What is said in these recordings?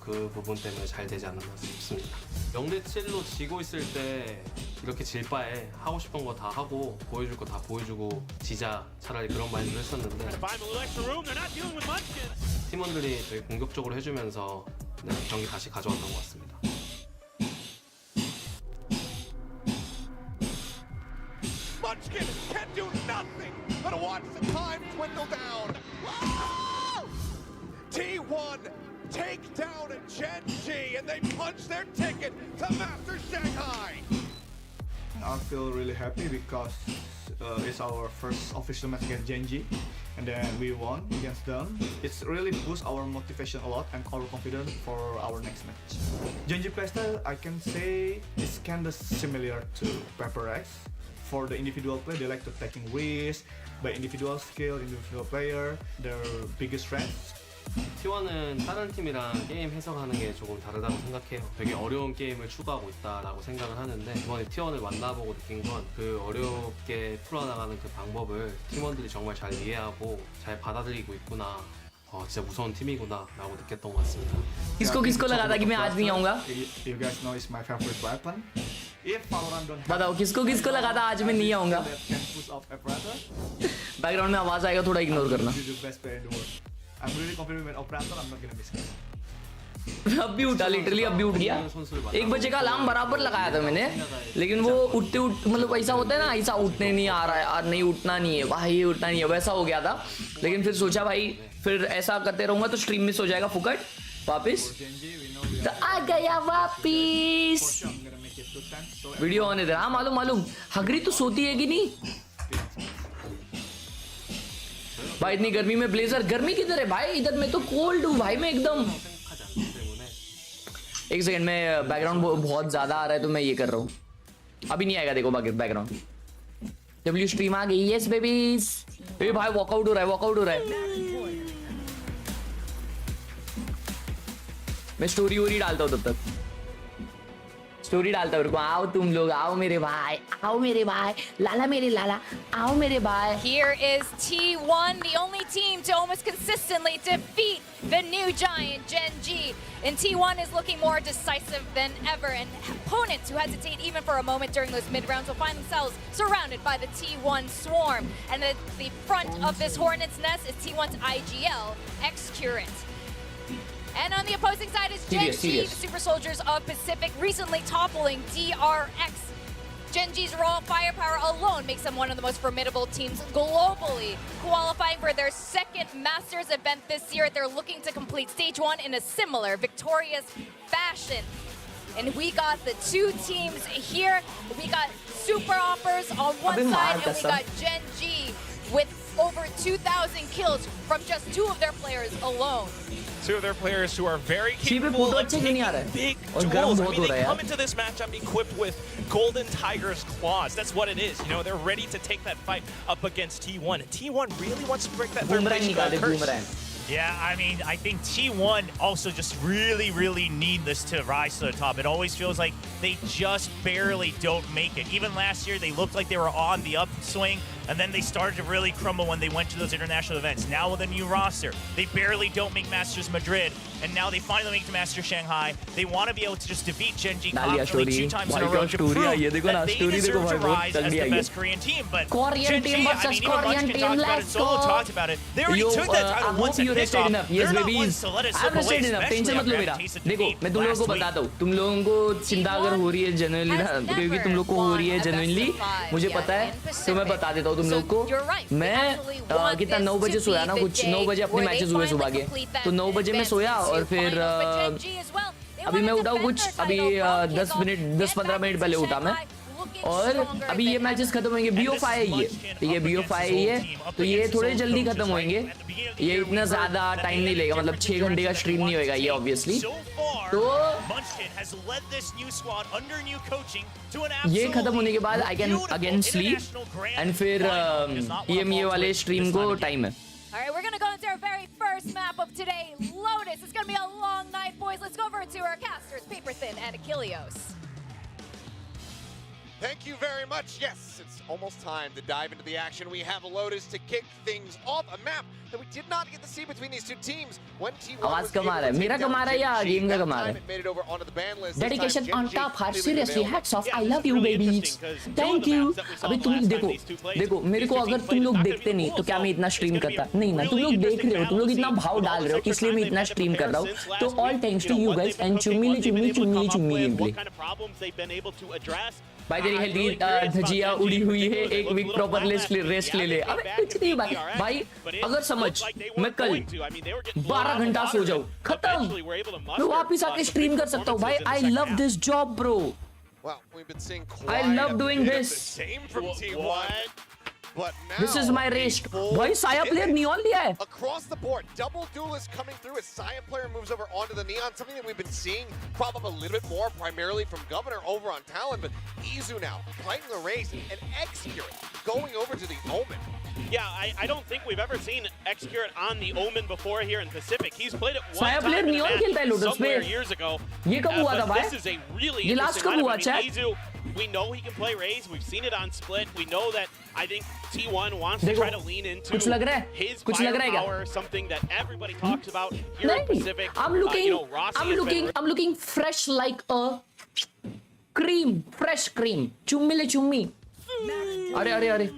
그 부분 때문에 잘 되지 않았나 싶습니다. 0대7로 지고 있을 때 이렇게 질 바에 하고 싶은 거 다 하고 보여줄 거 다 보여주고 지자, 차라리 그런 마인드로 했었는데 팀원들이 되게 공격적으로 해주면서 네, 경기 다시 가져왔던 것 같습니다. Munchkin can do nothing but watch the time dwindle down. T1 take down a Gen.G and they punch their ticket to Master Shanghai. I feel really happy because it's our first official match against Gen.G and then we won against them. It's really boosts our motivation a lot and our confidence for our next match. Gen.G playstyle I can say is kinda similar to Pepper X. For the individual play, they like to taking risks by individual skill, individual player, their biggest strengths. T1은 다른 팀이랑 게임 해석하는 게 조금 다르다고 생각해요. 되게 어려운 게임을 추구하고 있다라고 생각을 하는데 이번에 T1을 만나보고 느낀 건 그 어렵게 풀어나가는 그 방법을 팀원들이 정말 잘 이해하고 잘 받아들이고 있구나. 진짜 무서운 팀이구나 라고 느꼈던 것 같습니다. किसको लगा था कि मैं आज नहीं आऊँगा? You guys know it's my favorite weapon. If Valorant don't have बताओ किसको लगा था आज मैं नहीं आऊँगा? that can push up operator, background में आवाज आएगा थोड़ा इग्नोर करना. this is the best player in the world. I'm really confident with operator. I'm not gonna miss it. अब भी उठा, लिटरली अब भी उठ गया. 1 बजे का अलार्म बराबर लगाया था मैंने, लेकिन वो उठते मतलब ऐसा होता है ना, ऐसा उठने नहीं आ रहा है यार, नहीं उठना नहीं है भाई, उठना नहीं है, वैसा हो गया था. लेकिन फिर सोचा भाई फिर ऐसा करते रहूंगा तो स्ट्रीम मिस हो जाएगा फुकट. वापिस तो आ गया वापिस. वीडियो ऑन इधर. हाँ मालूम. हगरी तो सोती है कि नहीं भाई? इतनी गर्मी में ब्लेजर. गर्मी किधर है भाई? इधर मैं तो कोल्ड हूँ भाई, मैं एकदम. एक सेकंड में बैकग्राउंड बहुत ज्यादा आ रहा है तो मैं ये कर रहा हूँ. अभी नहीं आएगा देखो बैकग्राउंड. डब्ल्यू स्ट्रीम आ गई. Yes babies. बेबी भाई वॉकआउट हो रहा है. मैं स्टोरी डालता हूँ तब तक. स्टोरी डालता हूँ. आओ तुम लोग, आओ मेरे भाई, लाला मेरे लाला, आओ मेरे भाई. Here is T1, the only team to almost consistently defeat the new giant Gen.G. And T1 is looking more decisive than ever, and opponents who hesitate even for a moment during those mid-rounds will find themselves surrounded by the T1 swarm. And at the front of this hornet's nest is T1's IGL, X-Current. And on the opposing side is Gen.G, the Super Soldiers of Pacific, recently toppling DRX. Gen.G's raw firepower alone makes them one of the most formidable teams globally. Qualifying for their second Masters event this year, they're looking to complete Stage 1 in a similar victorious fashion. And we got the two teams here. We got Super Offers on one side, and we got Gen.G with over 2,000 kills from just 2 of their players alone. 2 of their players who are very capable of taking big duels. I mean, they come into this matchup equipped with Golden Tiger's claws. That's what it is. You know, they're ready to take that fight up against T1. T1 really wants to break that third place curse. Yeah, I mean, I think T1 also just really need this to rise to the top. It always feels like they just barely don't make it. Even last year, they looked like they were on the upswing, and then they started to really crumble when they went to those international events. Now with a new roster, they barely don't make Masters Madrid, and now they finally make the Masters Shanghai. They want to be able to just defeat Gen.G confidently 2 times in a row to prove that they deserve to rise as the best Korean team. But Gen.G, I mean, even Munchkin talked about it, Solo talked about it. They already took that title once and pissed off. Yes, babies. I'm rested enough. Tension मत लो मेरा. देखो मैं तुम लोगों को बताता हूँ. तुम लोगों को चिंता अगर हो रही है जेन्युइनली ना, क्योंकि तुम लोग को हो रही है जेन्युइनली, मुझे पता है, तो मैं बता देता हूँ तुम लोग को. मैं कितना 9 बजे सोया ना, कुछ 9 बजे अपने मैचेस हुए सुबह के, तो 9 बजे मैं सोया और फिर अभी मैं उठा हूँ कुछ अभी 10-15 मिनट पहले उठा मैं. और अभी ये मैचेस खत्म होंगे. BO5 है ये BO5 है ये, तो ये थोड़े जल्दी खत्म होंगे. ये इतना ज्यादा टाइम नहीं लेगा, मतलब 6 घंटे का स्ट्रीम नहीं होएगा ये ऑब्वियसली. तो ये खत्म होने के बाद I can again sleep and फिर ये वाले स्ट्रीम को टाइम है. All right, we're going to go into our very first map of today, Lotus. It's going to be a long night, boys. Let's go over to our casters, Paper Thin and Achilleos. Thank you very much. Yes, it's almost time to dive into the action. We have Lotus to kick things off. A map that we did not get to see between these two teams. When T1 आवाज कम आ रहा है मेरा कम आ रहा है या game का कम आ रहा है dedication on top heart seriously hats off I love you babies thank you अभी तुम देखो मेरे को अगर तुम लोग देखते नहीं तो क्या मैं इतना स्ट्रीम करता नहीं ना तुम लोग देख रहे हो तुम लोग इतना भाव डाल रहे हो इसलिए मैं इतना स्ट्रीम कर रहा हूँ तो all thanks to you guys and चुम्मी गेम प्ले भाई तेरी हेल्दी धजिया उड़ी हुई है एक वीक प्रॉपर रेस्ट ले ले अबे कुछ नहीं भाई अगर समझ मैं कल 12 घंटा सो जाऊं खत्म मैं वापस आके स्ट्रीम कर सकता हूँ भाई I love this job bro I love doing this This is my race. भाई साया प्लेयर नियॉन लिया है. Across the board, double duelist coming through as Saya player moves over onto the neon. Something that we've been seeing crop up a little bit more, primarily from Governor over on Talon, but Izu now fighting the race and X-Curate going over to the Omen. Yeah, I don't think we've ever seen X-Curate on the Omen before here in Pacific. He's played it one साया time player in a neon खेलता है match lotus somewhere में. years ago. ये कब हुआ था भाई? This is a really ये लास्ट interesting कब हुआ lineup. I chat? mean, Izu, we know he can play Raze. We've seen it on Split. We know that I think T1 wants to try to lean into कुछ लग रहा है? his कुछ लग रहा है क्या? firepower, something that everybody talks about here in Pacific. I'm looking, you know, Rossi has been I'm looking fresh like a cream, fresh cream. चुम्मी. अरे.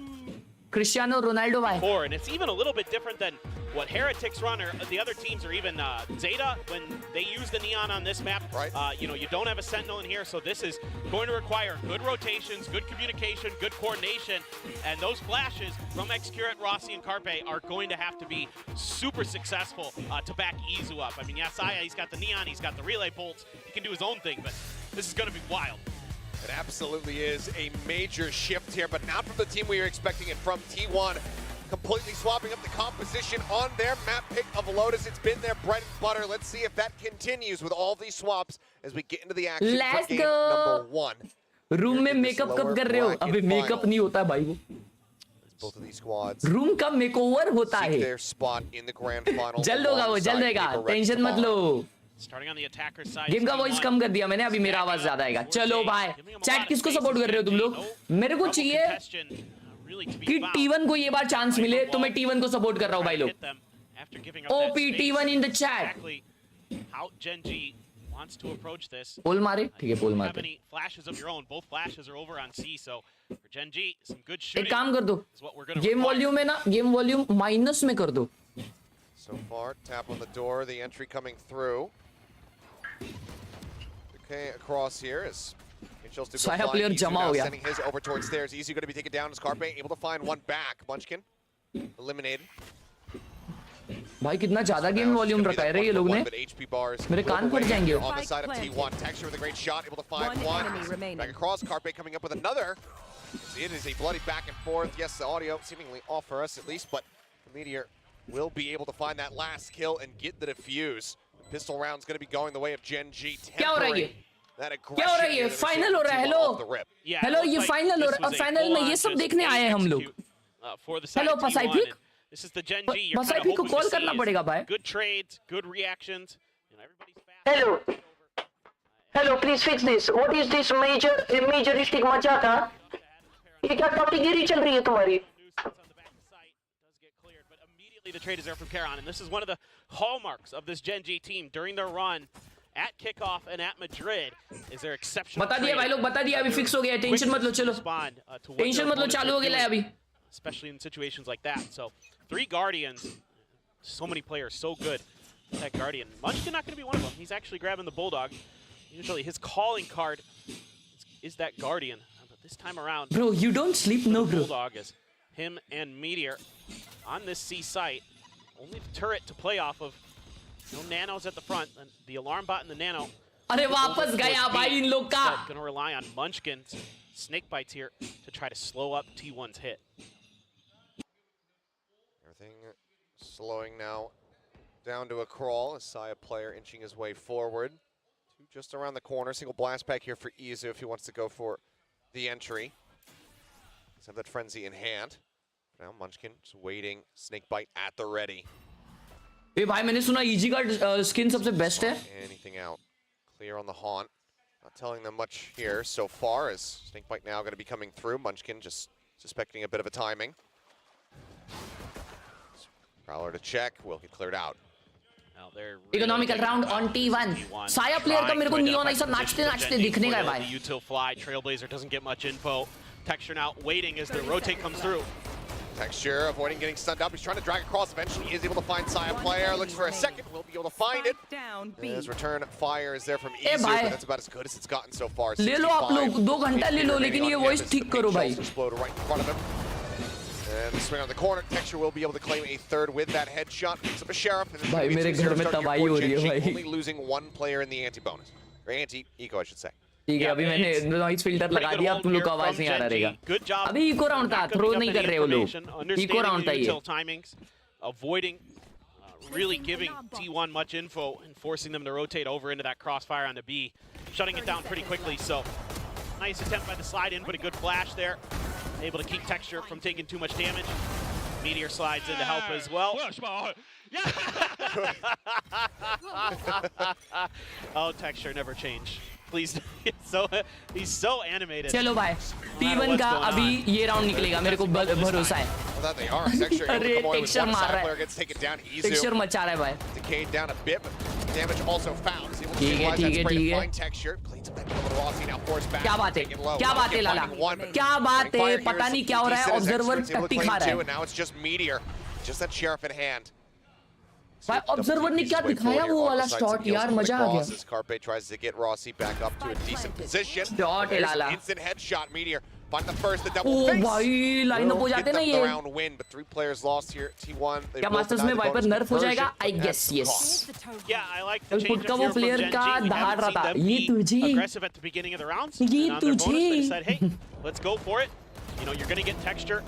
Cristiano Ronaldo भाई. And it's even a little bit different than what Heretics run or the other teams or even Zeta when they use the neon on this map. Right. You know, you don't have a sentinel in here, so this is going to require good rotations, good communication, good coordination, and those flashes from X-Curate, Rossi, and Carpe are going to have to be super successful to back Izu up. I mean, Yasaya, he's got the neon, he's got the relay bolts, he can do his own thing, but this is going to be wild. It absolutely is a major shift here, but not from the team we were expecting it from. T1 completely swapping up the composition on their map pick of Lotus. It's been their bread and butter. Let's see if that continues with all these swaps as we get into the action Let's for game go. number 1. Room में makeup कब कर रहे हो? अबे makeup नहीं होता भाई वो. Both of these squads room का मेकओवर होता seek है. their spot in the grand final. जल्द होगा वो, जल्द होगा. टेंशन मत लो. Starting on the attacker side. Game का वॉइस कम कर दिया मैंने अभी मेरा आवाज ज्यादा आएगा. चलो भाई. चैट किसको सपोर्ट कर रहे हो तुम लोग? मेरे को चाहिए कि T1 को ये बार चांस मिले तो मैं T1 को सपोर्ट कर रहा हूँ भाई लोग. OP T1 in the chat. How Gen.G wants to approach this. पोल मारे ठीक है पोल Have मारते. any flashes of your own? Both flashes are over on C, so for Gen.G, some good shooting. एक काम कर दो. is what we're gonna game require. Volume में ना गेम वॉल्यूम माइनस में कर दो. So far, tap on the door, the entry coming through. Okay, across here is Saya player जमा हो गया. sending his over towards stairs. Easy going to be taken down as Carpe able to find one back. Munchkin eliminated. भाई कितना ज्यादा game volume रखा है रे ये लोग ने. मेरे कान फट जाएंगे. On the side of T1, Texture with a great shot, able to find one. Back across, Carpe coming up with another. It is a bloody back and forth. Yes, the audio seemingly off for us at least, but the Meteor will be able to find that last kill and get the defuse. The pistol round's going to be going the way of Gen.G. क्या हो रहा है ये? That क्या हो रहा है ये? फाइनल हो रहा है. हेलो हेलो ये फाइनल हो रहा है और फाइनल में ये सब देखने आए हैं हम लोग. Hello Pacific. This is the Gen.G. You're kind of Pacific को hoping कॉल to see करना is पड़ेगा भाई. good trades, good reactions. You know, everybody's fast. Hello please fix this. What is this मेजरिस्टिक मचाता? ये क्या टॉपिक चल रही है तुम्हारी? The trade is there from Khelraay, and this is one of the hallmarks of this Gen.G team during their run at kickoff and at Madrid. Is their exceptional बता दिया भाई लोग, बता दिया अभी फिक्स हो गया. टेंशन मत लो. चलो टेंशन मत लो, चालू हो गया अभी. Especially in situations like that. So 3 Guardians, so many players, so good. That Guardian, Munchkin not going to be one of them. He's actually grabbing the Bulldog. Usually his calling card is that Guardian, but this time around, bro, you don't sleep, no bro. Bulldog is him and Meteor on this C site. Only the turret to play off of. No nanos at the front. And the alarm bot and the nano. अरे वापस गया भाई इन लोग का. Going to rely on Munchkin's snake bites here to try to slow up T1's hit. Everything slowing now down to a crawl. A Saya player inching his way forward. Just around the corner. Single blast pack here for Izu if he wants to go for the entry. Let's have that frenzy in hand. Now Munchkin just waiting. Snake bite at the ready. ए भाई मैंने सुना EG का skin सबसे best है. Anything out. Clear on the haunt. Not telling them much here so far, as Snakebite now going to be coming through. Munchkin just suspecting a bit of a timing. Prowler to check, will get cleared out. Economical round on T1 साया player का मेरे को neon ऐसा नाचते नाचते दिखने का है भाई. The util fly, Trailblazer doesn't get much info. Texture now waiting as the rotate comes through. Texture avoiding getting stunned up. He's trying to drag across. Eventually, he is able to find Saya player. Looks for a second. Will be able to find it. His return fire is there from Izu, but that's about as good as it's gotten so far. ले लो आप लोग 2 घंटा ले लो लेकिन ये voice ठीक करो भाई. Explode right in front of him. And the swing on the corner. Texture will be able to claim a third with that headshot. Picks up a sheriff. And भाई मेरे घर में तबाही हो रही है भाई. Only losing 1 player in the anti-bonus. Or anti-eco, I should say. ठीक है अभी मैंने नॉइज फिल्टर लगा दिया. अब तुम लोग को आवाज नहीं आ रहा रहेगा. अभी इको राउंड था. थ्रो नहीं कर रहे वो लोग. इको राउंड था ये. Avoiding really giving T1 much info and forcing them to rotate over into that crossfire on the B, shutting it down pretty quickly. So nice attempt by the slide in, but a good flash there. Able to keep Texture from taking too much damage. Meteor slides in to help as well. Oh, Texture never changed. Please, he's so animated. चलो भाई T1 का अभी ये round निकलेगा मेरे को भरोसा है. अरे टेक्सचर मार रहा है. टेक्सचर मचा रहा है भाई. Decayed down a bit, but damage also found. ठीक है ठीक है ठीक है. क्या बात है क्या बात है लाला क्या बात है पता नहीं क्या हो रहा है. ऑब्जर्वर टट्टी खा रहा है. Now it's just Meteor, just that sheriff in hand. भाई ऑब्जर्वर ने क्या दिखाया वो वाला शॉट यार मजा आ गया. Carpe tries to get Rossi back up to a decent position. Shot है लाला. Instant headshot. Meteor find the first, the double ओ face. भाई लाइन अप हो जाते ना ये. Round win, but 3 players lost here. T1. क्या मास्टर्स में वाइपर नर्फ हो जाएगा? I guess yes. Yeah, I like the change का वो प्लेयर का दहाड़ रहा था. ये तुझे. Aggressive at the beginning of the rounds. ये तुझे. They said, hey, let's go for it. You know, you're going to get Texture,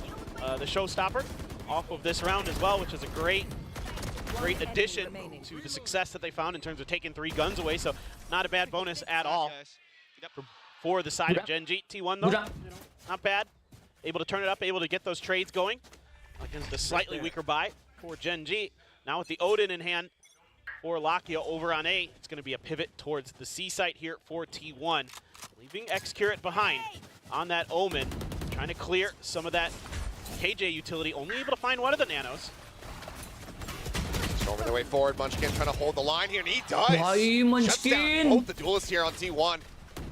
the showstopper, off of this round as well, which is a great addition to the success that they found in terms of taking 3 guns away. So not a bad bonus at all for the side of Gen.G. T1 though, you know, not bad. Able to turn it up, able to get those trades going against the slightly weaker buy for Gen.G. Now with the Odin in hand for Lakia over on A, it's going to be a pivot towards the C site here for T1. Leaving Xcurate behind on that Omen, trying to clear some of that KJ utility, only able to find one of the nanos. Storming their way forward, Munchkin trying to hold the line here, and he does. Bhai Munchkin. Shuts down both the duelists here on T1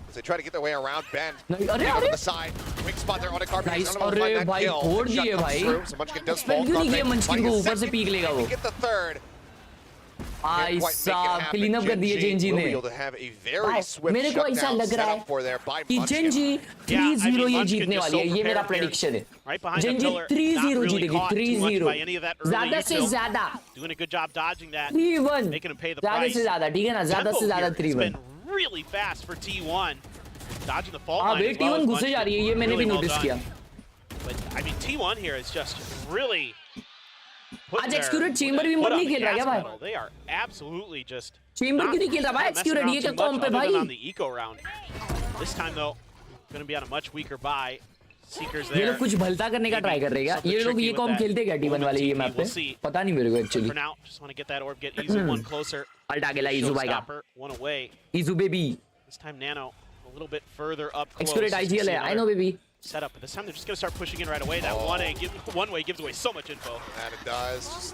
as they try to get their way around Ben. Getting over the side, quick spot there on the carpet. Nice. अरे भाई फोड़ दिए भाई. So Munchkin does fall. क्यों नहीं किया Munchkin को ऊपर से पीक लेगा वो. Get the third. भाई साहब क्लीन अप कर दिए Gen.G ने. मेरे को ऐसा लग रहा है कि Gen.G 3-0 ये जीतने वाली है. ये मेरा प्रेडिक्शन है. Gen.G 3-0 जीतेगी. 3-0 ज्यादा से ज्यादा. 3-1 ज्यादा से ज्यादा. ठीक है ना ज्यादा से ज्यादा 3-1. Really fast for T1. Dodging the fault हाँ line. भाई T1 घुसे जा रही है. ये मैंने भी नोटिस किया. But I mean T1 here is just really. आज एक्सक्यूरेट चेंबर भी मत नहीं खेल रहा क्या भाई? They are absolutely just. Chamber क्यों नहीं खेल रहा भाई? एक्सक्यूरेट ये क्या कॉम पे भाई? On the eco round. This time though, going to be on a much weaker buy. Seekers there. ये लोग कुछ भलता करने का ट्राई कर रहे हैं. ये लोग ये कॉम खेलते क्या T1 वाले ये मैप पे? पता नहीं मेरे को actually. For now, just want to get that orb, get Izu one closer. अल्टा गेला Izu भाई का. One away. Izu baby. This time Nano a little bit further up close. एक्सक्यूरेट IGL है. I know baby. Set up, but this time they're just going to start pushing in right away. That one way gives away so much info. And it does. Just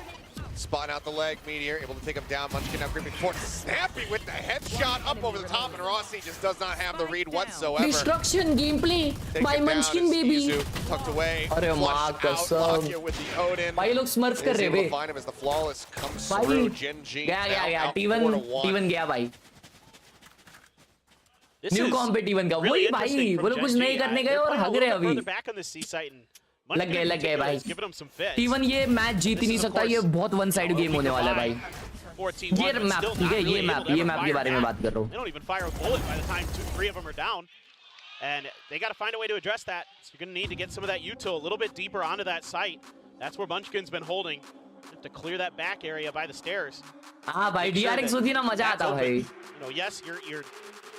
spotting out the leg. Meteor able to take him down. Munchkin now gripping forward. Snappy with the headshot up over the top, and Rossi just does not have the read whatsoever. Destruction gameplay by Munchkin baby. Tucked away. अरे माँ कसम. With the Odin. भाई लोग smurf कर रहे हैं. Find him as the flawless comes भाई through. Gen.G. गया T1 गया भाई. न्यू कॉम्पिटिवन का वही भाई वो लोग कुछ नहीं करने गए और हग रहे अभी. लग गए भाई. T1 ये मैच जीत ही नहीं सकता. ये बहुत वन साइड गेम होने वाला है भाई. ये मैप ठीक है. ये मैप के बारे में बात कर रहा हूँ. And they got to find a way to address that. So you're going to need to get some of that util a little bit deeper onto that site. That's where Munchkin's been holding. You have to clear that back area by the stairs. हाँ भाई DRX होती ना मजा आता भाई. You know, yes, you're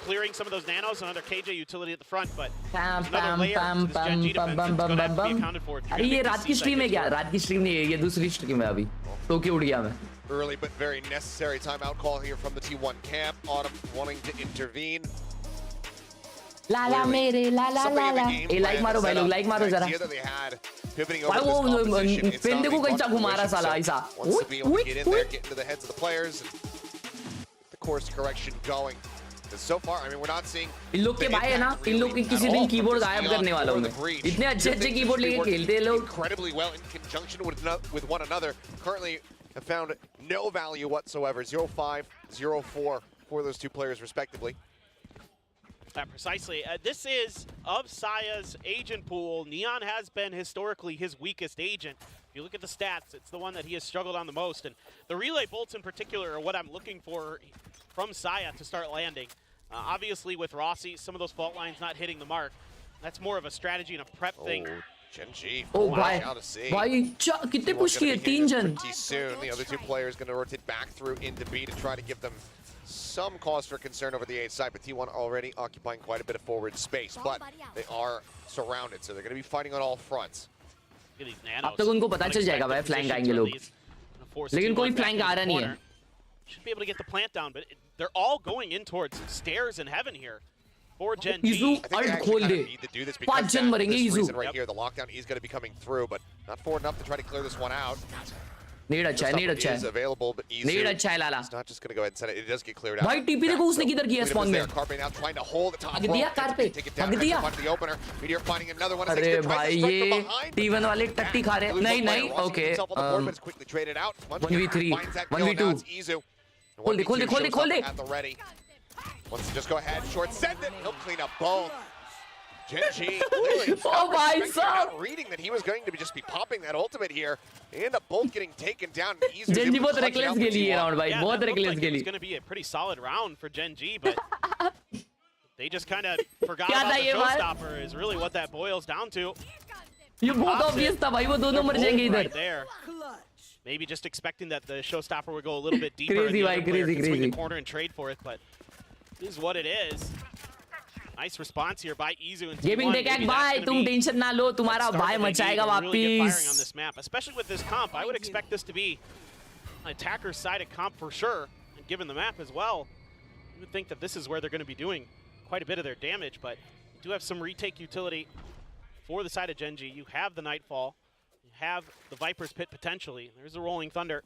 clearing some of those nanos and another KJ utility at the front, but pam another layer to this Gen.G defense that's going to have to be accounted for. अरे ये रात की stream है क्या? रात की stream नहीं है. ये दूसरी स्ट्रीम है अभी. तो क्यों उड़ गया मैं? Early but very necessary timeout call here from the T1 camp. Autumn wanting to intervene. लाला मेरे लाला लाला ए लाइक मारो भाई लोग लाइक मारो जरा भाई वो पेंडे को कैसा घुमा रहा साला ऐसा course correction going. So far, I mean, we're not seeing. इन लोग के भाई है ना, इन लोग के किसी दिन कीबोर्ड गायब करने वाला हूँ मैं. इतने अच्छे कीबोर्ड लेके खेलते हैं लोग. Incredibly well in conjunction with one another. Currently, have found no value whatsoever. 0-5, 0-4 for those two players respectively. Precisely. This is of Saya's agent pool. Neon has been historically his weakest agent. If you look at the stats, it's the one that he has struggled on the most. And the relay bolts in particular are what I'm looking for from Saya to start landing. Obviously with Rossi, some of those fault lines not hitting the mark. That's more of a strategy and a prep thing. Gen.G. Oh, bye. कितने push किए? 3 जन. Pretty soon, the other two players going to rotate back through into B to try to give them some cause for concern over the A side, but T1 already occupying quite a bit of forward space, but they are surrounded, so they're going to be fighting on all fronts. अब तक उनको पता चल जाएगा भाई flank आएंगे लोग, लेकिन कोई फ्लैंक आ रहा नहीं है. Should be able to get the plant down, but they're all going in towards stairs in heaven here for Gen.G. Izu alt खोल दे. 5 जन मरेंगे Izu. Right here, the lockdown is going to be coming through, but not forward enough to try to clear this one out. Need अच्छा है, need अच्छा है. Available, but Izu, need अच्छा है लाला. it's not just going to go ahead and send it. It does get cleared out. भाई TP देखो उसने किधर किया स्पॉन में. Carpe now trying to hold the top rope. दिया carpet. Take it down. The opener. Meteor finding another one. अरे भाई ये T1 वाले टट्टी खा रहे हैं. नहीं नहीं, okay. 1v3, 1v2. खोल दे, खोल दे, खोल दे, खोल दे. Wants to just go ahead, short send it. He'll clean up both. Gen.G. Oh my God! Reading that he was going to just be popping that ultimate here. They end up both getting taken down. Gen.G बहुत reckless गेली ये round भाई, बहुत reckless गेली. It's going to be a pretty solid round for Gen.G, but they just kind of forgot about the showstopper is really what that boils down to. ये बहुत obvious था भाई, वो दोनों मर जाएंगे इधर. Maybe just expecting that the showstopper would go a little bit deeper. Crazy भाई, crazy. Swing the corner and trade for it, but this is what it is. Nice response here by Izu and Gaming Deck भाई, तुम tension ना लो, तुम्हारा भाई मचाएगा वापस. Especially with this comp, I would expect this to be an attacker's side of comp for sure, and given the map as well, you would think that this is where they're going to be doing quite a bit of their damage, but you do have some retake utility for the side of Gen.G. You have the Nightfall, you have the Viper's Pit potentially. There's a Rolling Thunder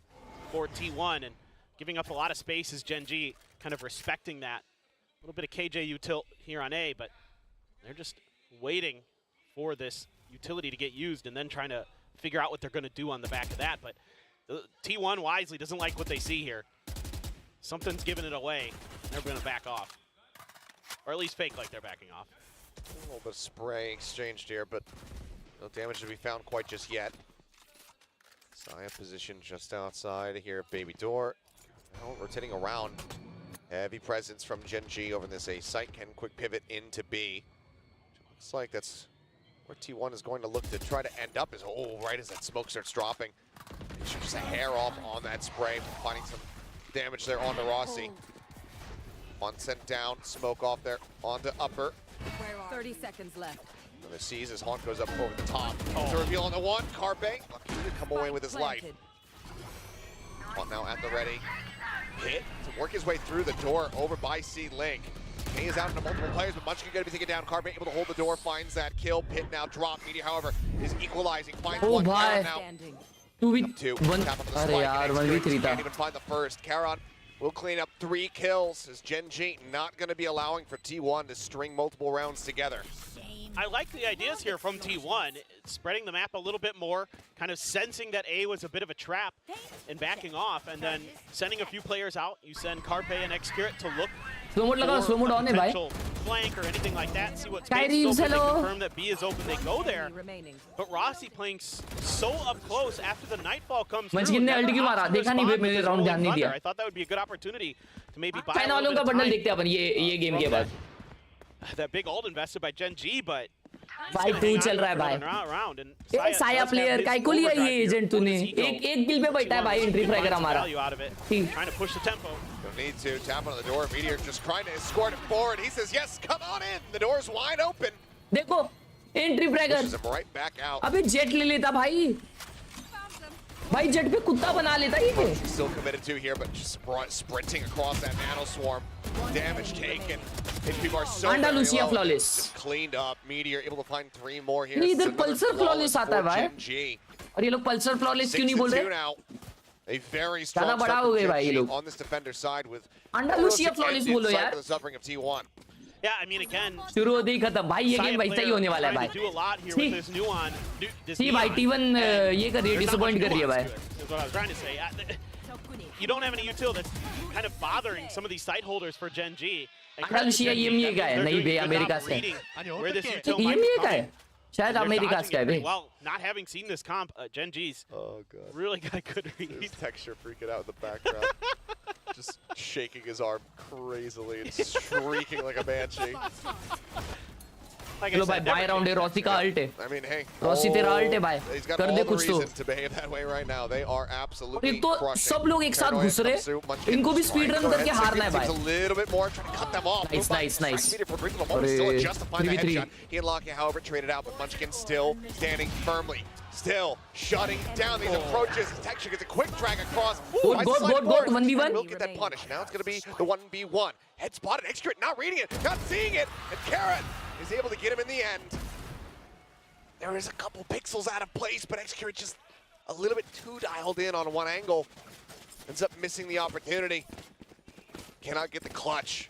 for T1, and giving up a lot of space is Gen.G, kind of respecting that. A little bit of KJ util here on A, but they're just waiting for this utility to get used and then trying to figure out what they're going to do on the back of that. But T1 wisely doesn't like what they see here. Something's giving it away. They're going to back off. Or at least fake like they're backing off. A little bit of spray exchanged here, but no damage to be found quite just yet. Saya positioned just outside here at Baby Door. Now rotating around. Heavy presence from Gen.G over in this A site. Can quick pivot into B. Looks like that's where T1 is going to look to try to end up. Is right as that smoke starts dropping. Just a hair off on that spray, finding some damage there onto Rossi. One sent down, smoke off there onto upper. 30 seconds left. And the sees as Haunt goes up over the top. To reveal on the one, Carpe lucky to come away with his life. Haunt now at the ready. Hit to work his way through the door over by C-Link. K is out into multiple players, but Munchkin going to be taken down. Carpe able to hold the door, finds that kill. Pit now drop. Media, however, is equalizing. Finds one. Karan now. 2v1. अरे यार 1v3 था. Can't even find the first. Karan will clean up 3 kills as Gen.G not going to be allowing for T1 to string multiple rounds together. I like the ideas here from T1, spreading the map a little bit more, kind of sensing that A was a bit of a trap and backing off, and then sending a few players out. You send Carpe and Xcurate to look for a potential flank or anything like that, see what space is open, they confirm that B is open, they go there. But Rossi playing so up close after the Nightfall comes through. I thought that would be a good opportunity to maybe buy a little bit of time. That big ult invested by Gen.G, but भाई तू चल रहा है भाई. ए साया player काय को लिया ये एजेंट तूने? एक किल पे बैठा है भाई एंट्री फ्रैगर हमारा. Trying to push the tempo. Don't need to tap on the door. Meteor just trying to escort it forward. He says yes, come on in. The door's wide open. देखो entry fragger. Pushes him right back out. अबे jet ले लेता भाई. भाई jet पे कुत्ता बना लेता ये. Still committed to here, but just sprinting across that nano swarm. Damage taken. HP are so Andalusia flawless. Just cleaned up. Meteor able to find 3 more here. नहीं, इधर Another pulsar flawless आता है भाई। Gen.G. और ये लोग pulsar flawless क्यों नहीं बोल 6-2 रहे? now. A very strong ज़्यादा बड़ा start हो from गए भाई ये Gen.G लोग। on this defender side with Andalusia flawless बोलो for यार। the suffering of T1. Yeah, I mean, again, शुरू होते ही खत्म भाई, ये गेम वैसा ही होने वाला है trying to do a भाई। lot here with this Nuon. This सी भाई Neon. T1 ये कर रही है, There's not much disappoint कर रही है nuance भाई। to it, is what I was trying to say. You don't have any util that's kind of bothering some of these site holders for Gen.G. And Andalusia Gen.G, ये EMEA का है, they're नहीं doing बे, a good America job से है। reading where this util might be EMEA का है, coming. शायद They're अमेरिका dodging का है it bay. pretty well. Not having seen this comp, Gen.G's Oh god. really got a good read. There's Texture freaking out in the background. Just shaking his arm crazily and shrieking like a banshee. Like I चलो भाई said, bye round है, Rossi का alt है। I mean, hey. Rossi तेरा alt है भाई, He's got कर all they the कुछ तो। reason to behave that way right now. They are और absolutely एक तो crushing. सब लोग एक साथ Paranoia घुस रहे, comes through, Munchkin इनको भी trying speed to run go करके ahead, हारना है seems भाई। a little bit more, trying to cut them off. Nice, nice, nice. Meteor for bringing the moment, still अरे, justifying the 3v3. headshot. He and Lockett, however, traded out, but Munchkin still standing firmly. Still shutting down these approaches. Texture gets a quick drag across. Good, Tries to good, slide good, forward. good, 1v1. Will get that punish. Now it's going to be the 1v1. Head spotted, Execute not reading it, not seeing it, and Khelraay is able to get him in the end. There is a couple pixels out of place, but Execute just a little bit too dialed in on one angle. Ends up missing the opportunity. Cannot get the clutch.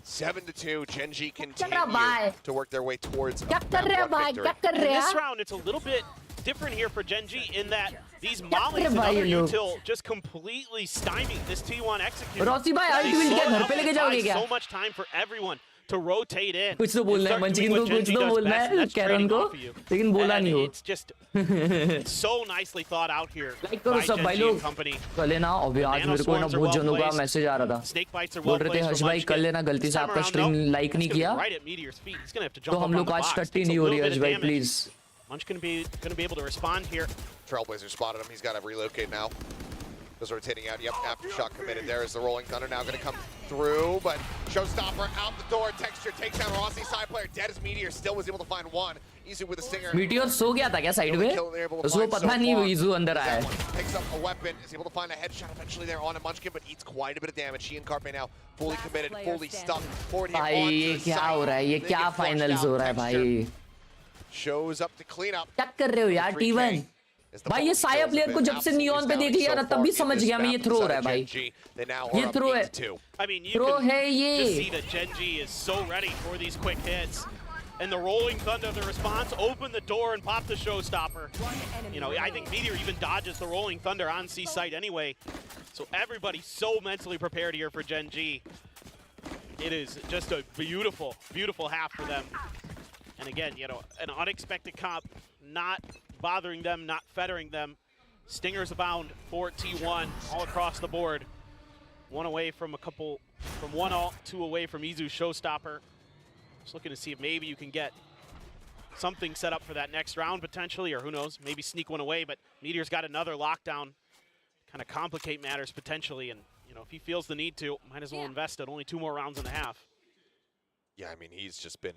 7-2, Gen.G continue to work their way towards a क्या कर रहे हैं भाई, क्या कर In रहे this हैं? round, it's a little bit different here for Gen.G in that these mollies रहे and भाई other ये लोग? util just completely stymied this T1 execute. Rossi भाई They अल्ट विल क्या slowed घर up पे लेके and जाओगे buy क्या? so much time for everyone to rotate in. कुछ तो and बोलना है start मंचकिन doing को, what कुछ Gen.G तो does बोलना best, and है that's कैरन trading को, off of you. लेकिन बोला And नहीं हो। it's just so nicely thought out here like करो by सब भाई Gen.G लोग। and company. कर लेना, अभी आज मेरे को ना Nanoswarms are बहुत well जनों का placed. मैसेज आ रहा था। Snake bites are बोल well रहे थे placed हर्ष for भाई कर Munchkin. लेना, गलती This से time आपका around, stream no. Like It's नहीं gonna be किया, right at Meteor's feet. He's gonna have to तो jump हम up लोग on को the आज box. टट्टी It's a नहीं हो little रही bit हर्ष of भाई damage. Please. Munchkin gonna be able to respond here. Trailblazer spotted him. He's got to relocate now. Goes rotating out. Yep, aftershock committed. There is the rolling thunder now going to come through, but Showstopper out the door. Texture takes down Rossi. Side player dead as Meteor still was able to find one. Izu with a stinger. Meteor सो गया था क्या side में? उसको पता नहीं वो इजू अंदर आया है। Picks up a weapon, is able to find a headshot eventually there on a Munchkin, but eats quite a bit of damage. She and Carpe now fully committed, fully stuck. Forward hit भाई onto ये the क्या हो site. रहा है? ये They क्या get flushed finals out. हो रहा है Texture भाई? shows up to clean up. क्या कर रहे हो यार 3K T1? is the भाई ये ball साया kills प्लेयर have को been जब से absolutely नियॉन पे देख astounding लिया so ना, far तभी in समझ this गया मैं ये map थ्रो हो inside रहा है of भाई। Gen.G. They now ये are up throw है। 8-2. I mean, you Throw can है ये। just see that Gen.G is so ready for these quick hits. And the rolling thunder, the response, open the door and pop the showstopper. You know, I think Meteor even dodges the rolling thunder on C site anyway. So everybody's so mentally prepared here for Gen.G. It is just a beautiful, beautiful half for them. And again, you know, an unexpected comp, not bothering them, not fettering them. Stingers abound for T1 all across the board. One away from a couple, from one ult, two away from Izu's showstopper. Just looking to see if maybe you can get something set up for that next round potentially, or who knows, maybe sneak one away, but Meteor's got another lockdown, kind of complicate matters potentially, and you know, if he feels the need to, might as well invest it. Only 2 more rounds and a half. Yeah, I mean, he's just been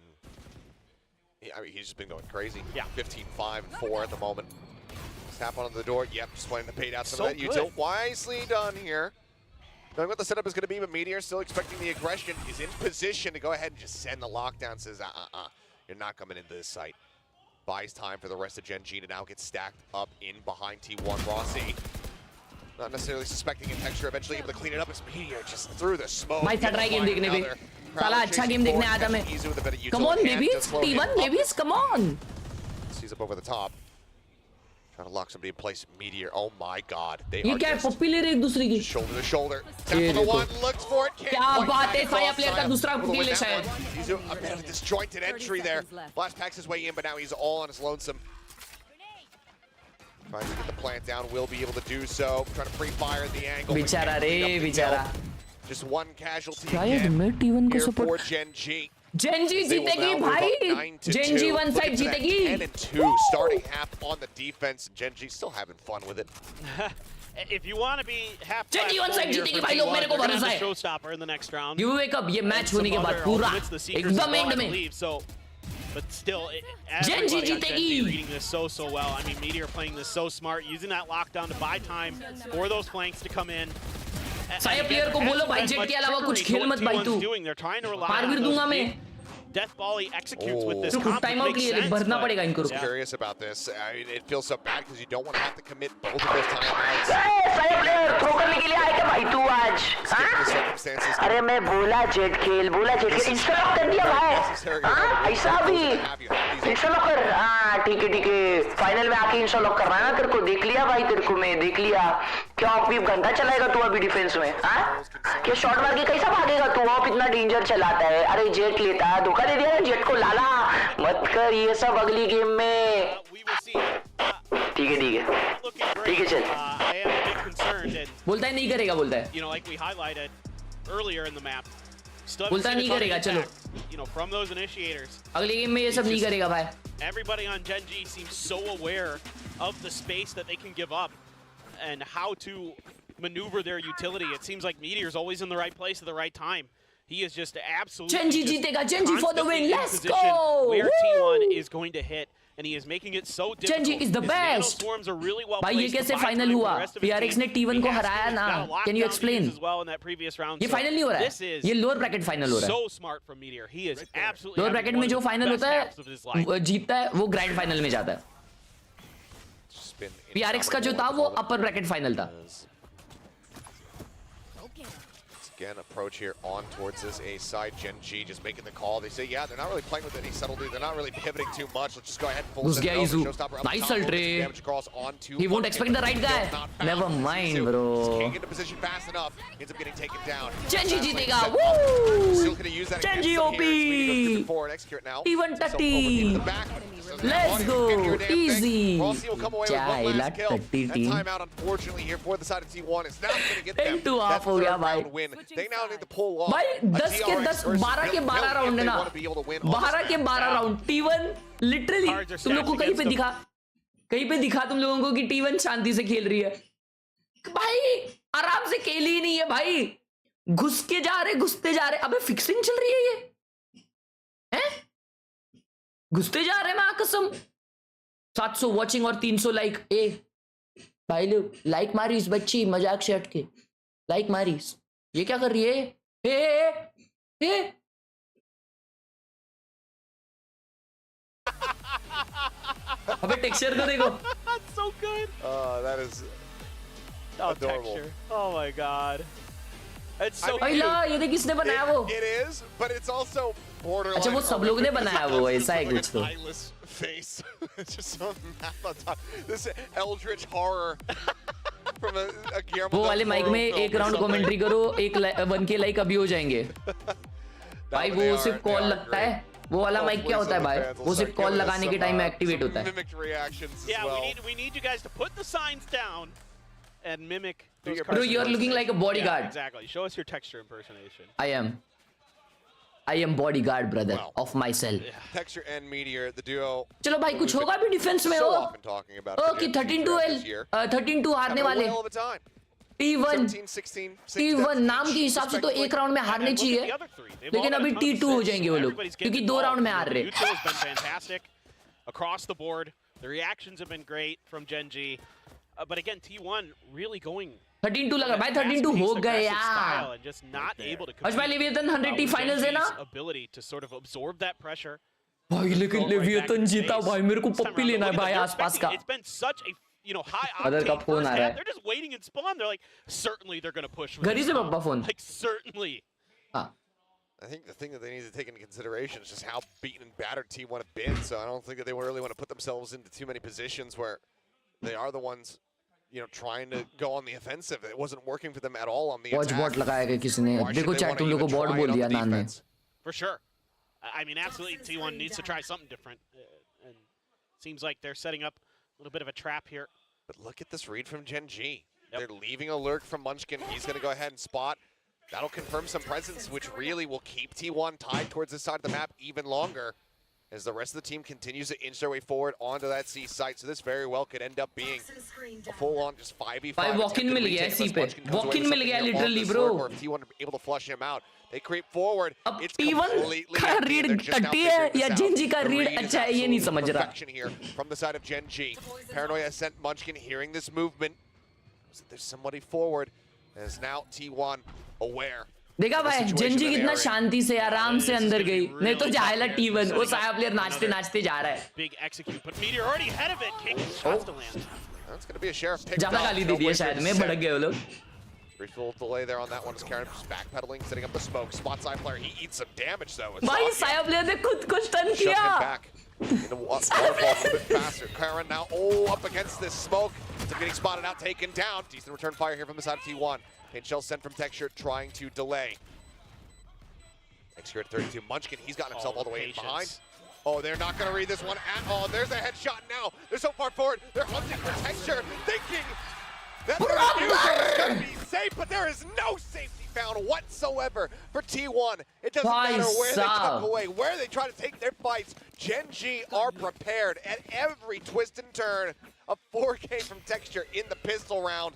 going crazy. Yeah. 15-5-4 at the moment. Snap onto the door. Yep, just wanting to bait out some So of that util. good. Wisely done here. Knowing what the setup is going to be, but Meteor still expecting the aggression, is in position to go ahead and just send the lockdown. Says, you're not coming into this site. Buys time for the rest of Gen.G to now get stacked up in behind T1 Rossi. Not necessarily suspecting a Texture, eventually able to clean it up as Meteor just through the smoke. भाई third game देखने पे साला अच्छा game देखने आया था मैं। Come on babies, T1 babies, come on. Sees up over the top. Trying to lock somebody in place. Meteor, oh my god. They ये are क्या है? just पप्पी ले रहे एक दूसरे की। shoulder to shoulder. Tap ये for the देखो। one, looks for it. Can't क्या quite बात find है, it. साया प्लेयर का Saya दूसरा able to win किल है that शायद। one. He's a bit of a disjointed entry there. Blast packs his way in, but now he's all on his lonesome. Trying to get the plant down, will be able to do so. Trying to pre-fire the angle. but बेचारा can't रे clean up the बेचारा। kill. Just one casualty शायद again मैं T1 को here for support Gen.G. Gen.G They will जीतेगी now move भाई। up 9-2. Gen.G one Look side into that जीतेगी। 10-2, starting half on the defense. Gen.G still having fun with it. If you want to be half Gen.G one side here जीतेगी for भाई लोग, T1, मेरे को they're gonna भरोसा have है। the showstopper in the next round. Giveaway कब ये match होने के बाद Some पूरा other ultimates, the Seekers as एकदम well, एंड I में। believe, so, but still, Gen.G everybody on Gen.G जीतेगी। reading this so well. I mean, Meteor playing this so smart, using that lockdown to buy time for those flanks to come in. सारे player को बोलो भाई jet के अलावा कुछ खेल मत भाई तू मार भी दूंगा मैं Death volley executes with this तो comp. टाइम आउट लिए भरना पड़ेगा इनको I'm curious about this. I mean, it feels so bad because you don't want to have to commit both of those timeouts. सारे प्लेयर थ्रो करने के लिए आए थे भाई तू आज Given the circumstances. अरे मैं बोला जेट खेल इंस्टा लॉक कर दिया भाई हाँ ऐसा भी इंस्टा लॉक कर हाँ ठीक है फाइनल में आके इंस्टा लॉक करना है ना तेरे को देख लिया भाई तेरे को मैं देख लिया क्या ऑफ घंटा चलाएगा तू अभी डिफेंस में हाँ क्या शॉट मार के कैसा भागेगा तू ऑफ इतना डेंजर चलाता है अरे जेट लेता है धोखा दे दिया जेट को लाला मत कर ये सब अगली गेम में ठीक है चल I am a bit concerned, and बोलता है नहीं करेगा बोलता है you know, like we highlighted earlier in the map, still haven't बोलता seen a नहीं ton of करेगा, चलो। impact, you know, from those initiators. अगली गेम में ये सब नहीं करेगा भाई Everybody on Gen.G seems so aware of the space that they can give up and how to maneuver their utility. It seems like Meteor's always in the right place at the right time. He is just absolutely Gen.G जीतेगा, Gen.G for the win. Let's go! Where Woo! T1 is going to hit, and he is making it so difficult. Gen.G is the His best. nanoswarms are really well भाई ये placed to कैसे buy final time for हुआ the rest of his PRX team. ने T1 को हराया ना He's got a Can you lockdown explain as well in that previous round. ये So final नहीं हो रहा this है is ये लोअर ब्रैकेट फाइनल हो रहा है so smart from Meteor. He is absolutely lower having bracket one में of जो the फाइनल best होता halves of his life. है जीतता है वो ग्रैंड फाइनल में जाता है Just been PRX का जो था वो अपर ब्रैकेट फाइनल था Again, approach here on towards this A side. Gen.G just making the call. They say, yeah, they're not really playing with any subtlety. They're not really pivoting too much. Let's just go ahead and full घुस send गया it over. Izu. Showstopper up Nice top. ultra. Damage across onto He won't expect the right guy. Still not found. Never mind, Izu bro. just can't get into position fast enough. Ends up getting taken down. Gen.G जीतेगा Still Woo! gonna use that Gen.G against them here. OP. Sweeney goes to the forward, execute now. T1 Himself Tati. over into the back. Let's go. Easy. Rossi will come away with one Chai, last kill. Tati That team. timeout, unfortunately, here for the side of T1 is not going to get them 10-2 that off हो गया third भाई round win. They now need to pull off भाई a 10 के 10 DRX versus 12 के Bill 12 if round है they ना want to be able to win on 12 के 12 round T1 literally Cards are तुम लोग को stacked कहीं पे दिखा तुम लोगों को कि T1 शांति से खेल रही है भाई आराम से खेल ही नहीं है भाई घुस के जा रहे घुसते जा रहे अबे फिक्सिंग चल रही है ये हैं घुसते जा रहे मां कसम 700 वॉचिंग और 300 लाइक ए भाई लोग लाइक मारी इस बच्ची मजाक से हटके लाइक मारी ये क्या कर रही है ए अबे टेक्सचर को देखो That's so good. that is Oh, adorable. texture. Oh my god. It's so I mean, अइला ये देख किसने बनाया वो It is, but it's also borderline. अच्छा वो सब लोग ने बनाया वो ऐसा है कुछ तो Eyeless face. It's just so math on top. This eldritch horror from a Guillermo वो del वाले माइक Toro में film एक or राउंड something. कमेंट्री करो एक 1K लाइक अभी हो जाएंगे भाई वो सिर्फ कॉल लगता है वो वाला माइक क्या होता है भाई वो सिर्फ कॉल लगाने के टाइम में एक्टिवेट होता है Mimicked reactions as Yeah, well. we need you guys to put the signs down and mimic those your cards. Bro, you're looking like a bodyguard. Yeah, exactly. Show us your texture impersonation. I am bodyguard brother Wow. of myself Texture and Meteor, the duo. चलो भाई कुछ होगा भी defence में So हो often talking about okay it again 13-2 this year. 13-2 हारने Having a वाले whale of a time. T1 17, 16, 6 T1 deaths नाम के each, हिसाब से तो respectively. एक राउंड में हारने And look at चाहिए the other three. They've all लेकिन got a अभी ton of T2 हो assists. जाएंगे वो लोग Everybody's क्योंकि getting 2 involved. राउंड में हार The रहे neutral has been fantastic across the board. The reactions have been great from Gen.G. But again, T1 really going 13-2 लगा भाई 13-2 हो गए यार and just not able to आज भाई लेविएतन 100T with फाइनल्स है ना Gen.G's ability to sort of absorb that pressure. भाई लेकिन लेविएतन जीता भाई मेरे को पप्पी लेना है भाई आसपास का It's been such a high Mother का octane phone first आ रहा half. है। They're just waiting in spawn. They're like, certainly they're going to push. with घर ही this से round. पप्पा फोन Like certainly. हाँ I think the thing that they need to take into consideration is just how beaten and battered T1 have been. So I don't think that they really want to put themselves into too many positions where they are the ones, trying to go on the offensive. It wasn't working for them at all on the watch attack. Bot लगाया गया किसी ने Why should देखो they chat wanna तुम लोग को even bot try it बोल on दिया the नान ने defense? For sure. I mean, absolutely, T1 needs to try something different. And seems like they're setting up a little bit of a trap here. But look at this read from Gen.G. They're leaving a lurk from Munchkin. He's going to go ahead and spot. That'll confirm some presence, which really will keep T1 tied towards this side of the map even longer as the rest of the team continues to inch their way forward onto that C site. So this very well could end up being a full-on just 5v5. भाई walk-in मिल गया है C पे walk-in मिल गया है literally bro Or if T1 are able to flush him out, they creep forward. अब It's T1 completely का empty. Read They're just now टट्टी है figuring या this out. Gen.G का The रीड read is अच्छा है ये नहीं absolute समझ रहा perfection here from the side of Gen.G. Paranoia sent Munchkin hearing this movement. There's somebody forward. As now T1 aware. देखा भाई Gen.G कितना शांति से आराम से अंदर गई, नहीं तो जाएगा T1 वो साया प्लेयर नाचते नाचते जा रहा है. Big execute, but Meteor already ahead of it. King shots to land. That's going to be a sheriff picked ज्यादा up. गाली दे दी है शायद में, भड़क गए वो लोग. Brief little delay there on that one as Karen just backpedaling, setting up the smoke. Spot side player, he eats some damage though. भाई साया प्लेयर ने खुद को स्टन Shove him किया. back. In the waterfall a little bit faster. Karen now up against this smoke. It's getting spotted out, taken down. Decent return fire here from the side of T1. Pain shell sent from Texture, trying to delay. Next here at 32, Munchkin, he's gotten himself all the way in behind. Oh, they're not going to read this one at all. There's a headshot now. They're so far forward. They're hunting for Texture, thinking that their user is going to be safe, but there is no safety found whatsoever for T1. It doesn't matter where they tuck away, where they try to take their fights. Gen.G are prepared at every twist and turn. A 4K from Texture in the pistol round.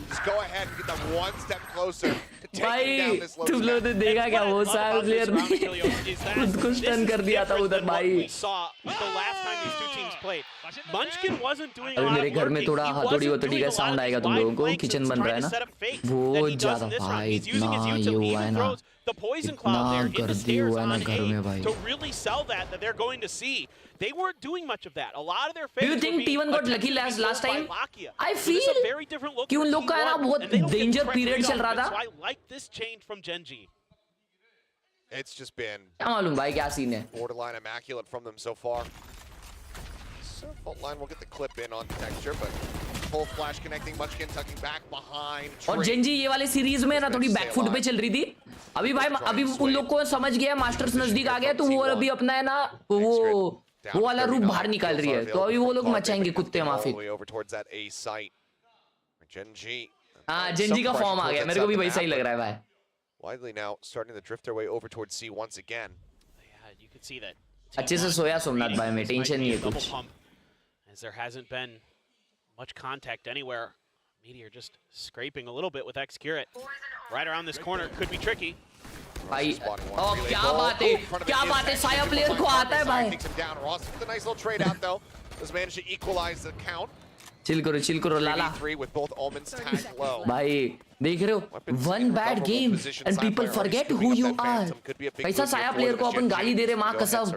Just go ahead and get them one step closer to taking down this Lotus. तुम लोगों ने देखा क्या वो साया player ने खुद को स्टन कर दिया था उधर भाई. We saw the last time these two teams played. Munchkin wasn't doing a अभी lot मेरे of घर में working. थोड़ा He हथौड़ी wasn't वथौड़ी doing का a lot साउंड of आएगा these तुम लोगों wide को. flanks किचन and बन रहा है trying to ना, set up fakes बहुत that he does ज्यादा in this round. भाई, He's using his इतना ये utility. हुआ है He ना, throws the poison cloud there in the गर्दी stairs हुआ है ना on घर में A भाई. to really sell that they're going to see. They weren't doing much of that. A lot of their fakes Do you were think being T1 got lucky attempted to be last sold time? by Lakia. I So this is a feel very different look कि for उन लोग का है ना T1, बहुत and they don't get danger correctly period चल रहा off it. था. So I like this change from Gen.G. It's just been क्या मालूम भाई क्या सीन है. borderline immaculate from them so far. So fault line will get the clip in on Texture, but full flash connecting, Munchkin tucking back behind. और Gen.G ये वाले series में ना थोड़ी बैकफुट पे चल रही थी. अभी भाई अभी उन लोग को समझ गया मास्टर्स नजदीक आ गया तो वो अभी अपना है ना वो वाला रूप बाहर निकाल रही है. तो अभी वो लोग मचाएंगे कुत्ते माफी. हाँ Gen.G का फॉर्म आ गया, मेरे को भी वैसा ही लग रहा है भाई. Widely now starting to drift their way over towards C once again. Yeah, you can see that. अच्छे से सोया सोमनाथ भाई, मैं टेंशन नहीं है कुछ. As there hasn't been much contact anywhere. Meteor just scraping a little bit with X-Curate. Right around this corner, could be tricky. भाई ओ क्या बात है साया प्लेयर को आता है भाई. Ross with a nice little trade out though. Has managed to equalize the count. Chill करो लाला. 3v3 with both Almonds tagged low. भाई देख रहे हो, one bad game and people forget who you are. कैसा साया प्लेयर को अपन गाली दे रहे माँ कसम.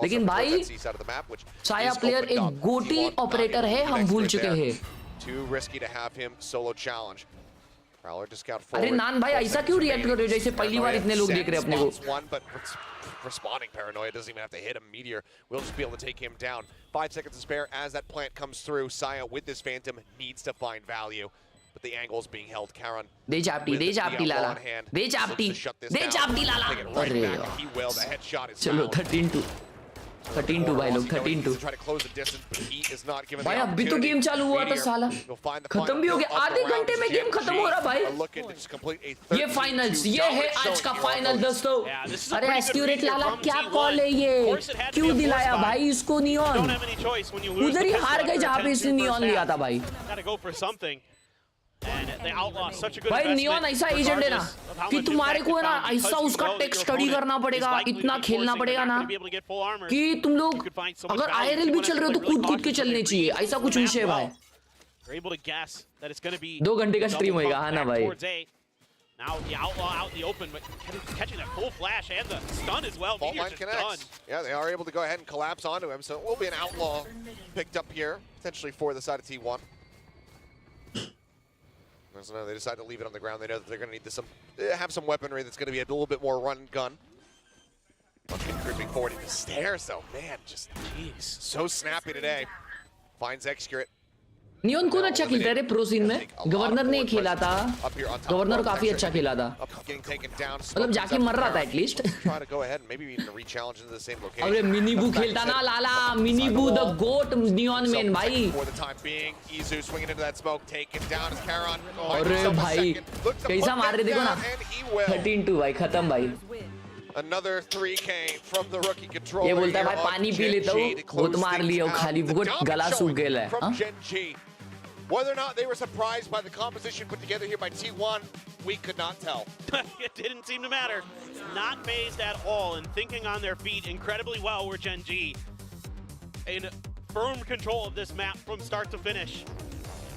लेकिन भाई साया प्लेयर एक गोटी ऑपरेटर है, हम भूल चुके हैं. Too risky to have him solo challenge. Prowler just got forward. अरे नान भाई ऐसा क्यों रिएक्ट कर रहे हो जैसे पहली बार इतने लोग देख रहे हैं अपने को. Responding paranoia doesn't even have to hit him. Meteor will just be able to take him down. 5 seconds to spare as that plant comes through. Saya with this Phantom needs to find value. But the angle is being held. Karan. दे चापटी लाला. दे चापटी लाला. अरे he will. The headshot is चलो 13-2 भाई लोग 13-2. भाई अभी तो game चालू हुआ था साला, खत्म भी हो गया. आधे घंटे में गेम खत्म हो रहा भाई. ये फाइनल्स, ये है आज का फाइनल दोस्तों. अरे एक्यूरेट लाला क्या कॉल है ये, क्यों दिलाया भाई इसको नियॉन. उधर ही हार गए जहाँ पे इसने नियॉन लिया था भाई. भाई नियॉन ऐसा एजेंट है ना कि तुम्हारे को है ना ऐसा उसका टेक स्टडी करना पड़ेगा, इतना खेलना पड़ेगा ना कि तुम लोग अगर आईआरएल भी चल रहे हो तो कूद के चलने चाहिए. ऐसा कुछ विषय है भाई. 2 घंटे का स्ट्रीम होएगा हाँ ना भाई. Now the Outlaw out in the open, but catching that full flash and the stun as well. Fault line connects. Yeah, they are able to go ahead and collapse onto him, so it will be an Outlaw picked up here, potentially for the side of T1. So they decide to leave it on the ground. They know that they're going to need to have some weaponry that's going to be a little bit more run and gun. Creeping forward into stairs, though. Man, just jeez, so snappy today. Finds X-Curate. Neon कौन अच्छा खेलता है रे pro scene में. Governor ने खेला था, governor काफी अच्छा खेला था, मतलब जाके मर रहा था एटलीस्ट. अरे मिनीबू खेलता ना लाला, मिनीबू द गोट नियॉन मेन भाई. अरे भाई कैसा मार रहे देखो ना. 13-2 भाई खत्म भाई. Another 3K from the rookie controller. ये बोलता है भाई पानी पी लेता हूँ, बहुत मार लिया हूँ खाली, बहुत गला सूख गया है. Whether or not they were surprised by the composition put together here by T1, we could not tell. It didn't seem to matter. Not phased at all and thinking on their feet incredibly well were Gen.G. In firm control of this map from start to finish.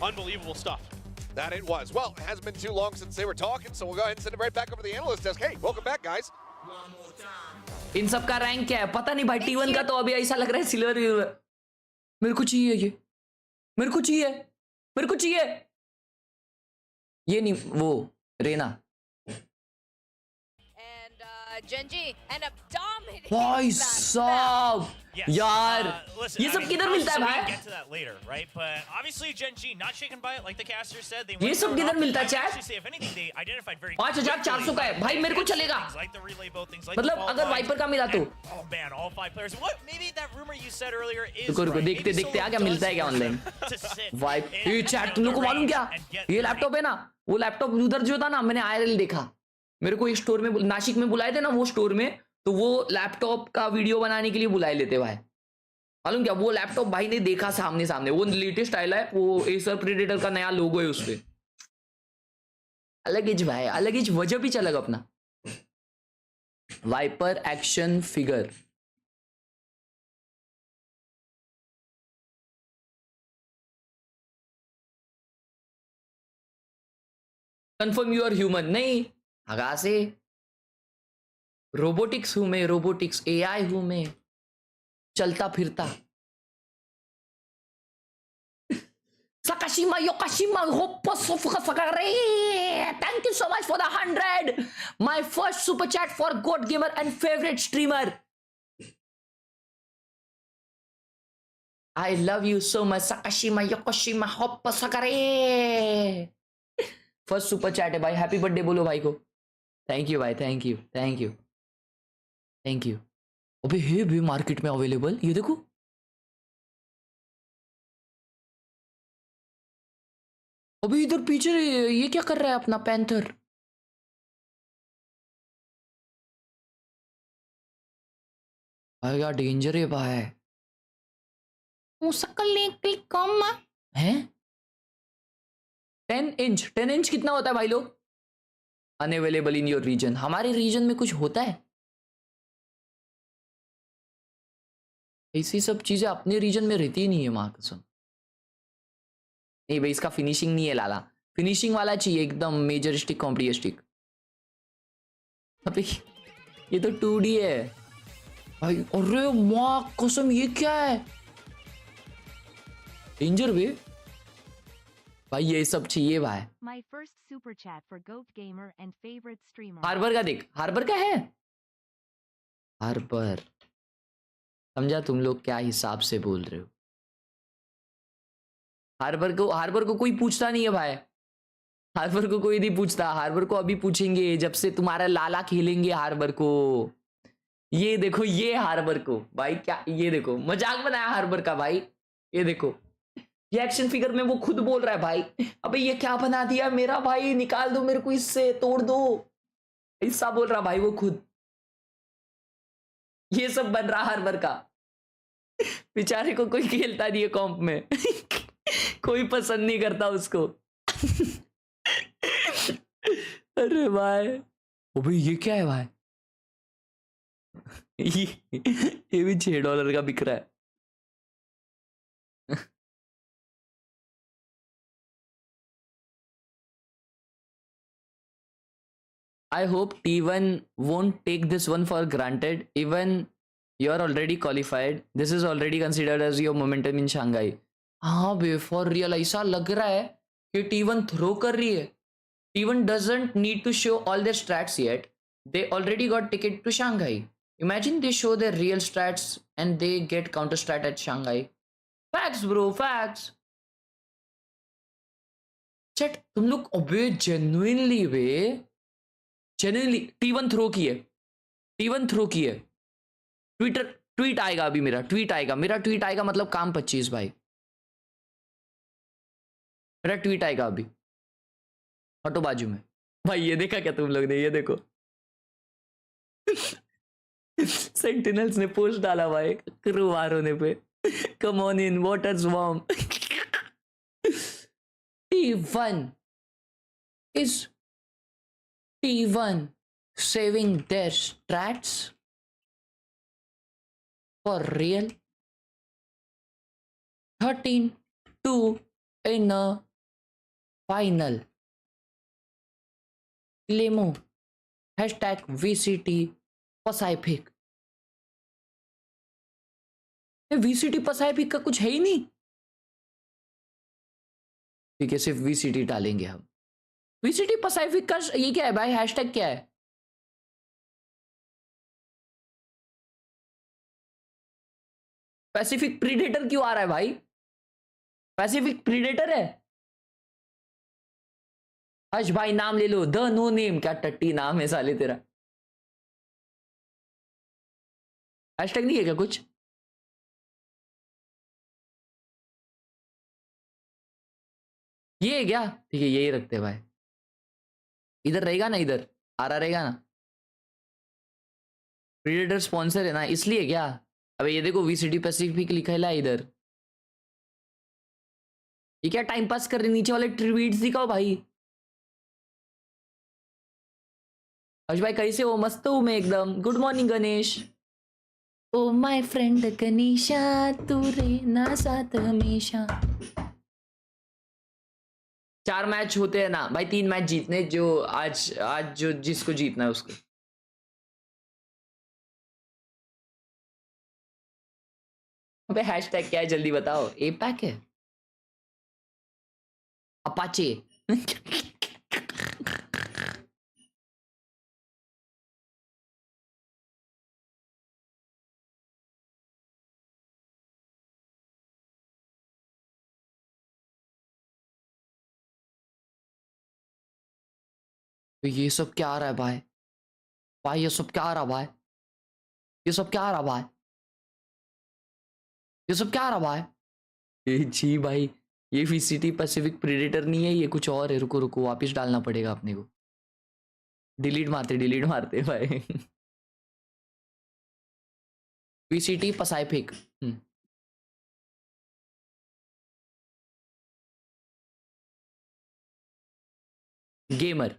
Unbelievable stuff. That it was. Well, it hasn't been too long since they were talking, so we'll go ahead and send it right back over to the analyst desk. Hey, welcome back, guys. इन सब का rank क्या है पता नहीं भाई T1 का तो अभी ऐसा लग रहा है सिल्वर। मेरे को चाहिए ये, मेरे को चाहिए, मेरे को चाहिए ये नहीं वो Raina. Gen.G end up dominating. भाई साहब यार Listen, ये सब किधर मिलता है obviously we भाई? can get to that later, right? But obviously Gen.G not shaken by it, like the caster said. They ये went सब for it किधर all. मिलता है I would chat? actually say, if anything, they identified very 5400 का है भाई, मेरे को चलेगा। things like the relay boat, things like मतलब the fault अगर lines. वाइपर का मिला तो Oh man, all 5 players. What? Maybe that rumor you said earlier is रुको रुको right. देखते Maybe देखते आ Solo क्या मिलता है क्या does online to sit wipe. in, ये चैट तुम लोग को the मालूम range क्या and get ये the लैपटॉप है ना, वो लैपटॉप उधर जो था ना मैंने IRL देखा। मेरे को एक स्टोर में नासिक में बुलाए थे ना, वो स्टोर में तो वो लैपटॉप का वीडियो बनाने के लिए बुलाए लेते भाई। मालूम क्या वो लैपटॉप भाई ने देखा सामने सामने, वो लेटेस्ट आया है, वो एसर प्रेडेटर का नया लोगो है उस पे। अलग इज भाई, अलग इज वजह भी चलग अपना। Viper action figure confirm you are human नहीं हगा से रोबोटिक्स हूं मैं, रोबोटिक्स AI हूं मैं, चलता फिरता। Sakashima Yokashima Hoposofakare. Thank you so much for the 100. My first super chat for God Gamer and favorite streamer. I love you so much Sakashima Yokoshima Hoposakare. First super chat है भाई, happy birthday बोलो भाई को। Thank you भाई, thank you thank you thank you. अबे है भी market में अवेलेबल, ये देखो अभी इधर पीछे ये क्या कर रहा है अपना पैंथर। भाई क्या डेंजर है भाई। क्लिक कम है 10 इंच कितना होता है भाई लोग? Unavailable in your region. हमारे रीजन में कुछ होता है ऐसी सब चीजें अपने रीजन में रहती ही नहीं है मां कसम। नहीं भाई इसका फिनिशिंग नहीं है लाला, फिनिशिंग वाला चाहिए एकदम मेजर स्टिक कॉम्प्लिय स्टिक। अबे ये तो 2D है भाई। अरे मां कसम ये क्या है डेंजर वे भाई, ये सब चाहिए भाई। My first super chat for Goat Gamer and favorite streamer. Harbor का देख, हार्बर का है हार्बर। समझा तुम लोग क्या हिसाब से बोल रहे हो? हार्बर को कोई पूछता नहीं है भाई, हार्बर को कोई नहीं पूछता। हार्बर को अभी पूछेंगे जब से तुम्हारा लाला खेलेंगे हार्बर को। ये देखो ये हार्बर को भाई, क्या ये देखो मजाक बनाया हार्बर का भाई। ये देखो ये एक्शन फिगर में वो खुद बोल रहा है भाई, अबे ये क्या बना दिया मेरा भाई, निकाल दो मेरे को इससे, तोड़ दो, ऐसा बोल रहा भाई वो खुद। ये सब बन रहा हार्बर का। बेचारे को कोई खेलता नहीं है कॉम्प में कोई पसंद नहीं करता उसको अरे भाई अबे ये क्या है भाई ये भी $6 का बिक रहा है। I hope T1 won't take this one for granted. Even you're already qualified. This is already considered as your momentum in Shanghai. हाँ बे for real ऐसा लग रहा है कि T1 थ्रो कर रही है। T1 doesn't need to show all their strats yet. They already got ticket to Shanghai. Imagine they show their real strats and they get counter strat at Shanghai. Facts bro, facts. Chat तुम लोग अबे genuinely वे genuinely T1 throw की है, T1 throw की है। Tweet आएगा अभी, मेरा ट्वीट आएगा मतलब काम 25 भाई, मेरा ट्वीट आएगा अभी। हटो बाजू में भाई। ये देखा क्या तुम लोग ने? ये देखो सेंटिनल्स ने पोस्ट डाला भाई क्रू वार होने पे, come on in waters warm. T1 is T1 saving their strats for real? 13-2 in a final लेमो hashtag VCT Pacific. VCT Pacific का कुछ है ही नहीं। ठीक है, सिर्फ VCT डालेंगे हम। VCT पैसिफिक का ये क्या है भाई, हैशटैग क्या है? पैसिफिक प्रीडेटर क्यों आ रहा है भाई? पैसिफिक प्रीडेटर है। हर्ष भाई नाम ले लो, द नो नेम। क्या टट्टी नाम है साले तेरा। हैशटैग नहीं है क्या कुछ? ये है क्या? ठीक है, यही रखते हैं भाई। इधर रहेगा ना, इधर आ रहा रहेगा ना। प्रीडेटर स्पॉन्सर है ना, इसलिए क्या? अबे ये देखो VCT पैसिफिक लिखा है इधर। ये क्या टाइम पास कर रहे? नीचे वाले ट्वीट्स दिखाओ भाई। हर्ष भाई कैसे हो? मस्त हूं मैं एकदम। Good morning Ganesh. Oh my friend Ganesha, तू रहना साथ हमेशा। 4 मैच होते हैं ना भाई, 3 मैच जीतने, जो आज जो जिसको जीतना है उसको। अबे हैशटैग क्या है जल्दी बताओ। ए पैक है, अपाचे। तो ये सब क्या आ रहा है भाई? भाई ये सब क्या आ रहा भाई? ये सब क्या आ रहा भाई? ये सब क्या आ रहा भाई? जी भाई, ये VCT पैसिफिक प्रेडेटर नहीं है, ये कुछ और है। रुको रुको, वापस डालना पड़ेगा अपने को। डिलीट मारते भाई। VCT Pacific. Gamer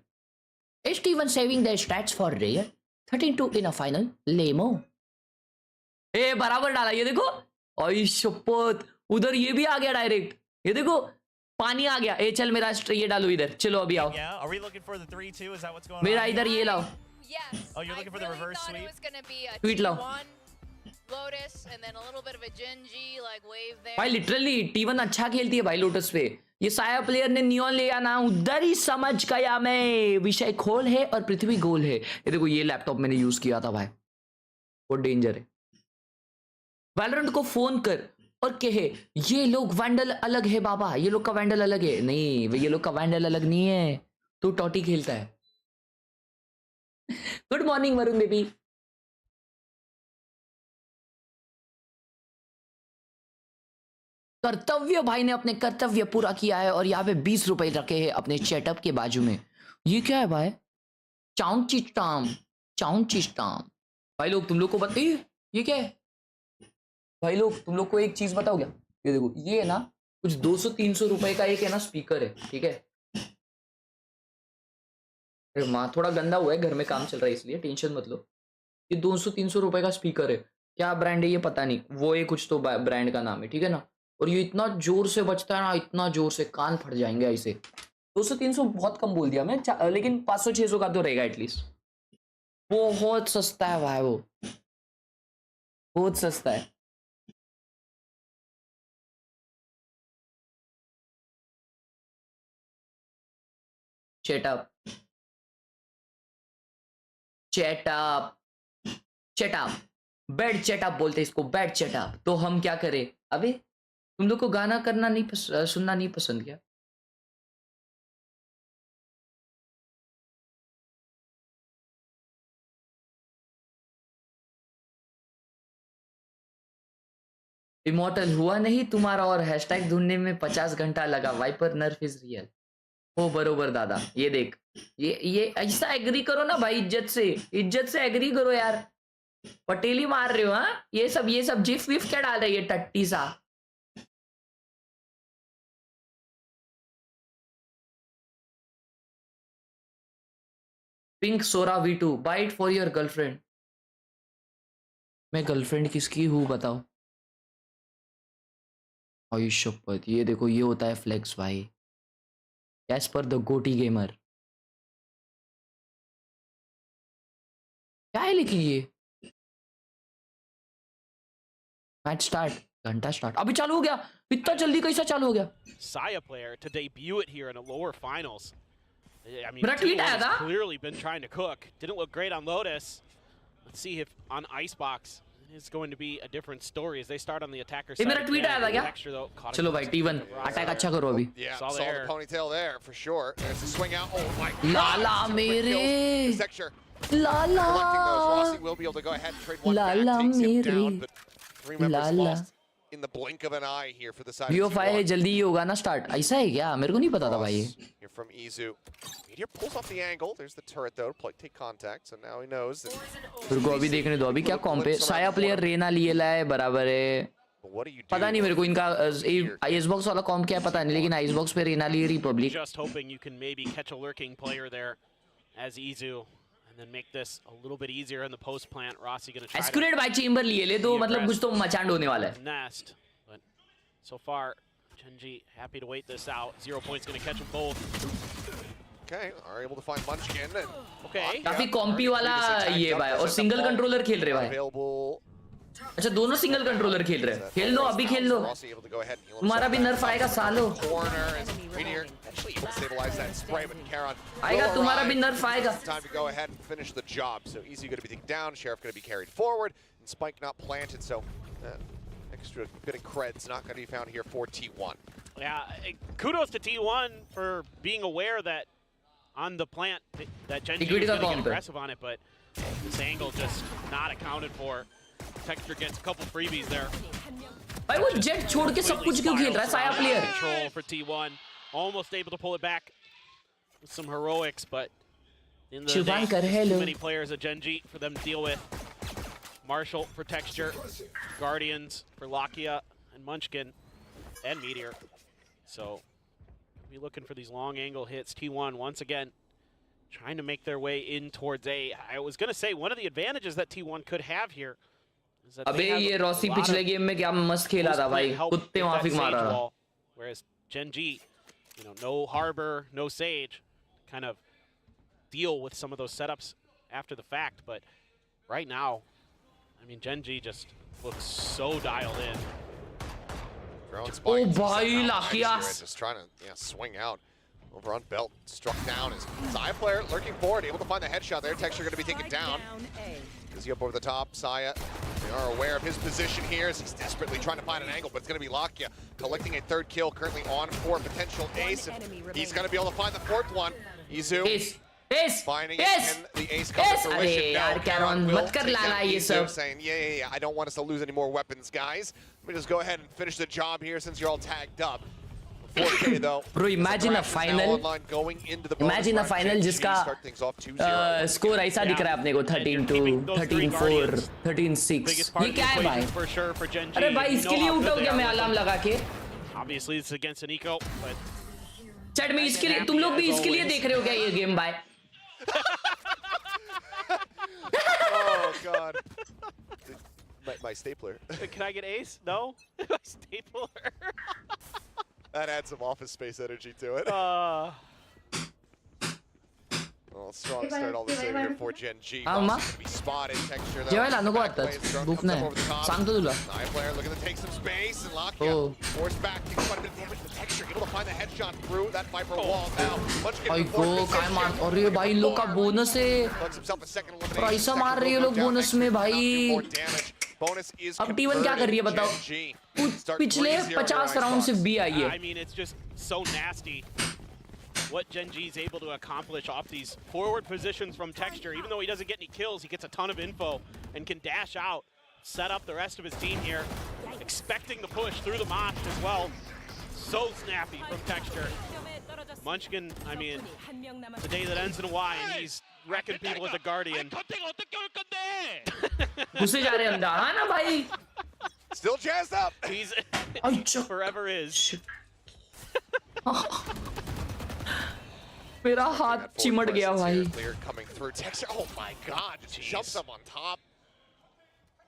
H1 saving their stats for rare 13-2 in a final लेमो। ए बराबर डाला, ये देखो। आई शपथ, उधर ये भी आ गया डायरेक्ट। ये देखो पानी आ गया। ए चल मेरा ये डालो इधर। चलो अभी आओ। मेरा इधर ये लाओ। Oh, you're looking for the reverse sweep? It was going to be a Tweet लाओ। Lotus and then a little bit of a Gen.G like wave there. भाई लिटरली T1 अच्छा खेलती है भाई लोटस पे। ये साया प्लेयर ने नियॉन लिया ना, उधर ही समझ गया मैं। विषय खोल है और पृथ्वी गोल है। ये देखो ये लैपटॉप मैंने यूज किया था भाई, वो डेंजर है। वैलोरेंट को फोन कर और कहे ये लोग वैंडल अलग है बाबा, ये लोग का वैंडल अलग है। नहीं, ये लोग का वैंडल अलग नहीं है, तू टॉटी खेलता है। Good morning Varun baby. कर्तव्य भाई ने अपने कर्तव्य पूरा किया है और यहाँ पे 20 रुपए रखे हैं अपने चैटअप के बाजू में। ये क्या है भाई? चाउन चिस्टाम। भाई लोग तुम लोग को बताइए ये क्या है? भाई लोग तुम लोग को एक चीज बताओ क्या? ये देखो, ये है ना कुछ 200-300 रुपए का एक है ना स्पीकर है, ठीक है। अरे माँ थोड़ा गंदा हुआ है, घर में काम चल रहा है इसलिए टेंशन मत लो। ये 200-300 रुपए का स्पीकर है। क्या ब्रांड है ये पता नहीं, वो ये कुछ तो ब्रांड का नाम है, ठीक है ना। और ये इतना जोर से बजता है ना, इतना जोर से कान फट जाएंगे ऐसे। 200-300 बहुत कम बोल दिया मैं, लेकिन 500-600 का तो रहेगा एटलीस्ट। बहुत सस्ता है भाई, वो बहुत सस्ता है। चेटअप बेड चेटअप बोलते इसको, बेड चेटअप। तो हम क्या करें? अबे तुम लोग को गाना करना नहीं सुनना नहीं पसंद क्या? इमोर्टल हुआ नहीं तुम्हारा और हैशटैग ढूंढने में 50 घंटा लगा। Viper nerf is real. ओ बरोबर दादा। ये देख, ये ऐसा एग्री करो ना भाई, इज्जत से एग्री करो यार। पटेली मार रहे हो हाँ? ये सब जिफ विफ क्या डाल रही है टट्टी सा? Pink Sora V2 bite for your girlfriend. मैं गर्लफ्रेंड किसकी हूँ बताओ? आई शपथ, ये देखो ये होता है फ्लेक्स भाई। as per the goatee gamer. क्या है लिखी ये? मैच स्टार्ट, घंटा स्टार्ट, अभी चालू हो गया. इतना जल्दी कैसा चालू हो गया? Saya player to debut it here in a lower finals. I mean, मेरा tweet T1 आया has था. clearly been trying to cook. Didn't look great on Lotus. Let's see if on Icebox it's going to be a different story as they start on the attacker ये side. मेरा tweet आया था क्या? Texture, though, caught चलो him. भाई T1 attack अच्छा करो अभी. Yeah, Saw saw the the air. ponytail there for sure. There's a swing out. Oh my God! Lala Super mere. kills. Texture Lala. collecting those. Rossi will be able to go ahead and trade one Lala back. Takes him mere. down, but 3 members Lala. lost in the blink of an eye here for the side of VO5 है T1. जल्दी ही होगा ना start. ऐसा है क्या? मेरे को नहीं पता था भाई ये. Here from Izu. Meteor pulls off the angle. There's the turret though. Take contact. So now he knows that. मेरे को अभी देखने दो. अभी क्या कॉम्प है? साया प्लेयर रेना लिए लाए बराबर है. But what do you do? पता नहीं मेरे को इनका आइसबॉक्स वाला कॉम्प क्या है पता नहीं, लेकिन आइसबॉक्स पे रेना लिए Republic. Just hoping you can maybe catch a lurking player there as Izu and then make this a little bit easier in the post plant. Rossi going to try execute by Chamber लिए ले तो मतलब कुछ तो मचांड होने वाला है. to nest. But so far, Gen.G happy to wait this out. 0 points going to catch them both. Okay, are able to find Munchkin. And Okay. काफी कॉम्पी वाला ये भाई और सिंगल कंट्रोलर खेल रहे भाई. Available. अच्छा दोनों सिंगल कंट्रोलर खेल रहे हैं. खेल लो अभी खेल लो. Rossi able to go ahead and heal तुम्हारा भी himself नर्फ आएगा सालो. corner as Meteor actually able to stabilize that spray, but Khelraay आएगा will तुम्हारा भी arrive. नर्फ आएगा. Time to go ahead and finish the job. So Easy going to be taken down, Sheriff going to be carried forward, and Spike not planted. So extra bit of cred's not going to be found here for T1. Yeah, kudos to T1 for being aware that on the plant that Gen.G is Liquidity going to का get comp है. aggressive on it, but this angle just not accounted for. Texture gets a couple freebies there. भाई वो jet छोड़ के सब कुछ क्यों खेल रहा है साया player? Control for T1, almost able to pull it back with some heroics, but in the Shivan day, Karhelo. too many players at Gen.G for them to deal with. Marshall for Texture, Guardians for Lakia and Munchkin, and Meteor. So be looking for these long angle hits. T1 once again trying to make their way in towards A. I was going to say one of the advantages that T1 could have here is that अबे they have ये a Rossi lot पिछले of game में क्या मस्त खेला था भाई. help कुत्ते with that माफिक मार Sage रहा था. wall, whereas Gen.G, you know, no Harbor, no Sage, kind of deal with some of those setups after the fact. But right now, I mean, Gen.G just looks so dialed in. Drone spike. Oh, He's boy, somehow lucky accurate, ass. just trying to swing out. Over on belt, struck down. As Saya player lurking forward, able to find the headshot there. Texture going to be taken down. Is he up over the top? Saya, they are aware of his position here as he's desperately trying to find an angle, but it's going to be Lakia collecting a third kill, currently on for a potential ace. And he's going to be able to find the fourth one. Izu Ace, finding Ace, it, and the ace comes to fruition. अरे No, यार कैरॉन will मत कर take लाला out ये Izu, सब. saying, yeah, I don't want us to lose any more weapons, guys. Let me just go ahead and finish the job here since you're all tagged up. 4K though. Bro, imagine a final. Imagine a final जिसका score ऐसा दिख रहा है अपने को 13-2, 13-4, 13-6. ये क्या है भाई? For sure for Gen.G. अरे भाई इसके लिए उठाओ क्या मैं अलार्म लगा के? Obviously it's against an eco, but chat में इसके लिए तुम लोग भी इसके लिए देख रहे हो क्या ये गेम भाई? Oh god. My stapler. can I get ace? No? My stapler. That adds some office space energy to it. Well, strong start all the same here for Gen.G. Amma. Be spotted. Texture though. जेवायला नको Back आता. plays, drone book comes up नाही. over the top. सांगतो तुला. Nine player looking to take some space and lock you. Oh. Force back, takes quite a bit of damage, but Texture able to find the headshot through that Viper wall. Now, Munchkin भाई in को fourth काय मार position. अरे भाई इन लोग का bonus है. Plugs himself a second और elimination. ऐसा मार Texture रहे हैं will लोग go down बोनस next में to भाई. do more damage. Bonus is अब T1 क्या कर रही है बताओ? Gen.G. Start पिछले 3-0 50 here, राउंड Icebox. सिर्फ बी आई I है. mean, it's just so nasty what Gen.G is able to accomplish off these forward positions from Texture. Even though he doesn't get any kills, he gets a ton of info and can dash out, set up the rest of his team here, expecting the push through the mosh as well. So snappy from Texture. Munchkin, I mean, the day that ends in a Y, and he's wrecking people with the Guardian. घुसे जा रहे हैं अंदर. हाँ ना भाई. Still jazzed up. He's अच्छा. forever is. मेरा हाथ चिमट गया भाई. Clear coming through. Texture, oh my god, just jumps up on top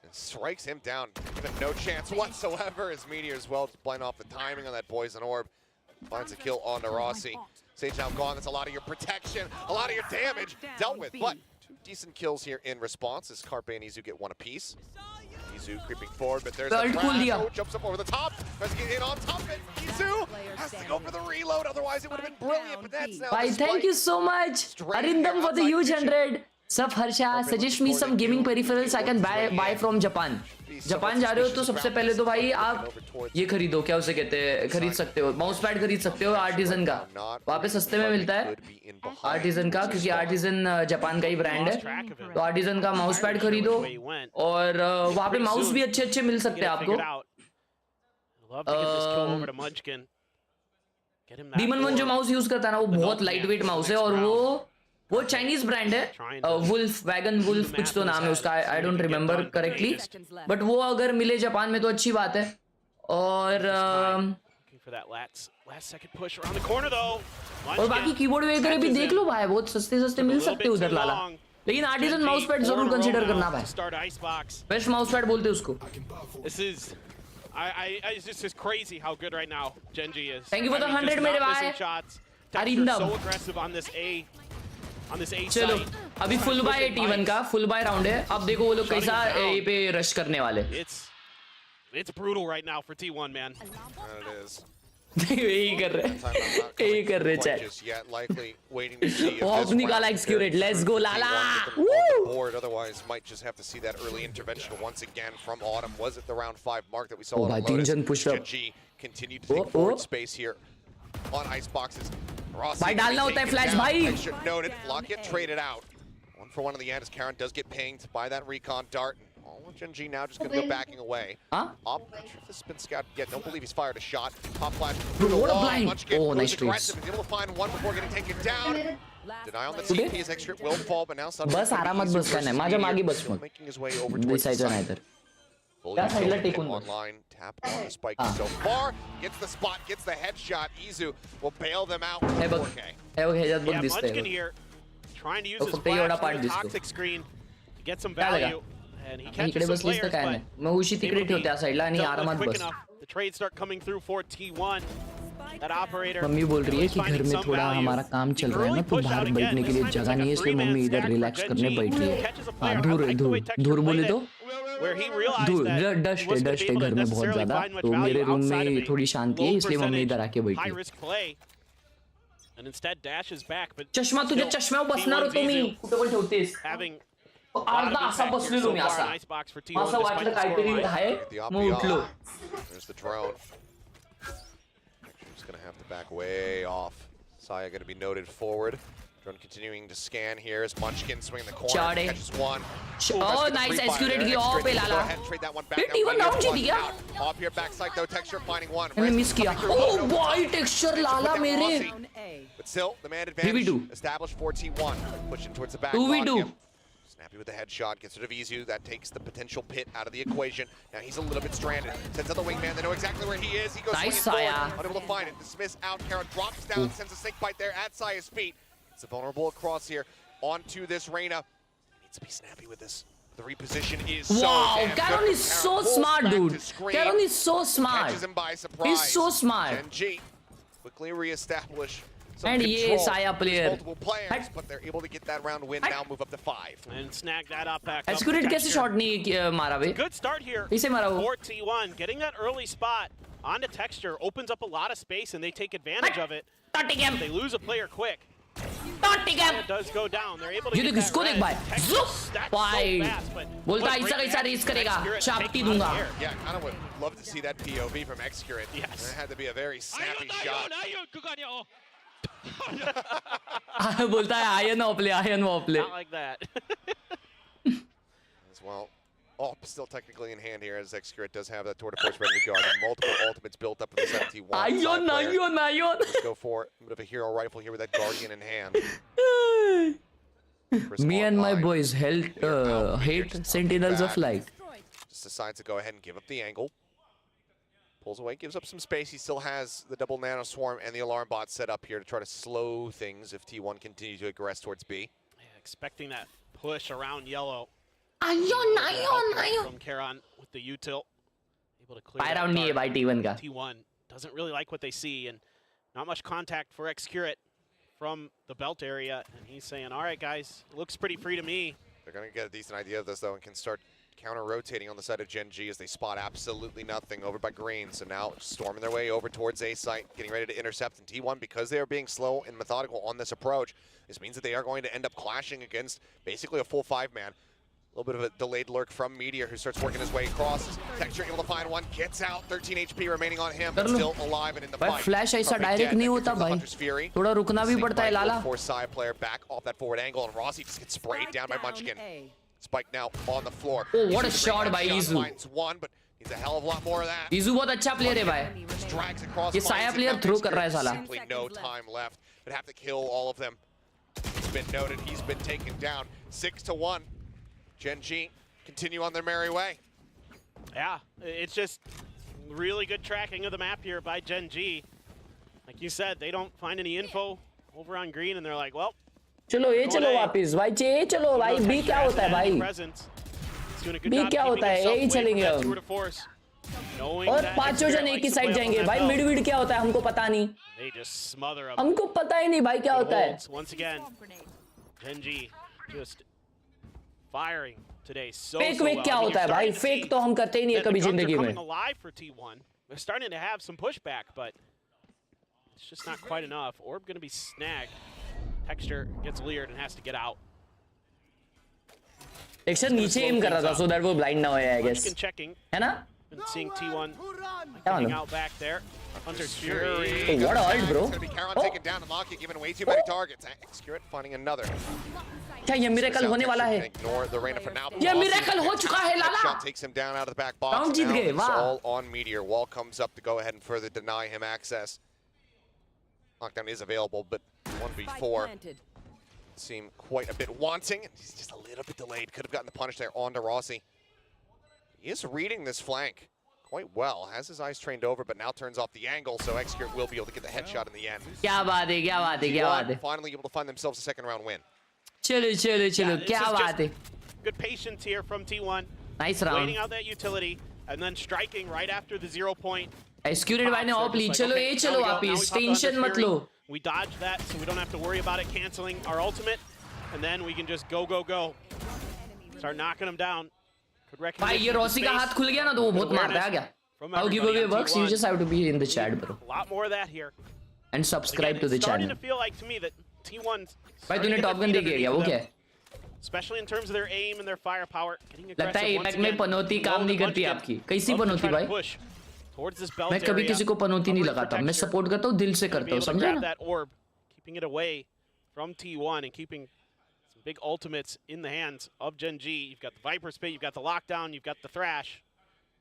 and strikes him down. Given no chance whatsoever as Meteor as well, just blind off the timing on that poison orb. Finds a kill on Rossi. Sage now gone. That's a lot of your protection, a lot of your damage dealt with. But 2 decent kills here in response as Carpe and Izu get 1 apiece. Izu creeping forward, but there's the crash. Oh, jumps up over the top. Tries to get in on top of it. Izu has to go for the reload. Otherwise, it would have been brilliant. But that's now. Bye, thank you so much, Arindam, for the huge 100. Sub Harsha, suggest me some gaming peripherals I can buy from Japan. Japan जा रहे हो तो सबसे पहले तो भाई आप ये खरीदो, क्या उसे कहते हैं, खरीद सकते हो, माउस पैड खरीद सकते हो आर्टिजन का, वहाँ पे सस्ते में मिलता है आर्टिजन का, क्योंकि आर्टिजन जापान का ही ब्रांड है, तो आर्टिजन का माउस पैड खरीदो और वहाँ पे माउस भी अच्छे अच्छे मिल सकते हैं आपको। डीमन वन जो माउस यूज करता है ना, वो बहुत लाइट वेट माउस है और वो चाइनीज ब्रांड है, वुल्फ वैगन वुल्फ कुछ तो नाम है उसका, I don't remember correctly, but वो अगर मिले जापान में तो अच्छी बात है। और बाकी कीबोर्ड वगैरह भी देख लो भाई, बहुत सस्ते सस्ते मिल सकते हैं उधर लाला, लेकिन आर्टिजन माउस पैड जरूर कंसीडर करना भाई, बेस्ट माउस पैड बोलते हैं उसको। It's just crazy how good right now Gen.G is. Thank you for the 100 मेरे भाई। Arindam so aggressive on this A चलो अभी फुल बाय T1 का फुल बाय राउंड है, अब देखो वो लोग कैसा ए पे रश करने वाले। It's brutal right now for T1 man. It is. यही कर रहे चैट। ऑफ निकाला एक्सक्यूरेट, लेट्स गो लाला। Otherwise might just have to see that early intervention once again from Autumn. Was it the round 5 mark that we saw on Lotus? Gen.G continued to take forward space here on Iceboxes. भाई डालना होता है flash भाई। Noted. Locket traded out. 1 for 1 in the end as Karen does get pinged by that recon dart. Gen.G now just going to go backing away. Huh? Not sure if this has been scouted yet. Don't believe he's fired a shot. Pop flash. What a blind. Oh, nice trades. He's able to find one before getting taken down. Deny on the TP. His extra will fall, but now suddenly. बस आरामात बस करना है, माझ्या मागे बस मग. Making his way over towards the side. त्या साइडला टेकून बस. Online. Tap on the spike so far. Gets the spot. Gets the headshot. Izu will bail them out. हे बघ ह्याच्यात बघ दिसतंय. Trying to use his flash toxic screen to get some value. इकडे बसलीस तर काय नाही, मग उशी तिकडे ठेव त्या साइडला आणि आरामात बस। मम्मी बोल रही है कि घर में थोड़ा हमारा काम चल रहा है ना, तो बाहर बैठने के लिए जगह नहीं है, इसलिए मम्मी इधर रिलैक्स करने बैठ रही है। हाँ, धूर बोले तो डस्ट है घर में बहुत ज्यादा, तो मेरे रूम में थोड़ी शांति है, इसलिए मम्मी इधर आके बैठी है। चष्मा तुझ्या चष्म्यावर बसणार होतो मी, कुठे पण ठेवतेस? अर्धा असा बसलेलो मी असा, असं वाटलं काहीतरी आहे, मग उठलो. There's the drone. Just gonna have to back way off. Saya gonna be noted forward. Drone continuing to scan here as Munchkin swinging the corner. Catches one. Oh, nice execute की ऑफ पे लाला. Trade that one back. T1 round जीत गया. Off here backside though, Texture finding one. मैंने miss किया. Oh boy, Texture लाला मेरे. But still, the man advantage established for T1. Pushing towards the back. 2v2. Snappy with the headshot, gets rid of Izu. That takes the potential pit out of the equation. Now he's a little bit stranded. Sends out the wingman. They know exactly where he is. He goes swinging forward, unable to find it. Dismiss out. Kara drops down, sends a snake bite there at Saya's feet. It's a vulnerable across here onto this Reyna. Needs to be snappy with this. The reposition is so damn good. Karon is so smart, dude. Karon is so smart. Catches him by surprise. He's so smart. Gen.G quickly reestablish. And ये साया player. Multiple players, but they're able to get that round win. Now move up to 5 and snag that up back. Execute कैसे shot नहीं मारा बे? Good start here. इसे मारा वो. 4T1 getting that early spot on the Texture opens up a lot of space and they take advantage of it. They lose a player quick. It does go down. They're able to ये देख इसको देख भाई. Zup भाई. बोलता ऐसा कैसा race करेगा? चापटी दूंगा. Yeah, I would love to see that POV from Excurrent. Yes. That had to be a very snappy shot. बोलता है ion ऑपले. Not like that. As well. Oh, still technically in hand here as Excurrent does have that tour de force ready to go. I mean, multiple ultimates built up in this MT1. Ayon. Let's go for a bit of a hero rifle here with that Guardian in hand. Me and my boys hate Sentinels of Light. Just decides to go ahead and give up the angle. Pulls away, gives up some space. He still has the double nano swarm and the alarm bot set up here to try to slow things if T1 continues to aggress towards B. Yeah, expecting that push around yellow. Ayon. From Karon with the util. Able to clear Buy round नहीं है भाई T1 का. T1 doesn't really like what they see and Not much contact for Xcurate from the belt area, and he's saying, all right, guys, it looks pretty free to me. They're going to get a decent idea of this, though, and can start counter-rotating on the side of Gen.G as they spot absolutely nothing over by green. So now storming their way over towards A site, getting ready to intercept. And T1, because they are being slow and methodical on this approach, this means that they are going to end up clashing against basically a full 5-man. A little bit of a delayed lurk from Meteor, who starts working his way across. Texture able to find one, gets out. 13 HP remaining on him, but still alive and in the fight. Flash ऐसा direct नहीं होता भाई, थोड़ा रुकना भी पड़ता है लाला. For Saya player back off that forward angle, and Rossi just gets sprayed down by Munchkin. Spike now on the floor. Oh, what a shot by Izu. Finds one, but needs a hell of a lot more of that. Izu बहुत अच्छा player है भाई. Drags across. ये साया player throw कर रहा है साला. Simply no time left, but have to kill all of them. He's been noted. He's been taken down. 6-1. Gen.G continue on their merry way. Yeah, it's just really good tracking of the map here by Gen.G. Like you said, they don't find any info over on green, and they're like, well, चलो ये चलो वापिस भाई, ये चलो भाई. B क्या होता है भाई? बी क्या होता है? यही चलेंगे हम. और पांचों जन एक ही साइड जाएंगे भाई. मिड विड क्या होता है हमको पता नहीं. हमको पता ही नहीं भाई क्या होता है. Once again, Gen.G just firing today. Fake वेक क्या होता है भाई? फेक तो हम करते ही नहीं है कभी जिंदगी में. Alive for T1. They're starting to have some pushback, but it's just not quite enough. Orb going to be snagged. Texture gets leered and has to get out. Texture नीचे aim कर रहा था so that वो blind ना होए, I guess. Checking. है ना? And seeing T1 getting out back there. Hunter's Fury. Oh, what a ult, bro. It's going to be Khelraay taken down and Locky giving way too many targets. Xcurate finding another. क्या ये miracle होने वाला है? Ignore the Reina for now. ये miracle हो चुका है लाला. Shot takes him down out of the back box. Round जीत गए, It's वाह. all on Meteor. Wall comes up to go ahead and further deny him access. Lockdown is available, but 1v4 seem quite a bit wanting. He's just a little bit delayed. Could have gotten the punish there onto Rossi. He is reading this flank quite well. Has his eyes trained over, but now turns off the angle, so Xcurate will be able to get the headshot in the end. क्या बात है, क्या बात है, क्या बात है. Finally able to find themselves a second round win. चलो चलो चलो, क्या बात है. Good patience here from T1. Nice round. Waiting out that utility and then striking right after the 0 point. Xcurate भाई ने ऑप ली. चलो ये चलो वापिस. टेंशन मत लो. We dodged that, so we don't have to worry about it canceling our ultimate, and then we can just go, go, go. Start knocking them down. भाई ये Rossi का हाथ खुल गया ना तो वो बहुत मारता है क्या? How giveaway works? You just have to be in the chat, bro. A lot more of that here. And subscribe to the channel. It's starting to feel like to me that T1. भाई तूने top gun देख लिया वो क्या है? Especially in terms of their aim and their firepower. लगता है APEC में पनौती काम नहीं करती आपकी. कैसी पनौती भाई? मैं कभी किसी को पनौती नहीं लगाता. मैं सपोर्ट करता हूँ, दिल से करता हूँ, समझा ना? Keeping it away from T1 and keeping some big ultimates in the hands of Gen.G. You've got the Viper Spit, you've got the Lockdown, you've got the Thrash.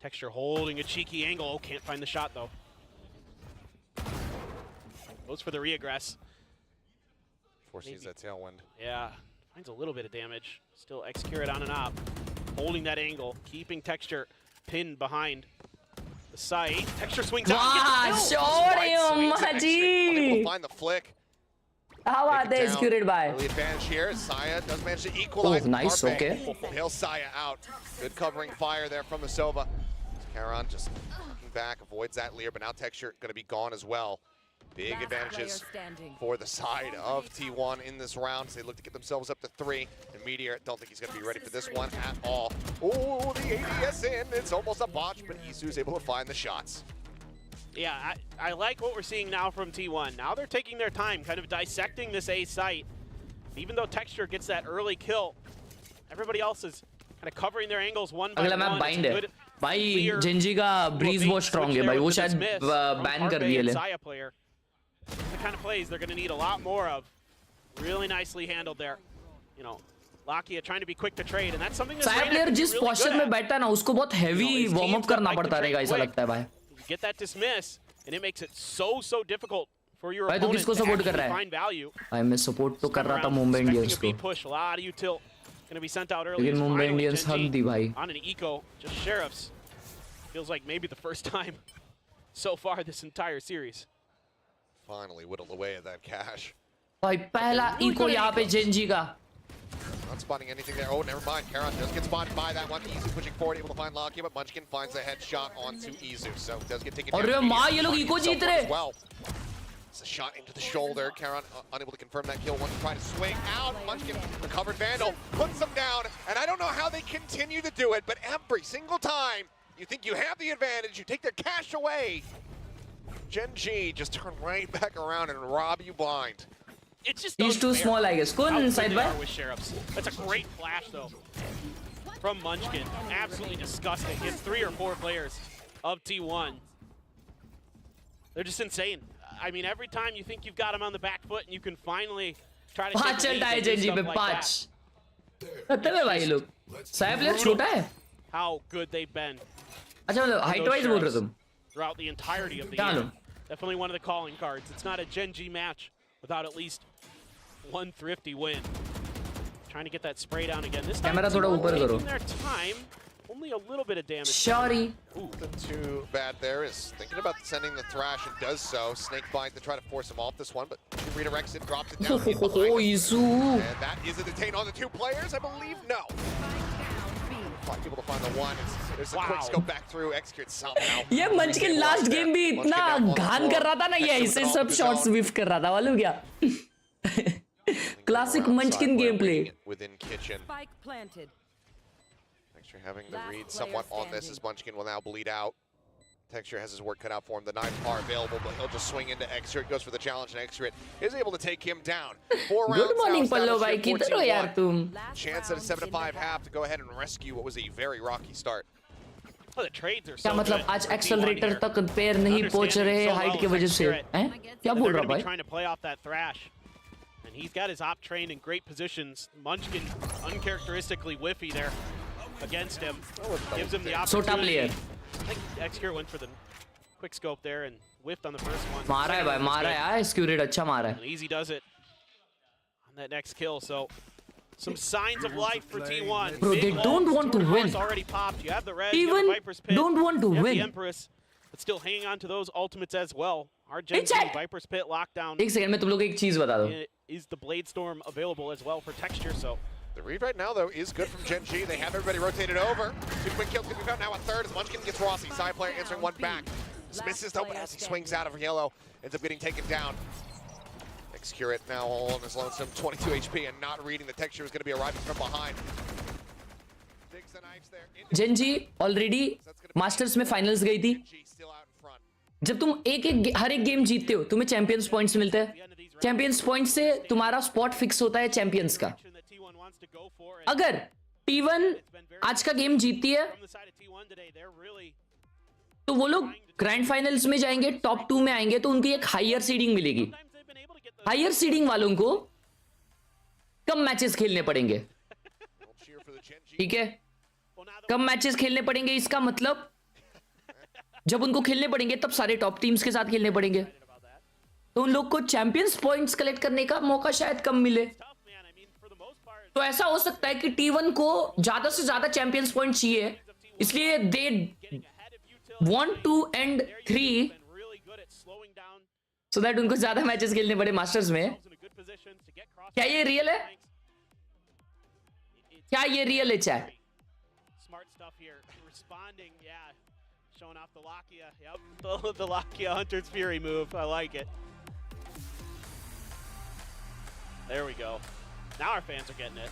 Texture holding a cheeky angle. Oh, can't find the shot though. Goes for the reaggress. Forces that tailwind. Yeah, finds a little bit of damage. Still Xcurate on and up. Holding that angle, keeping Texture pinned behind the site. Texture swings out. Unable to find the flick. How are they Xcurate by? Early advantage here. Saya does manage to equalize. Oh, nice. Carpe. Okay. Hails Saya out. Good covering fire there from the Sova. Khelraay just looking back, avoids that leer, but now Texture going to be gone as well. Big advantages for the side of T1 in this round as they look to get themselves up to 3. And Meteor, don't think he's going to be ready for this one at all. Oh, the ADS in. It's almost a botch, but Isu's able to find the shots. Yeah, I like what we're seeing now from T1. Now they're taking their time, kind of dissecting this A site. Even though Texture gets that early kill, everybody else is kind of covering their angles one by one. अगला map bind है. भाई Gen.G का bridge बहुत strong है भाई. वो शायद ban कर दिए ले. The kind of plays they're going to need a lot more of. Really nicely handled there. You know, Lakia trying to be quick to trade, and that's something that साया player जिस posture में बैठता है ना उसको बहुत heavy warm up करना पड़ता रहेगा ऐसा लगता है भाई. Get that dismiss, and it makes it so difficult for your opponent. भाई तू किसको सपोर्ट कर रहा है? भाई मैं सपोर्ट तो कर रहा था मुंबई इंडियंस को. Push a lot of util. Going to be sent out early. लेकिन मुंबई इंडियंस हक दी भाई. On an eco, just sheriffs. Feels like maybe the first time so far this entire series. Finally whittled away at that cash. भाई पहला eco यहाँ पे Gen.G का. Not spotting anything there. Oh, never mind. Khelraay does get spotted by that one. Izu pushing forward, able to find Locky, but Munchkin finds a headshot onto Izu, so does get taken down. अरे माँ ये लोग eco जीत रहे. Well, It's a shot into the shoulder. Khelraay unable to confirm that kill. Wants to try to swing out. Munchkin, recovered Vandal, puts them down. And I don't know how they continue to do it, but every single time you think you have the advantage, you take their cash away. Gen.G just turn right back around and rob you blind. It's just He's too small, I guess. Kun side by. with Sheriffs. That's a great flash though from Munchkin. Absolutely disgusting. Hits 3 or 4 players of T1. They're just insane. I mean, every time you think you've got him on the back foot and you can finally try to take the lead and do Gen.G stuff पे like 5 खत्म है भाई लोग साया player छोटा है how good they've been अच्छा मतलब हाइट वाइज बोल रहे हो तुम throughout the entirety of the क्या year. Low Definitely one of the calling cards. It's not a Gen.G match without at least one thrifty win. Trying to get that spray down again. This time, camera थोड़ा ऊपर करो taking their time. Only a little bit of damage. Sorry. Nothing too bad there. Is thinking about sending the Thrash and does so. Snakebite to try to force him off this one, but redirects it, drops it down. Oh, Isu. And that is a detain on the 2 players, I believe. No. Probably able to find the one. There's a quick scope back through. Execute somehow. ये Munchkin last game भी इतना घान कर रहा था ना ये ऐसे सब shots whiff कर रहा था मालूम क्या? Classic Munchkin gameplay. Within kitchen. Spike planted. Texture having the read somewhat on this as Munchkin will now bleed out. Texture has his work cut out for him. The knives are available, but he'll just swing into Xrit. Goes for the challenge, and Xrit is able to take him down. 4 rounds. Good morning, now, Pallo bhai. Kidhar ho yaar tum? Chance at a 7-5 half to go ahead and rescue what was a very rocky start. Oh, the trades are क्या so मतलब good आज for accelerator T1 तक पैर नहीं पहुंच रहे height की वजह से हैं क्या बोल They're रहा going to be भाई trying to play off that Thrash. And he's got his op trained in great positions. Munchkin uncharacteristically whiffy there against him. Gives him the opportunity. Sota player. I think Xcure went for the quick scope there and whiffed on the first one. मारा है भाई मारा है यार स्क्यूरेट अच्छा मारा है And Easy does it on that next kill. So some signs of life for T1. Bro, they don't want to win. Already popped. You have the red, you have Even the Viper's Pit, don't want to you have win. the Empress, but still hanging on to those ultimates as well. Our Gen.G Viper's Pit lockdown. एक second में तुम लोग को एक चीज बता दो Is the Blade Storm available as well for texture? So the read right now, though, is good from Gen.G. They have everybody rotated over. 2 quick kills can be found now a third as Munchkin gets Rossi. Side player answering one back. Misses though, but as he swings out of yellow, ends up getting taken down. Xcure it now all on his lonesome. 22 HP and not reading the texture is going to be arriving from behind. Digs the knives there. Gen.G already masters में finals गई थी Still out in front. जब तुम हर एक game जीतते हो तुम्हें champions points मिलते हैं चैंपियंस पॉइंट्स से तुम्हारा स्पॉट फिक्स होता है चैंपियंस का अगर T1 आज का गेम जीतती है तो वो लोग ग्रैंड फाइनल्स में जाएंगे टॉप 2 में आएंगे तो उनकी एक हायर सीडिंग मिलेगी हायर सीडिंग वालों को कम मैचेस खेलने पड़ेंगे ठीक है कम मैचेस खेलने पड़ेंगे इसका मतलब जब उनको खेलने पड़ेंगे तब सारे टॉप टीम्स के साथ खेलने पड़ेंगे तो उन लोग को चैंपियंस पॉइंट्स कलेक्ट करने का मौका शायद कम मिले तो ऐसा हो सकता है कि T1 को ज्यादा से ज्यादा चैंपियंस पॉइंट चाहिए इसलिए they want to end 3 so that उनको ज्यादा मैचेस खेलने पड़े मास्टर्स में क्या ये रियल है क्या ये रियल है chat smart stuff here. Responding, yeah. Showing off the Lakia. Yep. The Lakia Hunter's Fury move. I like it. There we go. Now our fans are getting it.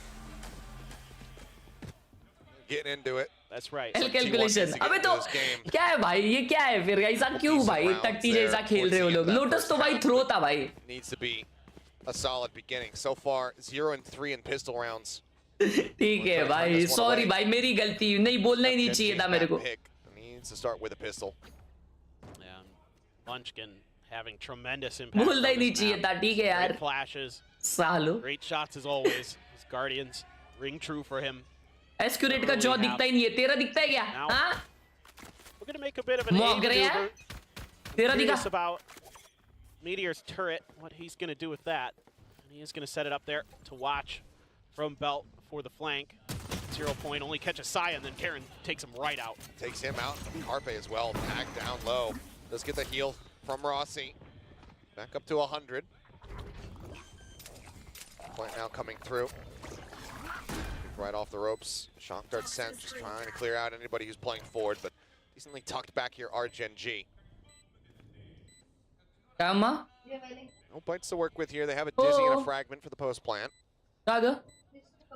Getting into it. That's right. Calculation अबे तो क्या है भाई ये क्या है फिर ऐसा क्यों भाई टट्टी जैसा खेल रहे हो लोग लोटस तो भाई थ्रो था भाई Needs to be a solid beginning. So far 0-3 in pistol rounds. ठीक है भाई सॉरी भाई मेरी गलती नहीं बोलना ही नहीं चाहिए था मेरे को Needs to start with a pistol. Yeah. Munchkin having tremendous impact. बोलना ही नहीं चाहिए था ठीक है यार Great flashes. सालो Great shots as always. His Guardians ring true for him. एस्क्यूरेट का जॉ दिखता ही नहीं है तेरा दिखता है क्या हां We're going to make a bit of an mock रहे हैं तेरा दिखा curious about Meteor's turret, what he's going to do with that. And he is going to set it up there to watch from Belt for the flank. 0 point, only catches Saya, and then Karen takes him right out. Takes him out. Carpe as well, back down low. Does get the heal from Rossi. Back up to 100. Point now coming through. Right off the ropes. Shock dart sent, just trying to clear out anybody who's playing forward, but decently tucked back here are Gen.G. Kama? No bites to work with here. They have a dizzy and a fragment for the post plant. Kaga?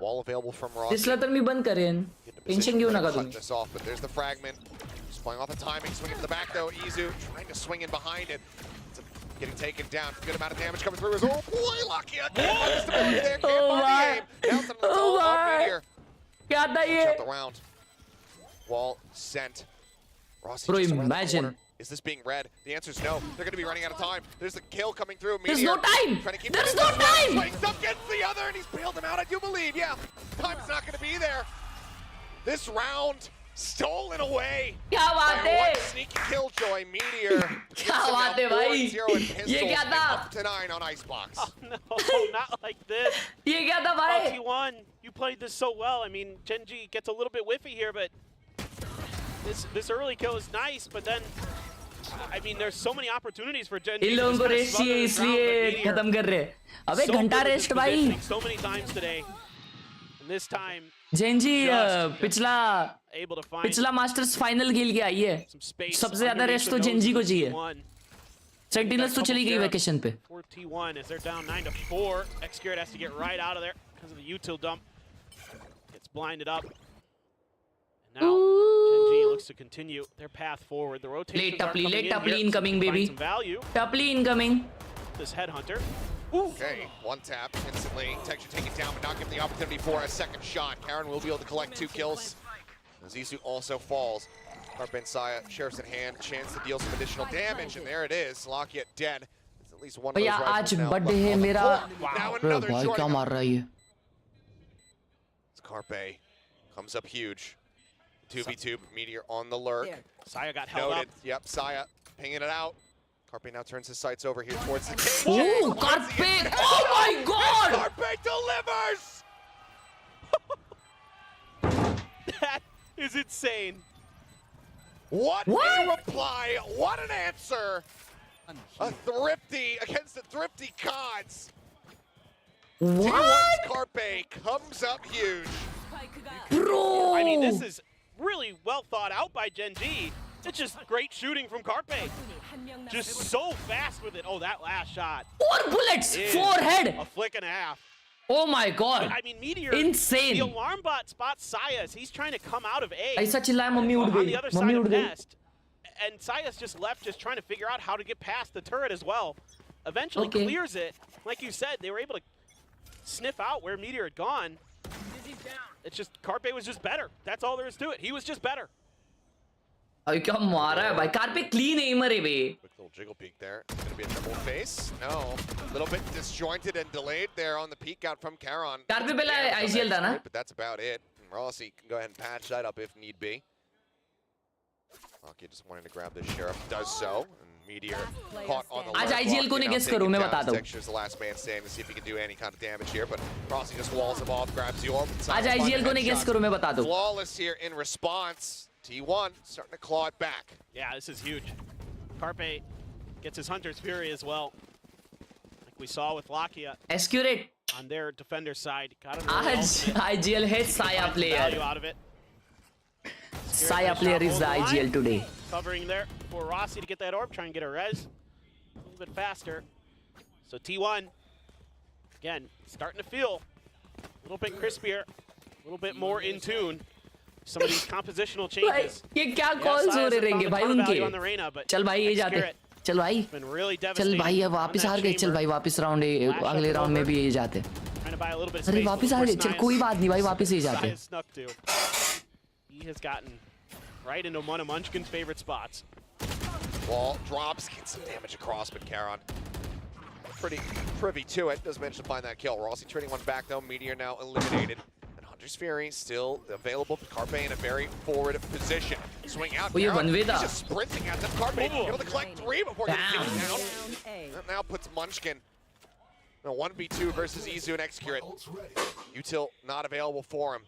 Wall available from Rossi. Disla तर मी बंद करेन. Tension घेऊ नका Cut तुम्ही. this off, but there's the fragment. Just playing off the timing, swinging to the back though. Izu trying to swing in behind it. It's getting taken down. Good amount of damage coming through. Oh boy, lucky again. Stability there. Can't find the aim. Now it's on the top of Meteor. क्या था ये? Jump around. Wall sent. Rossi Bro, just around the imagine. corner. Is this being read? The answer is no. They're going to be running out of time. There's the kill coming through. There's Meteor no time. trying to keep There's it no in. time. Swings up, gets the other, and he's bailed him out, I do believe. Yeah, time's not going to be there. This round stolen away. क्या बात by one है? sneaky killjoy. Meteor. क्या बात है भाई? 4-0 in pistols ये क्या and था? up to 9 on Icebox. Oh, no, not like this. ये क्या था भाई? T1, you played this so well. I mean, Gen.G gets a little bit whiffy here, but this early kill is nice, but then, I mean, there's so many opportunities for Gen.G. इन लोगों को rest चाहिए इसलिए खत्म कर रहे. अबे घंटा rest भाई. So many times today, and this time Gen.G just पिछला able to find masters final खेल के आई है. some space. सबसे ज्यादा underneath रेस्ट the तो nose Gen.G of को the चाहिए. T1. सेंटिनल्स तो चली गई वैकेशन पे. For T1 as they're down 9-4. Xcuret has to get right out of there because of the util dump. Gets blinded up. And now Gen.G looks to continue their path forward. The rotations are coming in late here, Tupley so incoming, they can baby. find some value. Tupley incoming. This headhunter. Okay, one tap instantly. Texture taken down, but not given the opportunity for a second shot. Karen will be able to collect 2 kills. Zizu also falls. Carpe Saya, Sheriff's in hand, chance to deal some additional damage, and there it is. Lockett dead. It's at least one of those भैया आज rifles now birthday है left on the मेरा. floor. Now अरे another भाई क्या Jordan. मार रहा है ये? Carpe comes up huge. 2v2, Meteor on the lurk. Saya got held Noted. up. Yep, Saya pinging it out. Carpe now turns his sights over here towards the cage. Oh, Carpe! Oh my God! Carpe delivers! That is insane. What a reply! What an answer! A thrifty against the thrifty Cods. What? T1's Carpe comes up huge. Bro! I mean, this is really well thought out by Gen.G. It's just great shooting from Carpe. Just so fast with it. Oh, that last shot. 4 bullets! is Forehead! A flick and a half. Oh my God! I mean, Meteor. Insane. The alarm bot spots Sayas. He's trying to come out of A. ऐसा चिल्लाया mummy उठ on गई. the other mummy side उठ of गई. Nest. And Sayas just left, just trying to figure out how to get past the turret as well. Eventually Okay. clears it. Like you said, they were able to sniff out where Meteor had gone. It's just, Carpe was just better. That's all there is to it. He was just better. अरे क्या मारा है भाई? Carpe clean aimer है बे. Quick little jiggle peek there. It's going to be a double face. No. A little bit disjointed and delayed there on the peek out from Karon. Carpe पहला IGL था ना? But that's about it. And Rossi can go ahead and patch that up if need be. Lockett just wanting to grab this Sheriff. Does so. And Meteor caught on the आज left. IGL को नहीं guess करो, मैं बता दूं. Texture's the last man standing to see if he can do any kind of damage here. But Rossi just walls him off, grabs the orb. आज IGL को नहीं guess करो, मैं बता दूं. Flawless here in response. T1 starting to claw it back. Yeah, this is huge. Carpe gets his Hunter's Fury as well. Like we saw with Lakia Accurate. on their defender side. Got him आज IGL है Saya value player. out of it. Saya player is the IGL today. Covering there for Rossi to get that orb, try and get a res a little bit faster. So T1, again, starting to feel a little bit crispier, a little bit more in tune. Some of these compositional भाई changes. ये क्या calls हो रहे रहेंगे भाई उनके? चल भाई ये जाते. चल भाई. Been really चल devastating भाई अब on वापस that हार गए. चल chamber. भाई वापस राउंड अगले राउंड में भी ये जाते. Trying to buy a little bit of अरे space. वापस आ गए. चल कोई बात नहीं भाई वापस ही जाते. Saya snuck to. He has gotten right into one of Munchkin's favorite spots. Wall drops, gets some damage across, but Karon pretty privy to it. Does manage to find that kill. Rossi trading one back though. Meteor now eliminated. And Hunter's Fury still available. Carpe in a very forward position. Swing out. Oh, ये Karon, one way he's था. just sprinting at them. Carpe able to collect 3 before getting taken down. That now puts Munchkin. A 1v2 versus Izu and Xcuret. Util not available for him.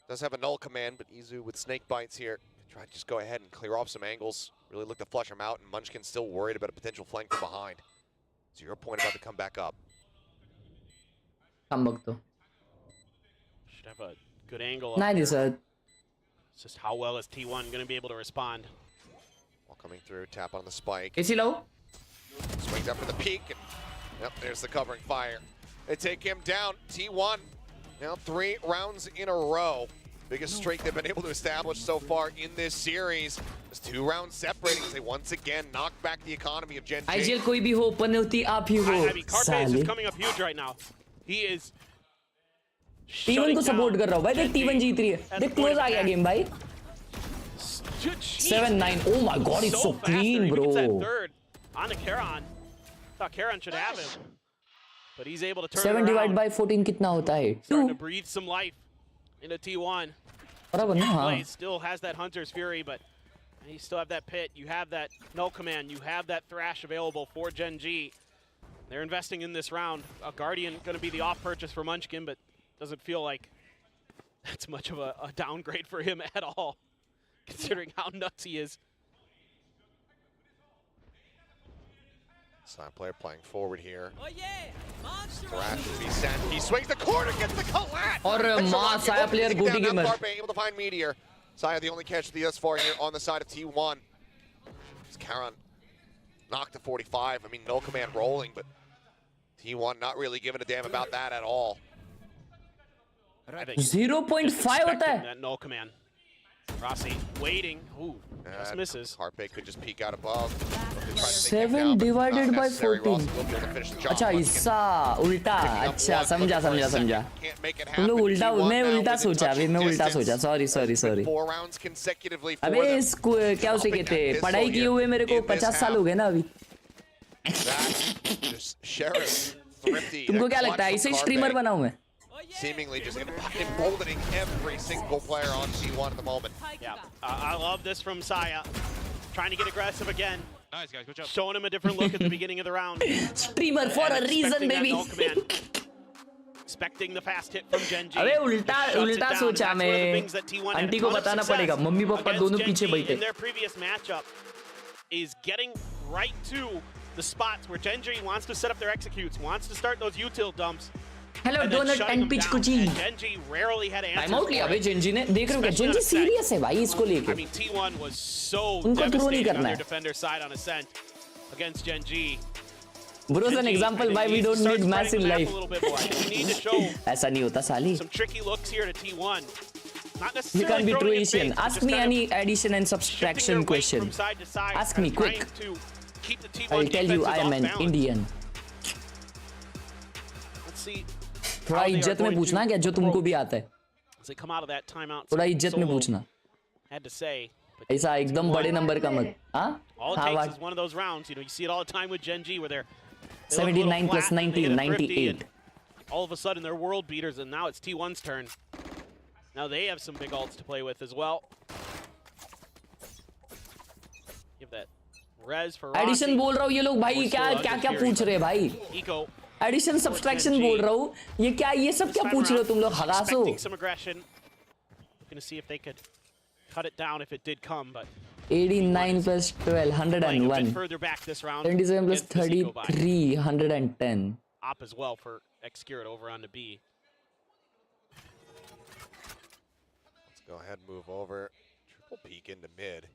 Does have a null command, but Izu with snake bites here. Try to just go ahead and clear off some angles. Really look to flush him out, and Munchkin's still worried about a potential flank from behind. 0 point about to come back up. हम बक तो. Should have a good angle up नहीं there. Sir. It's just how well is T1 going to be able to respond? While coming through, tap on the spike. इसी लो. Swings up for the peak, and yep, there's the covering fire. They take him down. T1 now 3 rounds in a row. Biggest streak they've been able to establish so far in this series. Just 2 rounds separating as they once again knock back the economy of Gen.G. IGL कोई भी हो पनौती आप ही हो I mean, Carpe is coming up huge right now. He is T1 को support कर रहा हूँ भाई देख T1 जीत रही है देख क्लोज आ गया गेम भाई 7-9 oh my god it's so clean bro on to Khelraay. Thought Khelraay should have him, but he's able to turn 7 it divided around. by 14 कितना होता है 2 Starting to breathe some life into T1. बराबर ना हाँ Blaze still has that Hunter's Fury, but you still have that Pit, you have that No Command, you have that Thrash available for Gen.G. They're investing in this round. A Guardian going to be the off purchase for Munchkin, but doesn't feel like that's much of a downgrade for him at all, considering how nuts he is. Side player playing forward here. Thrash will be sent. He swings the corner, gets the collat. और मां साया player गोटी gamer able to find Meteor. Saya the only casualty thus far here on the side of T1. Khelraay knocked to 45. I mean, no command rolling, but T1 not really giving a damn about that at all. 0.5 होता है That No Command. Rossi waiting. Ooh, just misses. Carpe could just peek out above. 7 divided by 14 अच्छा हिस्सा उल्टा अच्छा समझा तुम लोग उल्टा मैं उल्टा सोचा अभी मैं उल्टा सोचा सॉरी अबे इसको क्या उसे कहते हैं पढ़ाई किए हुए मेरे को 50 साल हो गए ना अभी तुमको क्या लगता है इसे स्ट्रीमर बनाऊं मैं Seemingly just emboldening every single player on T1 at the moment. Yeah, I love this from Saya. Trying to get aggressive again. Nice, guys. Good job. Showing him a different look at the beginning of the round. Streamer for a reason, baby. Expecting the fast hit from Gen.G. अबे उल्टा सोचा मैं aunty को बताना पड़ेगा mummy papa दोनों पीछे बैठे in their previous matchup is getting right to the spots where Gen.G wants to set up their executes, wants to start those util dumps. Hello donut and pitch कुची Gen.G rarely had answers. Time out लिया भाई Gen.G ने देख रहे हो क्या Gen.G serious है भाई इसको लेके I mean T1 was so उनको थ्रो नहीं devastating on करना their है defender side on Ascent against Gen.G. Bro is an example why we don't need mass in life ऐसा नहीं होता साली some tricky looks here to T1. Not necessarily you can't be true throwing in Asian bait, but ask just me kind of any addition and subtraction shifting their weight question from side to side, ask me trying quick to keep the T1 I'll tell you I defenses am off an balance. Indian Let's see थोड़ा इज्जत में पूछना क्या जो तुमको भी आता है as they come out of that timeout. थोड़ा इज्जत में पूछना Had to say, ऐसा एकदम बड़े नंबर का मत हाँ all it हाँ takes is one of those rounds. You know, you see it all the time with Gen.G where they look a 79 little plus flat and they 90 hit a thrifty 98 and all of a sudden they're world beaters, and now it's T1's turn. Now they have some big ults to play with as well. Give that res for Rossi. Edition बोल रहा हूँ ये लोग भाई क्या पूछ रहे हैं भाई Eco. एडिशन सब्सट्रैक्शन बोल रहा हूँ ये सब क्या पूछ रहे हो तुम लोग हगासो Expecting some aggression. Looking to see if they could cut it down if it did come, but 89 plus 12 playing a 101 bit further back this round. 27 plus against this Eco buy. 33 110 Op as well for Xcurit over on the B. Let's go ahead and move over. Triple peek into mid.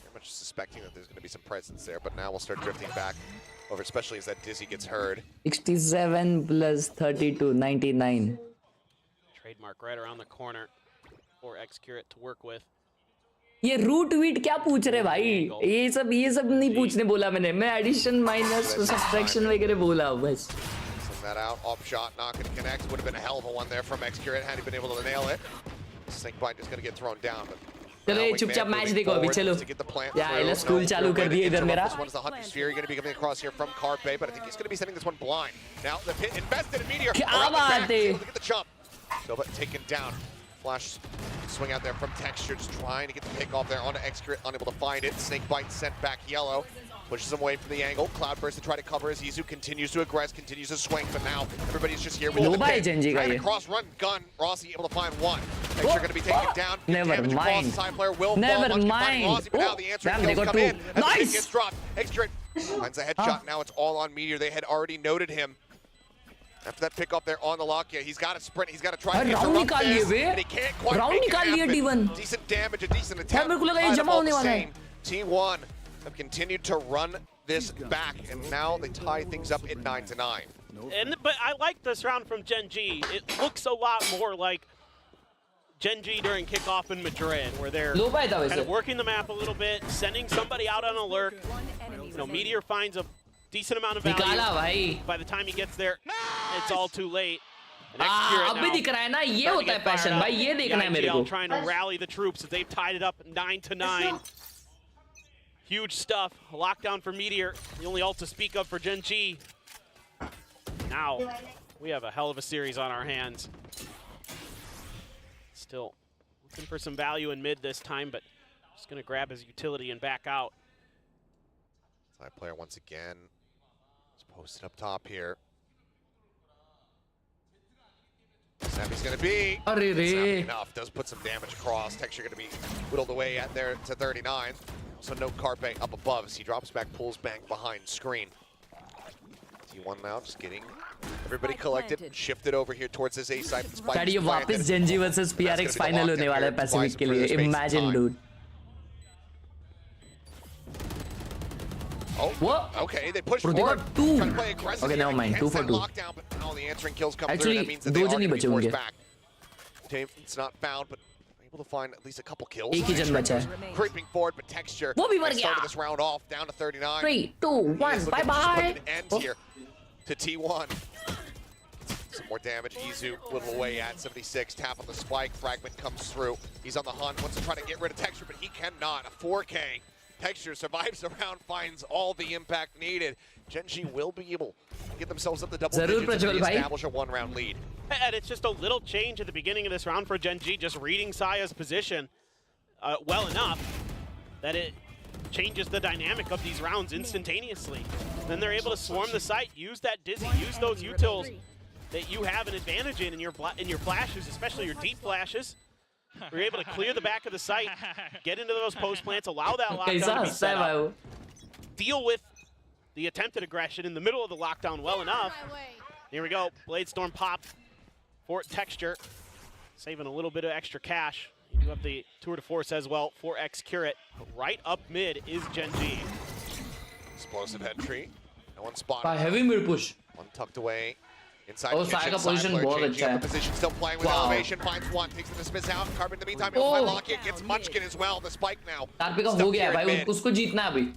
Very much suspecting that there's going to be some presence there, but now we'll start drifting back over, especially as that Dizzy gets heard. 67 plus 32 99 Trademark right around the corner for Xcurit to work with. ये root wheat क्या पूछ रहे भाई ये सब नहीं पूछने बोला मैंने मैं एडिशन माइनस सब्सट्रैक्शन वगैरह बोला बस Send that out, off shot, not going to connect. Would have been a hell of a one there from Xcurit had he been able to nail it. Snakebite is going to get thrown down. But चलो ये चुपचाप match देखो अभी चलो यार school चालू कर दिए इधर मेरा This one is the Hunter's Fury going to be coming across here from Carpe, but I think he's going to be sending this one blind. Now the pit invested in Meteor. क्या बात है Able to get the jump. So but taken down. Flash swing out there from Texture, just trying to get the pick off there onto Xcurit, unable to find it. Snakebite sent back yellow. Pushes him away from the angle. Cloudburst to try to cover as Izu continues to aggress, continues to swing, but now everybody's just here with the pit. Trying to cross run gun. Rossi able to find one. Texture going to be taken down. Never mind. Side player will Never fall. mind. Rossi, but now the answer Damn, they kills got come two. in. As the Nice. pick gets dropped. Xcurit finds a headshot. Now it's all on Meteor. They had already noted him. After that pick up there on the lock, yeah, he's got to sprint. He's got to try to interrupt this, and he can't quite make it happen. Decent damage, a decent attack. मेरे को लगा ये जमा होने वाला है T1 have continued to run this back, and now they tie things up at 9-9. But I like this round from Gen.G. It looks a lot more like Gen.G during kickoff in Madrid, where they're kind of working the map a little bit, sending somebody out on a lurk. You know, Meteor finds a decent amount of value. By the time he gets there, it's all too late. अब भी दिख रहा है ना, ये होता है passion भाई, ये देखना है मेरे को. Trying to rally the troops as they've tied it up 9-9. Huge stuff. A lockdown for Meteor. The only ult to speak of for Gen.G. Now, we have a hell of a series on our hands. Still looking for some value in mid this time, but just going to grab his utility and back out. Side player once again is posted up top here. Snappy's going to be not enough. Does put some damage across. Texture going to be whittled away at there to 39. So no Carpe up above as he drops back, pulls back behind screen. T1 now just getting everybody collected, shifted over here towards his A side. Daddy, ये वापस Gen.G versus PRX final होने वाला है Pacific के लिए. Imagine, dude. Oh, what? Okay, they push Bro, forward. They got 2. Trying to play aggressive. Okay, never mind. 2 for 2. Lockdown, but now the answering kills come Actually, through. That means that they are going to be forced होंगे. back. It's not found, but able to find at least a couple kills. एक ही जन बचा है. Creeping forward, but Texture वो भी मर गया. started this round off down to 39. 3, 2, 1, bye bye. An end here to T1. Some more damage. Izu whittle away at 76. Tap on the spike. Fragment comes through. He's on the hunt. Wants to try to get rid of Texture, but he cannot. A 4K. Texture survives the round, finds all the impact needed. Gen.G will be able to get themselves up the double digits and establish a one-round lead. And it's just a little change at the beginning of this round for Gen.G, just reading Saya's position well enough that it changes the dynamic of these rounds instantaneously. Then they're able to swarm the site, use that Dizzy, use those utils that you have an advantage in your flashes, especially your deep flashes. We're able to clear the back of the site, get into those post plants, allow that lockdown to be set up, deal with the attempted aggression in the middle of the lockdown well enough. Here we go, Blade Storm pop for Texture, saving a little bit of extra cash. You do have the tour de force as well for Curate. Right up mid is Gen.G. Explosive entry. No one spotted. By heavy mid push. One tucked away. Inside Oh, kitchen, Saga position बहुत अच्छा है. Position still playing with elevation. Finds one, takes the dismiss out. Carbon in the meantime, he'll find Lockett, gets Munchkin as well. The spike now. Tarpe का हो गया है भाई, उसको जीतना है अभी.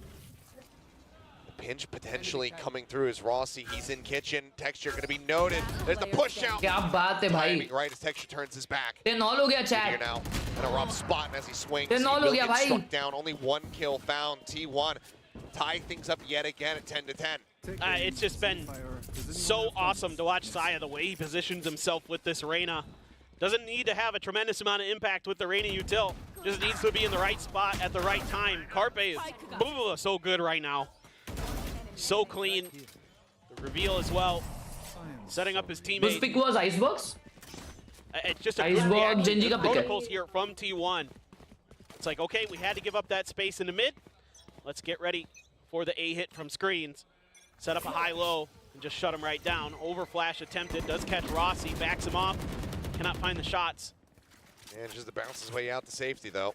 Pinch potentially coming through is Rossi. He's in kitchen. Texture going to be noted. There's the push out. क्या बात है भाई. Right as Texture turns his back. 10-9 हो गया chat. Here now in a rough spot and as he swings. 10-9 हो गया भाई. Struck down. Only one kill found. T1 tie things up yet again at 10-10. It's just been so awesome to watch Saya, the way he positions himself with this Reyna. Doesn't need to have a tremendous amount of impact with the Reyna util. Just needs to be in the right spot at the right time. Carpe is so good right now. So clean. The reveal as well. Setting up his teammates. Whose pick was Icebox? It's just a Icebox, Gen.G का pick है. Protocols here from T1. It's like, okay, we had to give up that space in the mid. Let's get ready for the A hit from screens. Set up a high-low and just shut him right down. Overflash attempted, does catch Rossi, backs him off. Cannot find the shots. Manages to bounce his way out to safety, though.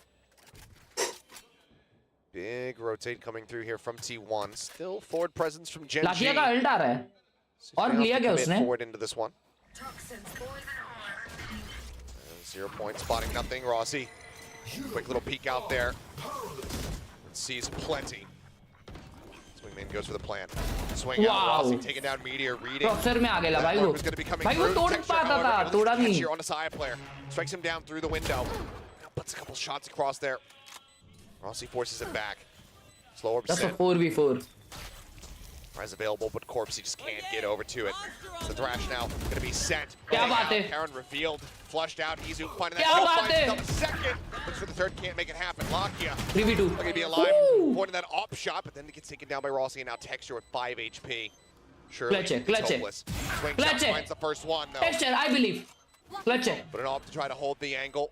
Big rotate coming through here from T1. Still forward presence from Gen.G. लाठिया का alt आ रहा है. और लिया क्या उसने? Forward into this one. 0 points, spotting nothing. Rossi, quick little peek out there. Sees plenty. Swingman goes for the plan. Swing out, Rossi taking down Meteor, reading. Proxer में आ गया भाई वो. भाई वो तोड़ पाता था, तोड़ा भी. Here on the Saya player. Strikes him down through the window. Puts a couple shots across there. Rossi forces him back. Slower That's a percent. 4v4. Rise available, but Corpsey just can't get over to it. The Thrash now going to be sent. क्या बात है? Karen revealed, flushed out. Izu finding क्या that बात है? kill, finds himself a second. Looks for the third, can't make it happen. Lakia 3v2. looking to be alive. Pointing that op shot, but then it gets taken down by Rossi, and now Texture with 5 HP. Surely Clutch it, it's clutch it. hopeless. Swing Clutch shot it. finds the first one, though. Texture, I believe. Clutch it. But an op to try to hold the angle.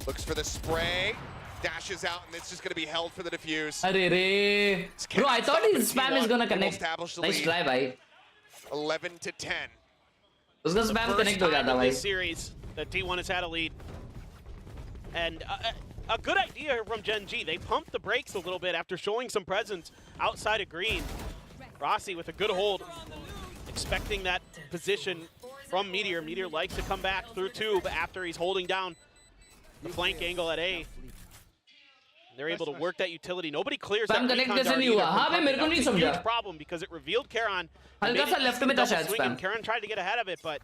Looks for the spray. Dashes out, and it's just going to be held for the defuse. अरे रे. Bro, I thought his spam is gonna connect. Nice try भाई. 11-10. उसका spam connect हो जाता भाई. This series that T1 has had a lead, and a good idea here from Gen.G. They pumped the brakes a little bit after showing some presence outside of green. Rossi with a good hold, expecting that position from Meteor. Meteor likes to come back through tube after he's holding down the flank angle at A. They're able to work that utility. Nobody clears that recon dart either. That was a huge problem because it revealed Khelraay. Khelraay tried to get ahead of it, but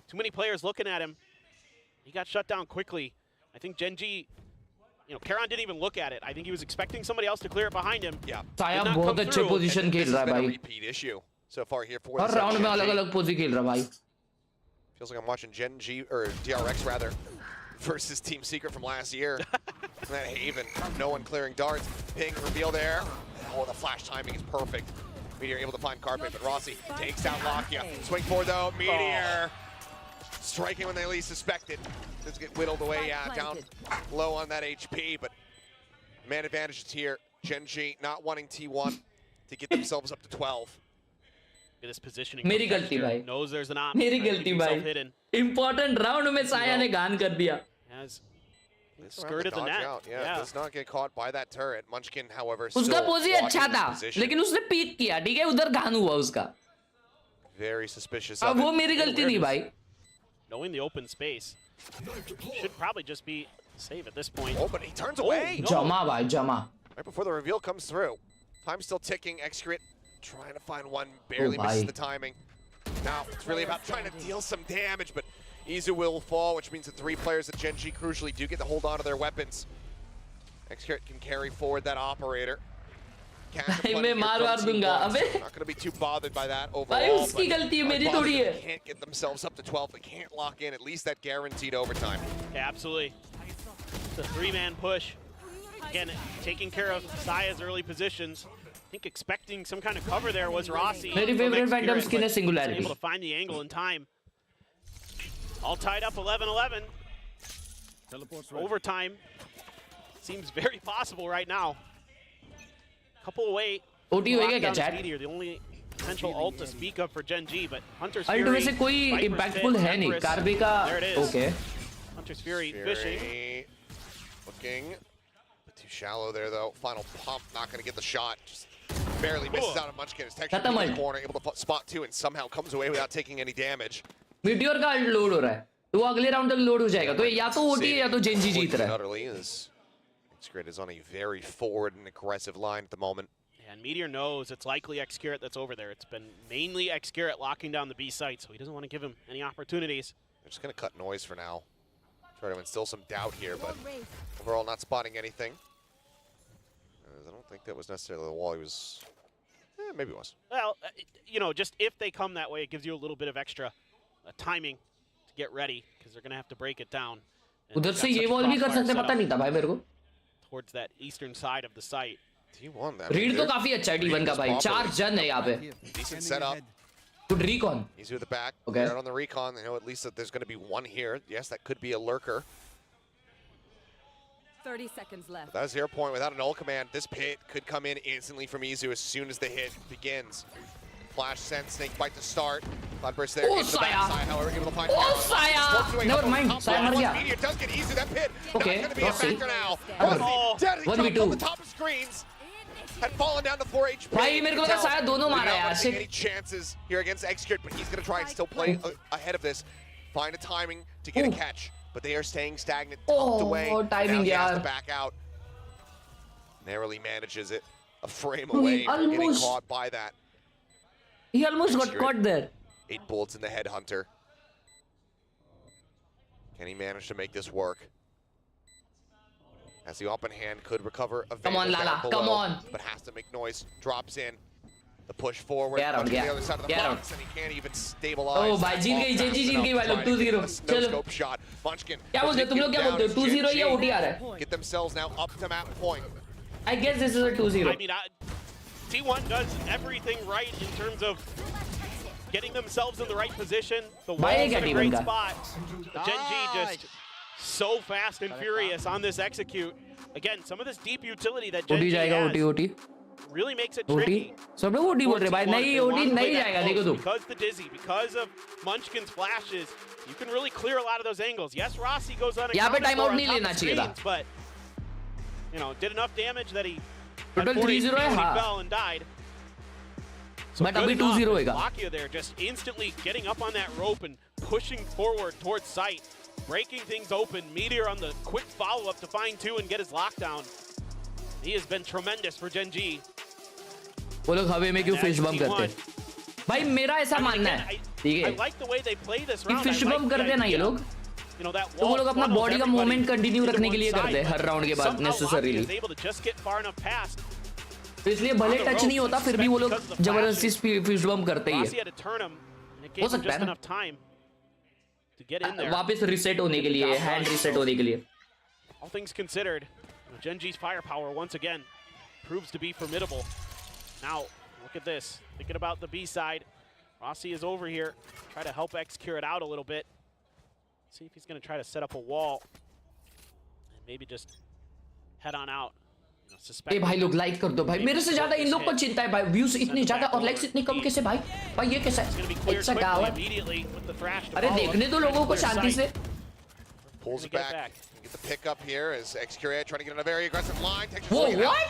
too many players looking at him. He got shut down quickly. I think Gen.G, Khelraay didn't even look at it. I think he was expecting somebody else to clear it behind him. Yeah. Saya बहुत अच्छे position खेल रहा है भाई. Repeat issue so far here for her round में अलग-अलग पोजी खेल रहा भाई. Feels like I'm watching Gen.G or DRX rather versus Team Secret from last year. That Haven, no one clearing darts. Ping reveal there. Oh, the flash timing is perfect. Meteor able to find Carpet, but Rossi takes out Lakia. Swing forward though, Meteor striking when they least suspected. Let's get whittled away down low on that HP, but man advantage is here. Gen.G not wanting T1 to get themselves up to 12. This positioning. मेरी गलती भाई. Knows there's an option. मेरी गलती भाई. Important round में साया ने गान कर दिया. Has skirted the net. Yeah, does not get caught by that turret. Munchkin, however, उसका पोजी अच्छा था, लेकिन उसने पीक किया, ठीक है? उधर गान हुआ उसका. Very suspicious. अब वो मेरी गलती नहीं भाई. Knowing the open space, should probably just be safe at this point. Oh, but he turns away. Jama भाई, jama. Right before the reveal comes through. Time's still ticking. Excret trying to find one, barely misses the timing. Now it's really about trying to deal some damage, but Izu will fall, which means the 3 players at Gen.G crucially do get to hold on to their weapons. Excret can carry forward that operator. मैं मार दूंगा अबे. Not going to be too bothered by that overall. उसकी गलती है, मेरी थोड़ी है. Can't get themselves up to 12. They can't lock in at least that guaranteed overtime. Yeah, absolutely. It's a 3-man push. Again, taking care of Saya's early positions. I think expecting some kind of cover there was Rossi. Very favorite random skin is Singularity. Able to find the angle in time. All tied up 11-11. Overtime seems very possible right now. Couple away. OT होएगा क्या chat? The only potential ult to speak of for Gen.G, but Hunter's Fury. Fury. वैसे कोई impactful है नहीं. कार्बे का. There it is. Okay. Hunter's Fury fishing. Looking. Too shallow there though. Final pump, not going to get the shot. Just barely misses out on Munchkin. His texture in the corner, able to spot 2 and somehow comes away without taking any damage. Meteor का load हो रहा है. तो वो अगले round तक load हो जाएगा. तो या तो OT या तो Gen.G जीत रहा है. Excret is on a very forward and aggressive line at the moment. And Meteor knows it's likely Xcarrot that's over there. It's been mainly Xcarrot locking down the B site, so he doesn't want to give him any opportunities. They're just going to cut noise for now. Try to instill some doubt here, but overall not spotting anything. I don't think that was necessarily the wall. He was... maybe it was. Well, just if they come that way, it gives you a little bit of extra timing to get ready, because they're going to have to break it down. उधर से ये wall भी कर सकते, पता नहीं था भाई मेरे को. Towards that eastern side of the site. T1 that. Read तो काफी अच्छा है T1 का भाई. 4 जन है यहाँ पे. Decent setup. Good recon. He's with the back. Okay. Right on the recon. They know at least that there's going to be one here. Yes, that could be a lurker. 30 seconds left. But that 0 point without an ult command. This pit could come in instantly from Izu as soon as the hit begins. Flash sent, snake bite to start. Cloudburst there. Oh, Saya! However, able to find Saya! Never mind. Saya मर गया. Meteor does get Izu that pit. Okay, Not going to be a Rossi. factor now. Oh, Dead. He 1v2. jumped on the top of screens. Had fallen down to 4 HP. भाई मेरे को लगा साया दोनों मारा यार. Shit. Any chances here against Excret, but he's going to try and still play ahead of this. Find a timing to get a catch, but they are staying stagnant, tucked away. Timing now he has to यार. back out. Narrowly manages it. A frame away from getting caught by that. He almost got caught there. 8 bullets in the headhunter. Can he manage to make this work? As the open hand could recover a Come on, Lala. Come on. But has to make noise. Drops in. The push forward. Get out, to the other side of the get box, out. and he can't even stabilize. Oh, भाई जीत गई. Gen.G जीत गई भाई लोग 2-0. चलो. Scope shot. Munchkin. क्या बोलते हो तुम लोग क्या बोलते हो 2-0 या OT आ रहा है? Get themselves now up to map point. I guess this is a 2-0. I mean, T1 does everything right in terms of getting themselves in the right position. The wall's in a great spot. Gen.G just so fast and furious on this execute. Again, some of this deep utility that Gen.G has really makes it tricky. सब लोग OT बोल रहे भाई. नहीं OT नहीं जाएगा देखो तुम. Because the dizzy, because of Munchkin's flashes, you can really clear a lot of those angles. Yes, Rossi goes on. यहाँ पे टाइम आउट नहीं लेना चाहिए था. But you know, did enough damage that he Total 3-0 है, when he हाँ. fell and died. So But good अभी enough. 2-0 होएगा. Lakia there just instantly getting up on that rope and pushing forward towards sight, breaking things open. Meteor on the quick follow-up to find two and get his lockdown. He has been tremendous for Gen.G. वो लोग हवे में क्यों fish बम करते हैं? भाई मेरा ऐसा मानना है, ठीक I है? like the way they play this कि round. Fish I like bomb the करते हैं ना ये idea. लोग, You know, that तो वो wall लोग अपना funnels बॉडी का everybody मूवमेंट कंटिन्यू into रखने के one लिए करते हैं side, हर राउंड के but बाद somehow Lakia necessarily. is able to just get far enough past. तो इसलिए भले टच नहीं होता फिर भी वो लोग जबरदस्ती फिश बम करते ही Rossi है. had to turn him, and it हो gave him सकता just है ना? enough time to get in there. वापस रीसेट होने के लिए, हैंड रीसेट होने के लिए. All things considered, Gen.G's firepower once again proves to be formidable. Now, look at this. Thinking about the B side. Rossi is over here. Try to help X-Cure it out a little bit. See if he's going to try to set up a wall. And maybe just head on out. You know, A suspect भाई लोग like कर दो भाई, मेरे से ज्यादा इन लोग को चिंता है भाई. व्यूज इतने ज्यादा और लाइक्स इतने कम कैसे भाई? भाई ये कैसा It's going to be है? cleared it's a quickly tower. immediately with the thrash to अरे follow. देखने दो लोगों को शांति से. Pulls it Get it back. Get the pick up here as X-Cure trying to get on a very aggressive line. Takes Whoa, a what?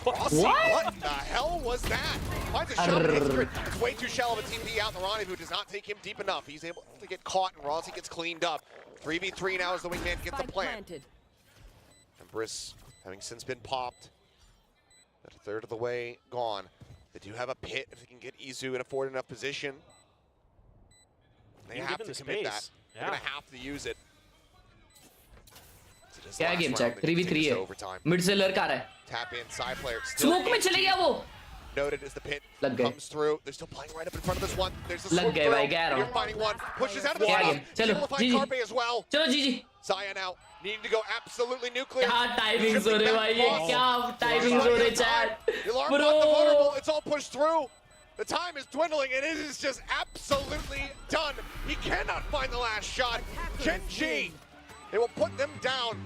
Rossi, What? what the hell was that? Finds a shot. It's way too shallow of a TP out. The rendezvous does not take him deep enough. He's able to get caught, and Rossi gets cleaned up. 3v3 now as the wingman gets the plant. And Briss, having since been popped, that a third of the way gone. They do have a pit if they can get Izu in a forward enough position. They Being have given to the commit space. that. They're going to have to use it. क्या game chat 3v3 है. Mid से लड़का आ रहा है. Tap in, side player. Still smoke में चले गया वो. noted as the pit लग गए. comes through. They're still playing right up in front of this one. There's the लग swoop गए भाई, through. कह रहा हूँ. You're finding one. Pushes out of the क्या way. गेम? चलो Simplifying जी Carpe as well. चलो जी जी. Saya now needing to go absolutely nuclear. क्या टाइमिंग्स हो रहे भाई, ये क्या टाइमिंग्स हो रहे chat. The alarm clock, the vulnerable, it's all pushed through. The time is dwindling, and it is just absolutely done. He cannot find the last shot. Gen.G, they will put them down.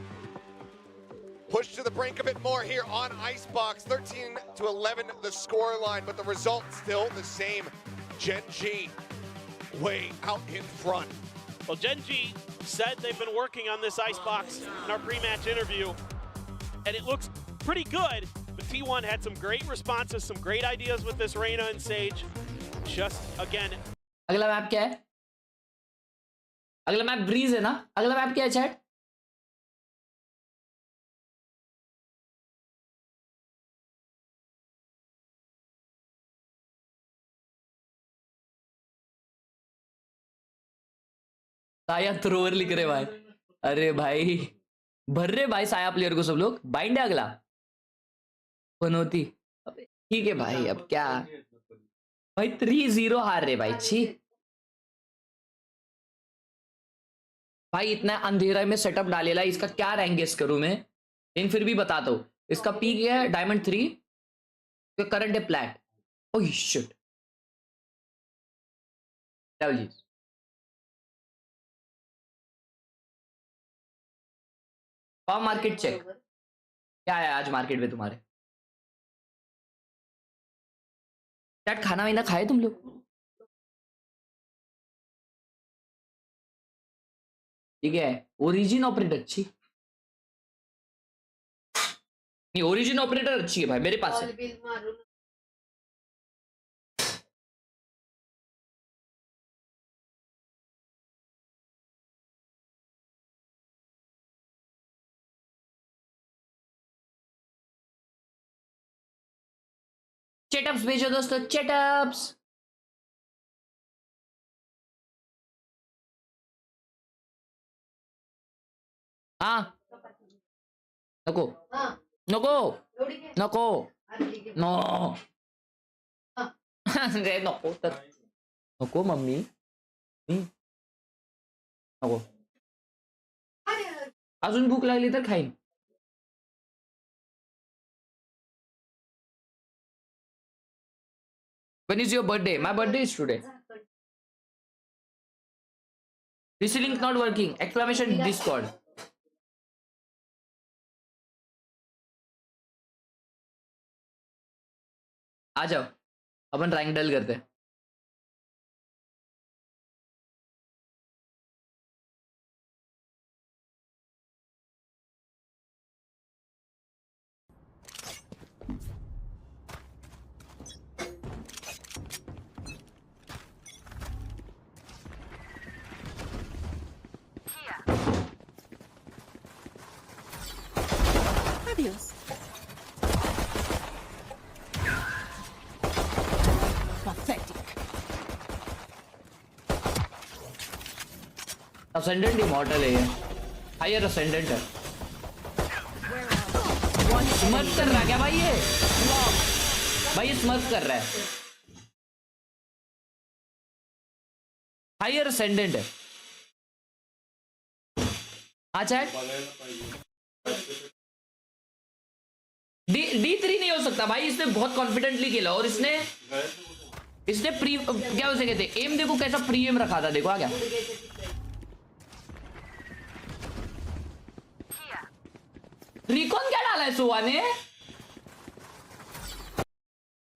Push to the brink a bit more here on Icebox. 13-11 the score line, but the result still the same. Gen.G way out in front. Well, Gen.G said they've been working on this Icebox in our pre-match interview, and it looks pretty good. But T1 had some great responses, some great ideas with this Reyna and Sage. Just, again... अगला map क्या है? अगला map bridge है ना? अगला map क्या है chat? साया थ्रोवर लिख रहे भाई. अरे भाई भर रहे भाई साया प्लेयर को सब लोग. बाइंड है अगला बनोती. ठीक है भाई, अब क्या भाई 3-0 हार रहे भाई. छी भाई, इतना अंधेरा में सेटअप डालेला. इसका क्या रैंक गेस करूं मैं, लेकिन फिर भी बताता हूं. इसका पीक है डायमंड 3, करंट है प्लैट. Oh shit. चल जी. Market check. क्या है आज मार्केट में तुम्हारे? चैट खाना वाना खाए तुम लोग? ठीक है. ओरिजिन ऑपरेटर अच्छी नहीं, ओरिजिन ऑपरेटर अच्छी है भाई, मेरे पास है. चेटअप्स भेजो दोस्तों, चेटअप्स. हाँ नको नको नको नो रे नको तर नको मम्मी नको. अजून भूक लागली तर खाईन. When is your birthday? My birthday is today. This link not working. Exclamation Discord. आ जाओ, अपन रैंक डल करते हैं. Adios. Pathetic. Ascendant immortal है ये, higher ascendant है। स्मर्फ कर रहा है क्या भाई ये? भाई ये स्मर्फ कर रहा है। हायर असेंडेंट है। हाँ चैट D3 नहीं हो सकता भाई, इसने बहुत कॉन्फिडेंटली खेला और इसने प्री क्या उसे कहते एम, देखो कैसा प्री एम रखा था, देखो आ गया। रिकॉन क्या डाला है सोवा ने?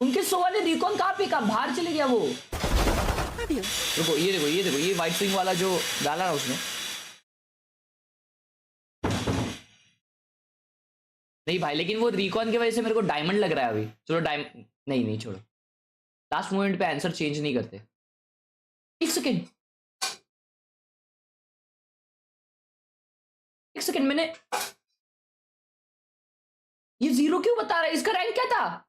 उनके सोवा ने रिकॉन कहाँ पे, कहा बाहर चले गया वो। देखो ये देखो ये देखो ये वाइट स्विंग वाला जो डाला ना उसने। नहीं भाई, लेकिन वो रिकॉन की वजह से मेरे को डायमंड लग रहा है अभी। चलो डायमंड नहीं नहीं छोड़ो, लास्ट मोमेंट पे आंसर चेंज नहीं करते। एक सेकेंड मैंने ये 0 क्यों बता रहा है? इसका रैंक क्या था?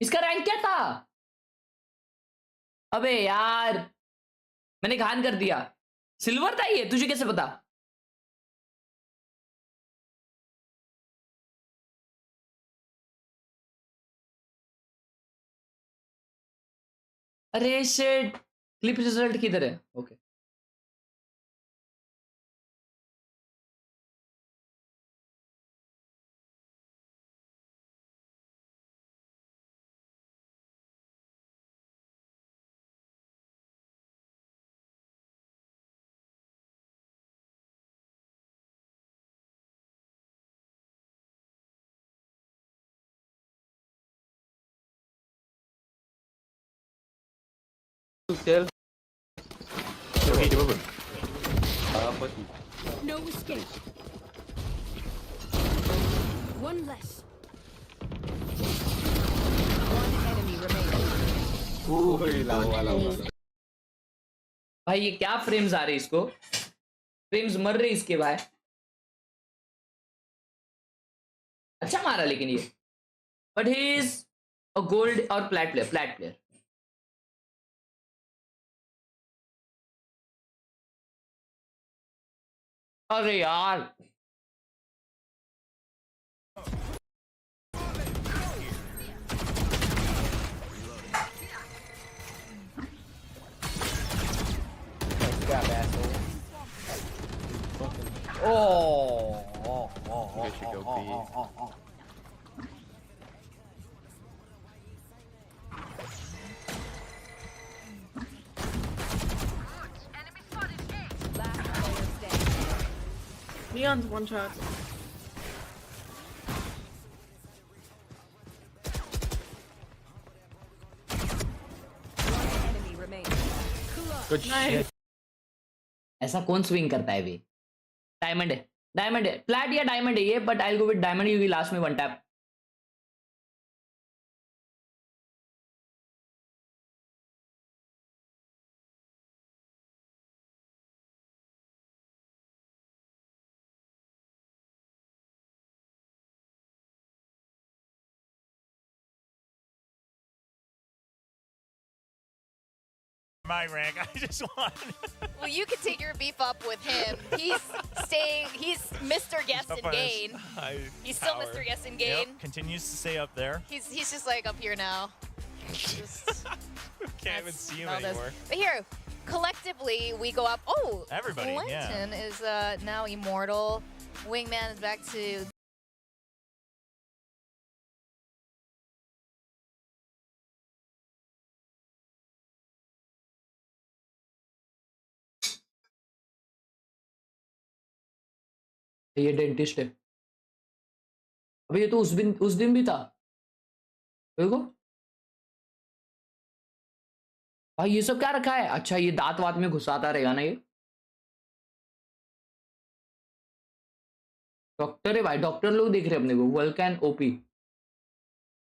इसका रैंक क्या था? अबे यार मैंने घान कर दिया। सिल्वर था ये, तुझे कैसे पता? अरे शिट, क्लिप रिजल्ट किधर है? Okay No escape. One less. One enemy remaining. भाई ये क्या फ्रेम्स आ रहे इसको? फ्रेम्स मर रहे इसके भाई। अच्छा मारा लेकिन ये, but he is a gold और फ्लैट प्लेयर। अरे यार Neon's one shot. One enemy remaining. Good shit. ऐसा कौन स्विंग करता है भी? डायमंड है फ्लैट या डायमंड है ये, but I will go with diamond क्योंकि लास्ट में one tap. My rank, I just want. Well, you can take your beef up with him. He's Mr. Guess and Gain. He's still Mr. Guess and Gain. Yep, continues to stay up there. He's just like up here now. Just, Can't even see him anymore. But here, collectively, we go up. Oh, everybody, Clinton is now immortal. Wingman is back to. ये dentist है। अबे ये तो उस दिन भी था। देखो भाई ये सब क्या रखा है? अच्छा ये दांत वात में घुसाता रहेगा ना ये। डॉक्टर है भाई, डॉक्टर लोग देख रहे हैं अपने को। वल्कैन ओपी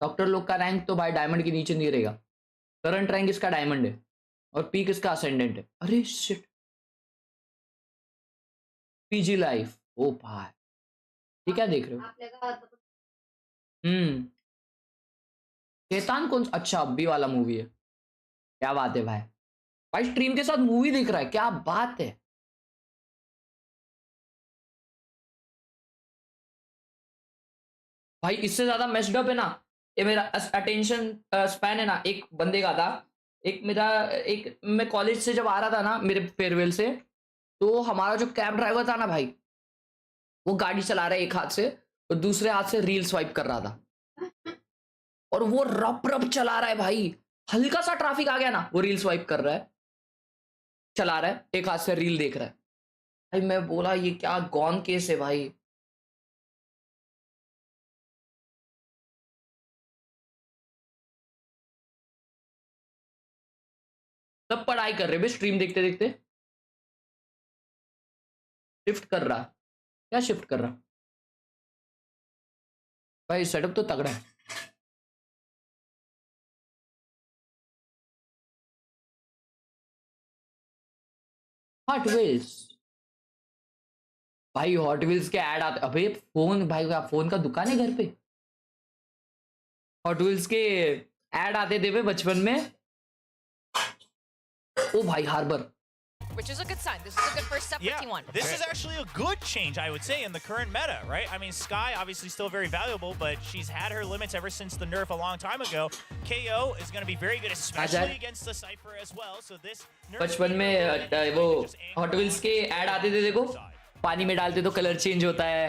डॉक्टर लोग का रैंक तो भाई डायमंड के नीचे नहीं रहेगा। करंट रैंक इसका डायमंड है और पीक इसका असेंडेंट है। अरे शिट, पीजी लाइफ। ओ भाई, ये क्या देख रहे हो? शैतान कौन? अच्छा, अब्बी वाला मूवी है। क्या बात है भाई, भाई स्ट्रीम के साथ मूवी देख रहा है, क्या बात है। भाई इससे ज्यादा मेस्ड अप है ना ये मेरा अटेंशन स्पैन है ना। एक बंदे का था, मैं कॉलेज से जब आ रहा था ना मेरे फेयरवेल से, तो हमारा जो कैब ड्राइवर था ना भाई, वो गाड़ी चला रहा है एक हाथ से और दूसरे हाथ से रील स्वाइप कर रहा था, और वो रप रप चला रहा है भाई। हल्का सा ट्रैफिक आ गया ना, वो रील स्वाइप कर रहा है, चला रहा है, एक हाथ से रील देख रहा है। भाई मैं बोला ये क्या गॉन केस है भाई। सब पढ़ाई कर रहे भाई, स्ट्रीम देखते देखते। शिफ्ट कर रहा, क्या शिफ्ट कर रहा भाई? सेटअप तो तगड़ा है। हॉट व्हील्स भाई, हॉट व्हील्स के ऐड आते। अबे फोन भाई, क्या फोन का दुकान है घर पे? हॉट व्हील्स के ऐड आते थे बचपन में। ओ भाई harbour, which is a good sign. This is a good first step for T1. This is actually a good change, I would say, in the current meta, right? I mean, Sky obviously still very valuable, but she's had her limits ever since the nerf a long time ago. KO is going to be very good, especially against the Cypher as well. So this nerf बचपन में वो hot wheels के add आते थे, देखो पानी में डालते तो कलर चेंज होता है,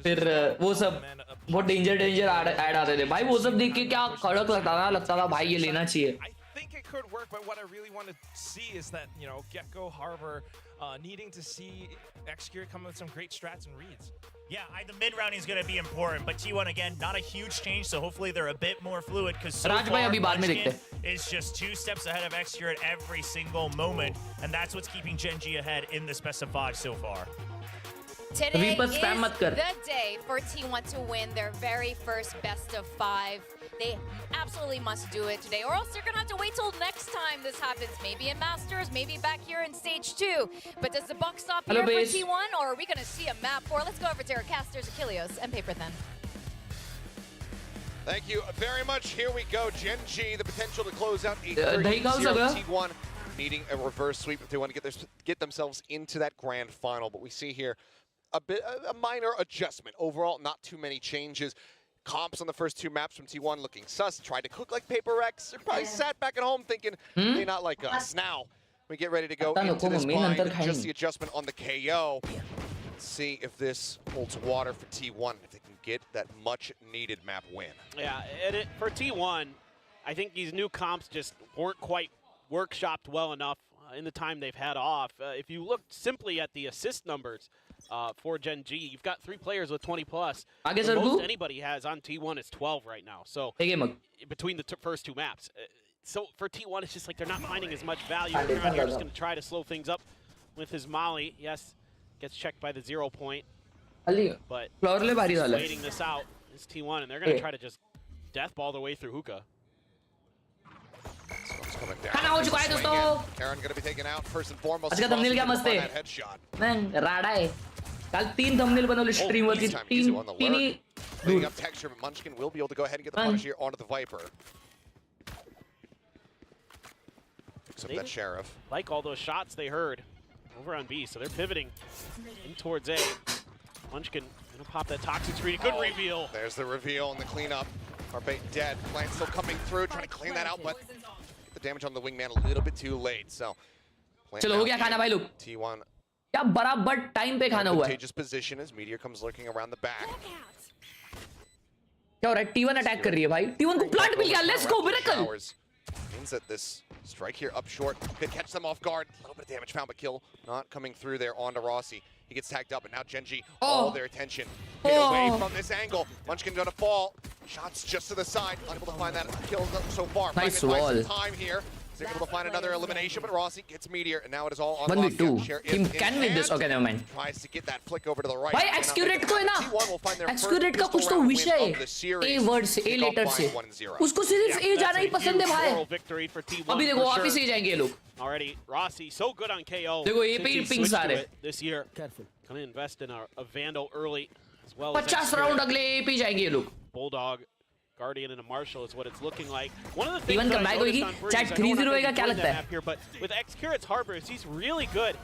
फिर वो सब बहुत डेंजर ऐड आते थे भाई। वो सब देख के क्या कड़क लगता था भाई, ये लेना चाहिए। I think it could work, but what I really want to see is that, you know, Gecko, Harbor, needing to see Execute come with some great strats and reads. Yeah, the mid rounding is going to be important, but T1 again, not a huge change, so hopefully they're a bit more fluid because so Raj bhai, abhi baad mein Munchkin is just 2 steps ahead of Execute every single moment, and that's what's keeping Gen.G ahead in the best of 5 so far. Today is the day for T1 to win their very first best of 5. They absolutely must do it today, or else they're going to have to wait till next time this happens. Maybe in Masters, maybe back here in Stage 2. But does the buck stop here for T1, or are we going to see a map? Or let's go over to our casters, Achilles and Paper then. Thank you very much. Here we go. Gen.G, the potential to close out a 30-0 T1, needing a reverse sweep if they want to get themselves into that grand final. But we see here a minor adjustment. Overall, not too many changes. Comps on the first 2 maps from T1 looking sus. Tried to cook like Paper Rex. They're probably sat back at home thinking, they not like us. Now, we get ready to go into this bind. Just the adjustment on the KO. Let's see if this holds water for T1, if they can get that much-needed map win. Yeah, and for T1, I think these new comps just weren't quite workshopped well enough in the time they've had off. If you look simply at the assist numbers, for Gen.G, you've got 3 players with 20 plus. The most anybody has on T1 is 12 right now. So between the first 2 maps, so for T1 it's just like they're not finding as much value. They're just going to try to slow things up with his Molly. Yes, gets checked by the 0 point. But waiting this out is T1, and they're going to try to just death ball their way through hookah. खाना हो चुका है दोस्तों। Karen going to be taken out first and foremost. आज का thumbnail क्या मस्त है, मैं राडा है। कल 3 थंबनेल बनवले स्ट्रीम वरती, 3 ही Cleaning up texture, but Munchkin will be able to go ahead and get the punish here onto the Viper. Picks up that Sheriff. Like all those shots they heard over on B, so they're pivoting in towards A. Munchkin gonna pop that toxic screen. Good reveal. There's the reveal and the cleanup. Arbate dead. Plant still coming through, trying to clean that out, but get the damage on the wingman a little bit too late. So, चलो हो गया खाना भाई लोग। T1. क्या बराबर time पे खाना हुआ है। Advantageous position as Meteor comes lurking around the back. क्या हो रहा है? T1 अटैक कर रही है भाई। T1 को प्लांट मिल गया। Let's go Miracle. Means that this strike here up short could catch them off guard. A little bit of damage found, but kill not coming through there onto Rossi. He gets tagged up, and now Gen.G, all their attention get away from this angle. Munchkin gonna fall. Shots just to the side, unable to find that kill so far. Nice wall. Some time here. They're able to find another elimination, but Rossi gets Meteor, and now it is all on 1v2. He can win this. Okay, never mind. Tries to get that flick over to the right. भाई एक्सक्यूरेट को है ना, एक्सक्यूरेट का कुछ तो विषय है a word से, ए लेटर से, उसको सिर्फ ए जाना ही पसंद है भाई. अभी देखो वापस ए जाएंगे ये लोग. Already, Rossi so good on KO. देखो ये पे ही पिंग्स आ रहे this year. Gonna invest in a Vandal early as well. 50 round अगले ए पे जाएंगे ये लोग. Bulldog, Guardian, and a Marshall is what it's looking like. One of the things Even that come I back noticed होगी, on Breeze, chat I don't 3-0 have होएगा to क्या do लगता that है? map here, but with Xcurit's Harbors, he's really good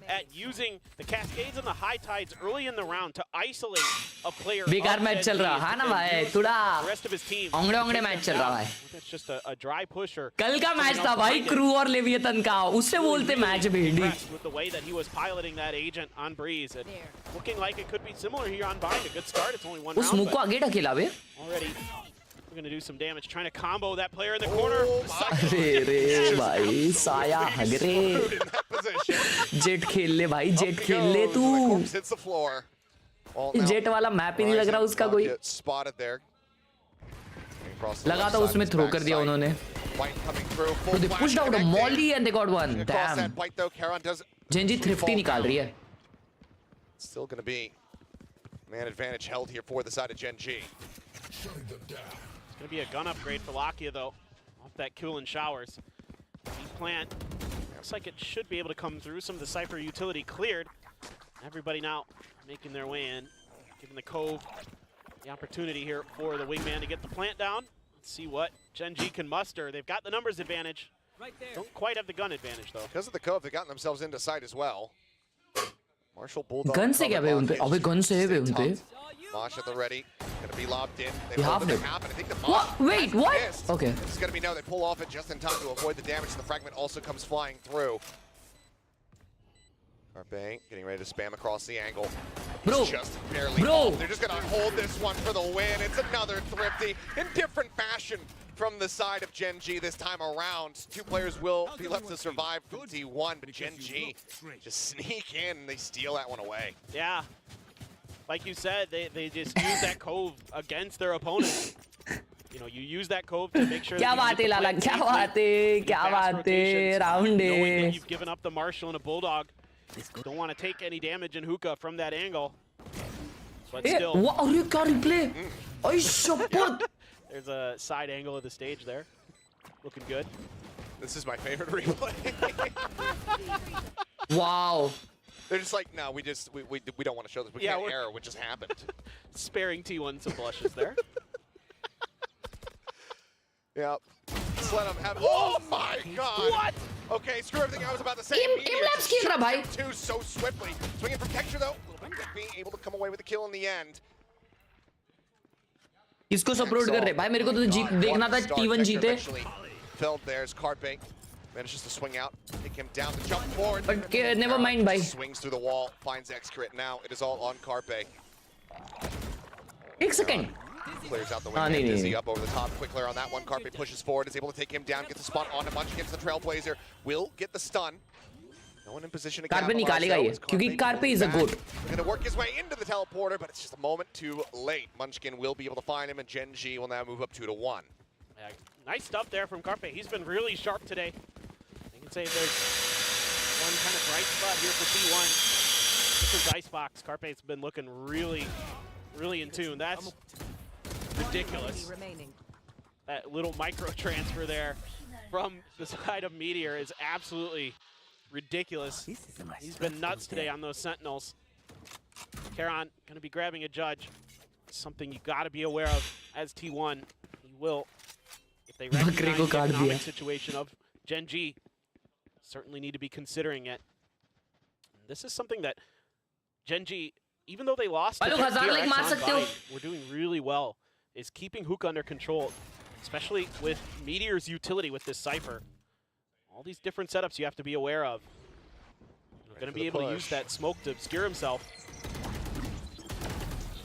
at using the Cascades and the High Tides early in the round to isolate a player. बेकार match चल रहा है ना भाई, थोड़ा The rest of his team. ओंगड़े match चल रहा है. That's just a dry pusher. कल का मैच था भाई क्रू और लेवियतन का, उससे बोलते मैच भेड़ी. With the way that he was piloting that agent on Breeze, and looking like it could be similar here on Bind. A good start. It's only one उस round. मुंह को आगे ढकेला बे. Already, we're gonna do some damage, trying to combo that player in the corner. अरे रे भाई साया हगरे. Jet खेल ले भाई, जेट खेल ले तू. जेट वाला मैप ही नहीं लग रहा उसका कोई. लगा था उसमें थ्रो कर दिया उन्होंने. So they pushed out a molly and they got one. Damn. Gen.G thrifty निकाल रही है. Still going to be man advantage held here for the side of Gen.G. It's going to be a gun upgrade for Lakia, though, off that cool and showers. Plant. Looks like it should be able to come through. Some of the Cypher utility cleared. Everybody now making their way in, giving the Cove the opportunity here for the wingman to get the plant down. Let's see what Gen.G can muster. They've got the numbers advantage. Don't quite have the gun advantage, though. Because of the Cove, they've gotten themselves into sight as well. Marshall Bulldog. Gun से क्या बे उन पे? अबे gun से है बे उन पे. Mosh at the ready. Gonna be lobbed in. You have it. I think the What? Wait, what? Missed. Okay. It's gonna be no. They pull off it just in time to avoid the damage. The fragment also comes flying through. Carpe getting ready to spam across the angle. Bro. Just barely. Bro. They're just gonna hold this one for the win. It's another thrifty in different fashion from the side of Gen.G this time around. Two players will be left to survive from T1, but Gen.G just sneak in and they steal that one away. Yeah. Like you said, they just use that Cove against their opponent. You know, you use that Cove to make sure क्या that बात है लाला, क्या बात है, क्या बात है, round knowing that है. you've given up the Marshall and a Bulldog. Don't want to take any damage in hookah from that angle. But still. What? अरे क्या replay? आई शपथ. There's a side angle of the stage there. Looking good. This is my favorite replay. Wow. They're just like, no, we don't want to show this. We can't error what just happened. Sparing T1 some blushes there. Yep. Just let them have. Oh my God! What? Okay, screw everything I was about to say. Im-Labs खेल रहा भाई. Two so swiftly. Swinging from texture though. Being able to come away with the kill in the end. इसको support कर रहे भाई, मेरे को तो जीत देखना था T1 जीते. Felled there's Carpe. Manages to swing out, take him down to jump forward. But never mind, bhai. Swings through the wall, finds Xcurit. Now it is all on Carpe. एक second. Clears out the wing. Dizzy up over the top. Quick clear on that one. Carpe pushes forward, is able to take him down, gets the spot on a bunch against the Trailblazer. Will get the stun. No one in position to Carpe निकालेगा ये, क्योंकि Carpe is a goat. Going to work his way into the teleporter, but it's just a moment too late. Munchkin will be able to find him, and Gen.G will now move up 2-1. Yeah, nice stuff there from Carpe. He's been really sharp today. You can say there's one kind of bright spot here for T1. This is Icebox. Carpe's been looking really, really in tune. That's ridiculous. That little micro transfer there from the side of Meteor is absolutely ridiculous. He's been nuts today on those Sentinels. Khelraay going to be grabbing a judge. Something you got to be aware of as T1. You will, if they recognize the economic situation of Gen.G, certainly need to be considering it. This is something that Gen.G, even though they lost to we're doing really well, is keeping hookah under control, especially with Meteor's utility with this Cypher. All these different setups you have to be aware of. You're going to be able to use that smoke to obscure himself.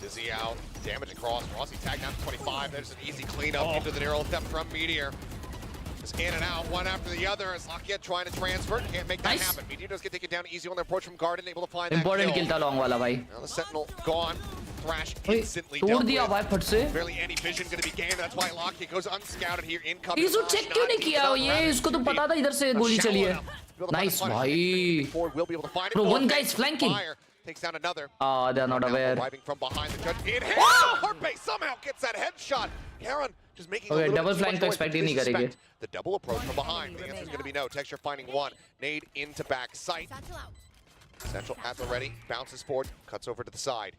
Dizzy out, damage across. Rossi tagged down to 25. There's an easy cleanup into the neural theft from Meteor. Just in and out, one after the other. As Lakia trying to transfer, can't make that happen. Meteor does get taken down easy on their approach from Garden, able to find that kill. Important kill था long वाला भाई. Now the Sentinel gone. crash instantly. तोड़ दिया भाई फट से. Barely any vision going to be gained. That's why Lockheed goes unscouted here. Incoming. इसको check क्यों नहीं किया? ये इसको तो पता था इधर से गोली चली है. Nice भाई. Bro, one guy is flanking. Takes down another. Ah, they are not aware. Arriving from behind the judge. In hand. Khelraay somehow gets that headshot. Khelraay just making Okay, a little double bit flank too to much noise. expect ही नहीं करेंगे. The double approach from behind. The answer is going to be no. Texture finding one. Nade into back sight. Central at the ready. Bounces forward. Cuts over to the side.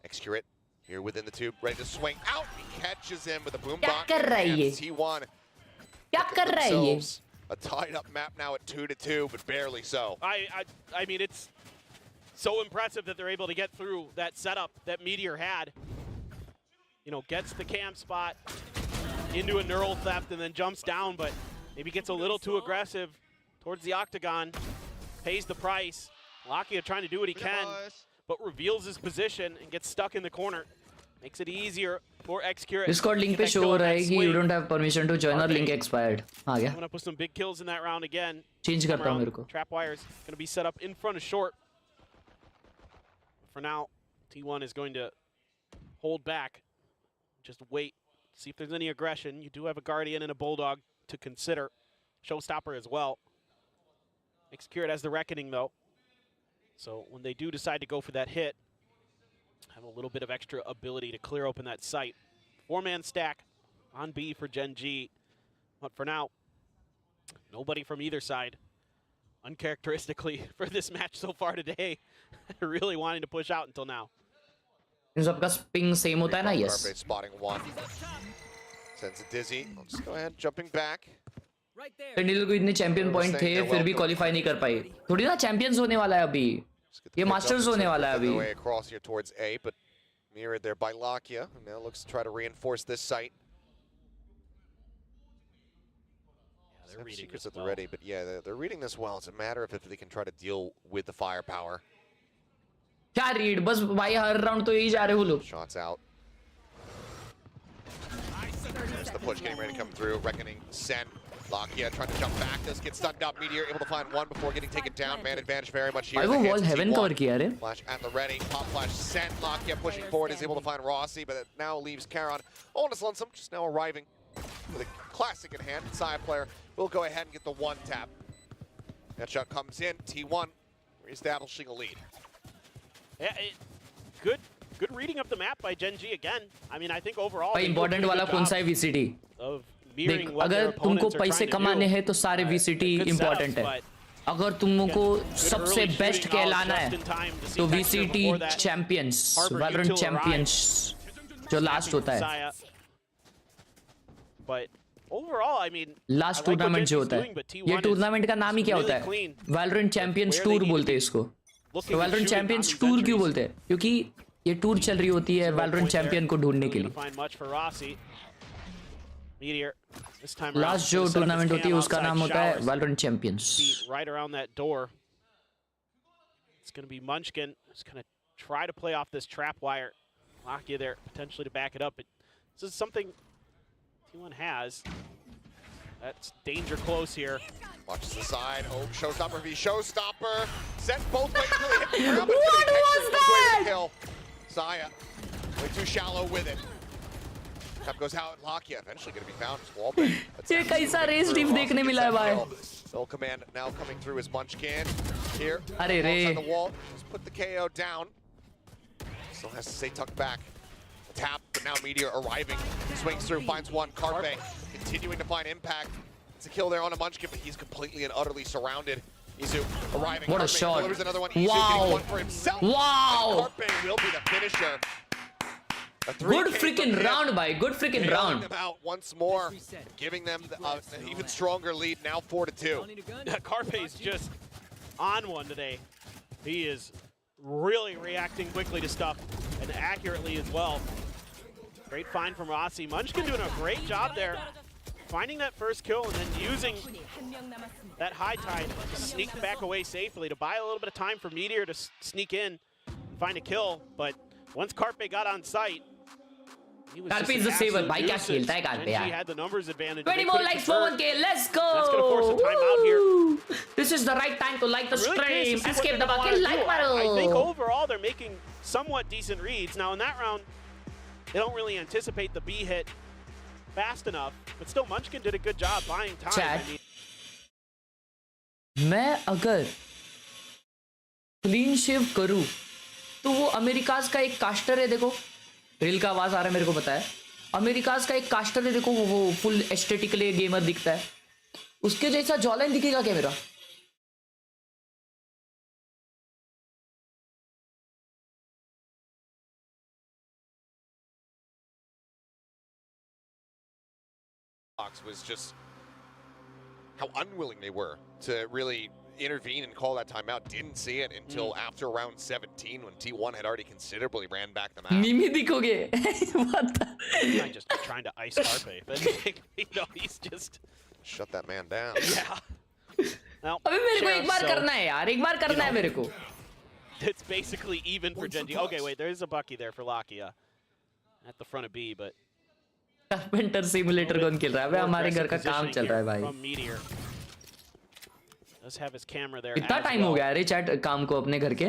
Execute here within the tube. Ready to swing out. He catches him with a boom क्या कर रहा है ये? T1. क्या कर रहा है ये? A tied up map now at 2-2, but barely so. I mean, it's so impressive that they're able to get through that setup that Meteor had. You know, gets the cam spot into a neural theft and then jumps down, but maybe gets a little too aggressive towards the octagon, pays the price. Lakia trying to do what he can, but reveals his position and gets stuck in the corner. Makes it easier for Xcure. Discord link पे show हो रहा है कि you don't have permission to join or link expired. आ गया. I'm gonna put some big kills in that round again. Change करता हूँ मेरे को. Trapwire's gonna be set up in front of short. For now, T1 is going to hold back. Just wait, see if there's any aggression. You do have a Guardian and a Bulldog to consider. Showstopper as well. Xcure has the Reckoning though. So when they do decide to go for that hit, have a little bit of extra ability to clear open that site. 4-man stack on B for Gen.G. But for now, nobody from either side, uncharacteristically for this match so far today, really wanting to push out until now. इन सबका ping same होता है ना? Yes. Carpe spotting one. Sends it dizzy. Let's go ahead, jumping back. पेंडिल को इतने champion point थे फिर भी qualify नहीं कर पाई. थोड़ी ना चैंपियंस होने वाला है अभी. ये मास्टर्स होने वाला है अभी. Across here towards A, but mirrored there by Lakia, who now looks to try to reinforce this site. Yeah, they're reading secrets this at the well. ready, but yeah, they're reading this well. It's a matter of if they can try to deal with the firepower. क्या read? बस भाई हर round तो यही जा रहे हो लोग. Shots out. There's the push getting ready to come through. Reckoning sent. Lakia trying to jump back. This gets stunned up. Meteor able to find one before getting taken down. Man advantage very much here. भाई वो wall heaven cover किया रे. Flash at the ready. Pop flash sent. Lakia pushing forward is able to find Rossi, but it now leaves Khelraay almost lonesome. Just now arriving with a classic in hand. Side player will go ahead and get the one tap. That shot comes in. T1 reestablishing a lead. Yeah, good reading of the map by Gen.G again. I mean, I think overall. भाई important वाला कौन सा है VCT? देख, अगर तुमको पैसे कमाने हैं तो सारे VCT important है. अगर तुमको सबसे बेस्ट कहलाना है तो VCT चैंपियंस, वैलोरेंट चैंपियंस जो लास्ट होता है. But overall, I mean, last tournament जो होता है, ये टूर्नामेंट का नाम ही क्या होता है? वैलोरेंट चैंपियंस टूर बोलते हैं इसको. तो वैलोरेंट चैंपियंस टूर क्यों बोलते हैं? क्योंकि ये टूर चल रही होती है वैलोरेंट चैंपियन को ढूंढने के लिए. लास्ट जो टूर्नामेंट होती है उसका नाम होता है Valorant champions. Right around that door. It's going to be Munchkin. It's going to try to play off this trap wire. Lock you there potentially to back it up. But this is something T1 has. That's danger close here. Watches the side. Oh, Showstopper v Showstopper. Sent both ways. Really hit the ground, What was that? Kill. Saya way too shallow with it. Tap goes out. Lakia eventually going to be found. It's wallbang. ये कैसा race डिफ देखने मिला है भाई. Soul command now coming through as Munchkin. Here. अरे रे. Outside the wall. Just put the KO down. Still has to stay tucked back. Tap, but now Meteor arriving. Swings through, finds one. Carpe continuing to find impact. It's a kill there on a Munchkin, but he's completely and utterly surrounded. Izu arriving. What a Carpe shot. delivers another one. Izu Wow. getting one for himself. Wow. And Carpe will be the finisher. Good freaking round, bhai. Good freaking round. Them out once more, giving them an even stronger lead. Now 4-2. Carpe's just on one today. He is really reacting quickly to stuff and accurately as well. Great find from Rossi. Munchkin doing a great job there, finding that first kill and then using that high tide to sneak back away safely to buy a little bit of time for Meteor to sneak in and find a kill. But once Carpe got on site, Carpe is the saver. भाई क्या खेलता है Carpe यार. He had the numbers advantage. 20 more likes for 1K. Let's go. That's gonna force a timeout here. This is the right time to like the Really stream. curious to see what Escape they दबा के wanna like do. मारो. I think overall overall, they're making somewhat decent reads. Now, in that round, they don't really anticipate the B hit fast enough, but still, Munchkin did a good job buying time. Chat. I mean, मैं अगर clean shave करूं तो वो America's का एक caster है, देखो reel का आवाज आ रहा है मेरे को पता है, अमेरिकाज का एक कास्टर है, देखो वो फुल एस्थेटिकली गेमर दिखता है, उसके जैसा जॉलाइन दिखेगा क्या मेरा? Was just how unwilling they were to really intervene and call that timeout. Didn't see it until after round 17 when T1 had already considerably ran back the map. Mimi दिखोगे? What the? I'm just trying to ice Carpe, but you know, he's just shut that man down. Yeah. Now, अबे मेरे को एक बार करना है यार, एक बार करना है मेरे को. It's basically even for Gen.G. Okay, wait, there is a Bucky there for Lakia at the front of B, but carpenter simulator कौन खेल रहा है? हमारे घर का काम चल रहा है भाई. Does have his camera there. इतना टाइम हो गया रे चैट काम को अपने घर के?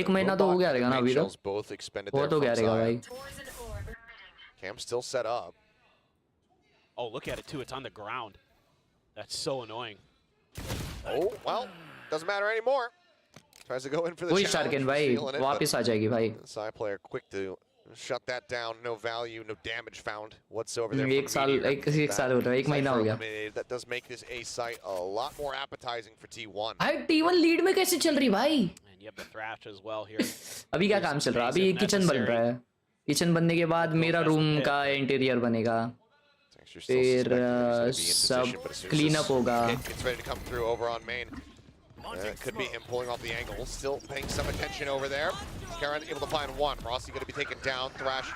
एक महीना तो हो गया रहेगा ना अभी तक. बहुत हो गया रहेगा भाई. Cam still set up. Oh, look at it too. It's on the ground. That's so annoying. Oh, well, doesn't matter anymore. Tries to go in for the वही challenge. शार्किन भाई वापस आ जाएगी भाई. Side player quick to shut that down. No value, no damage found whatsoever there. एक साल हो रहा है, एक महीना हो गया. That does make this A site a lot more appetizing for T1. भाई T1 लीड में कैसे चल रही भाई? And you have the thrash as well here. अभी क्या काम चल रहा है? अभी किचन बन रहा है. किचन बनने के बाद मेरा रूम का इंटीरियर बनेगा. फिर सब क्लीन अप होगा. It's ready to come through over on main. It could be him pulling off the angle. Still paying some attention over there. Karen able to find one. Rossi going to be taken down. Thrash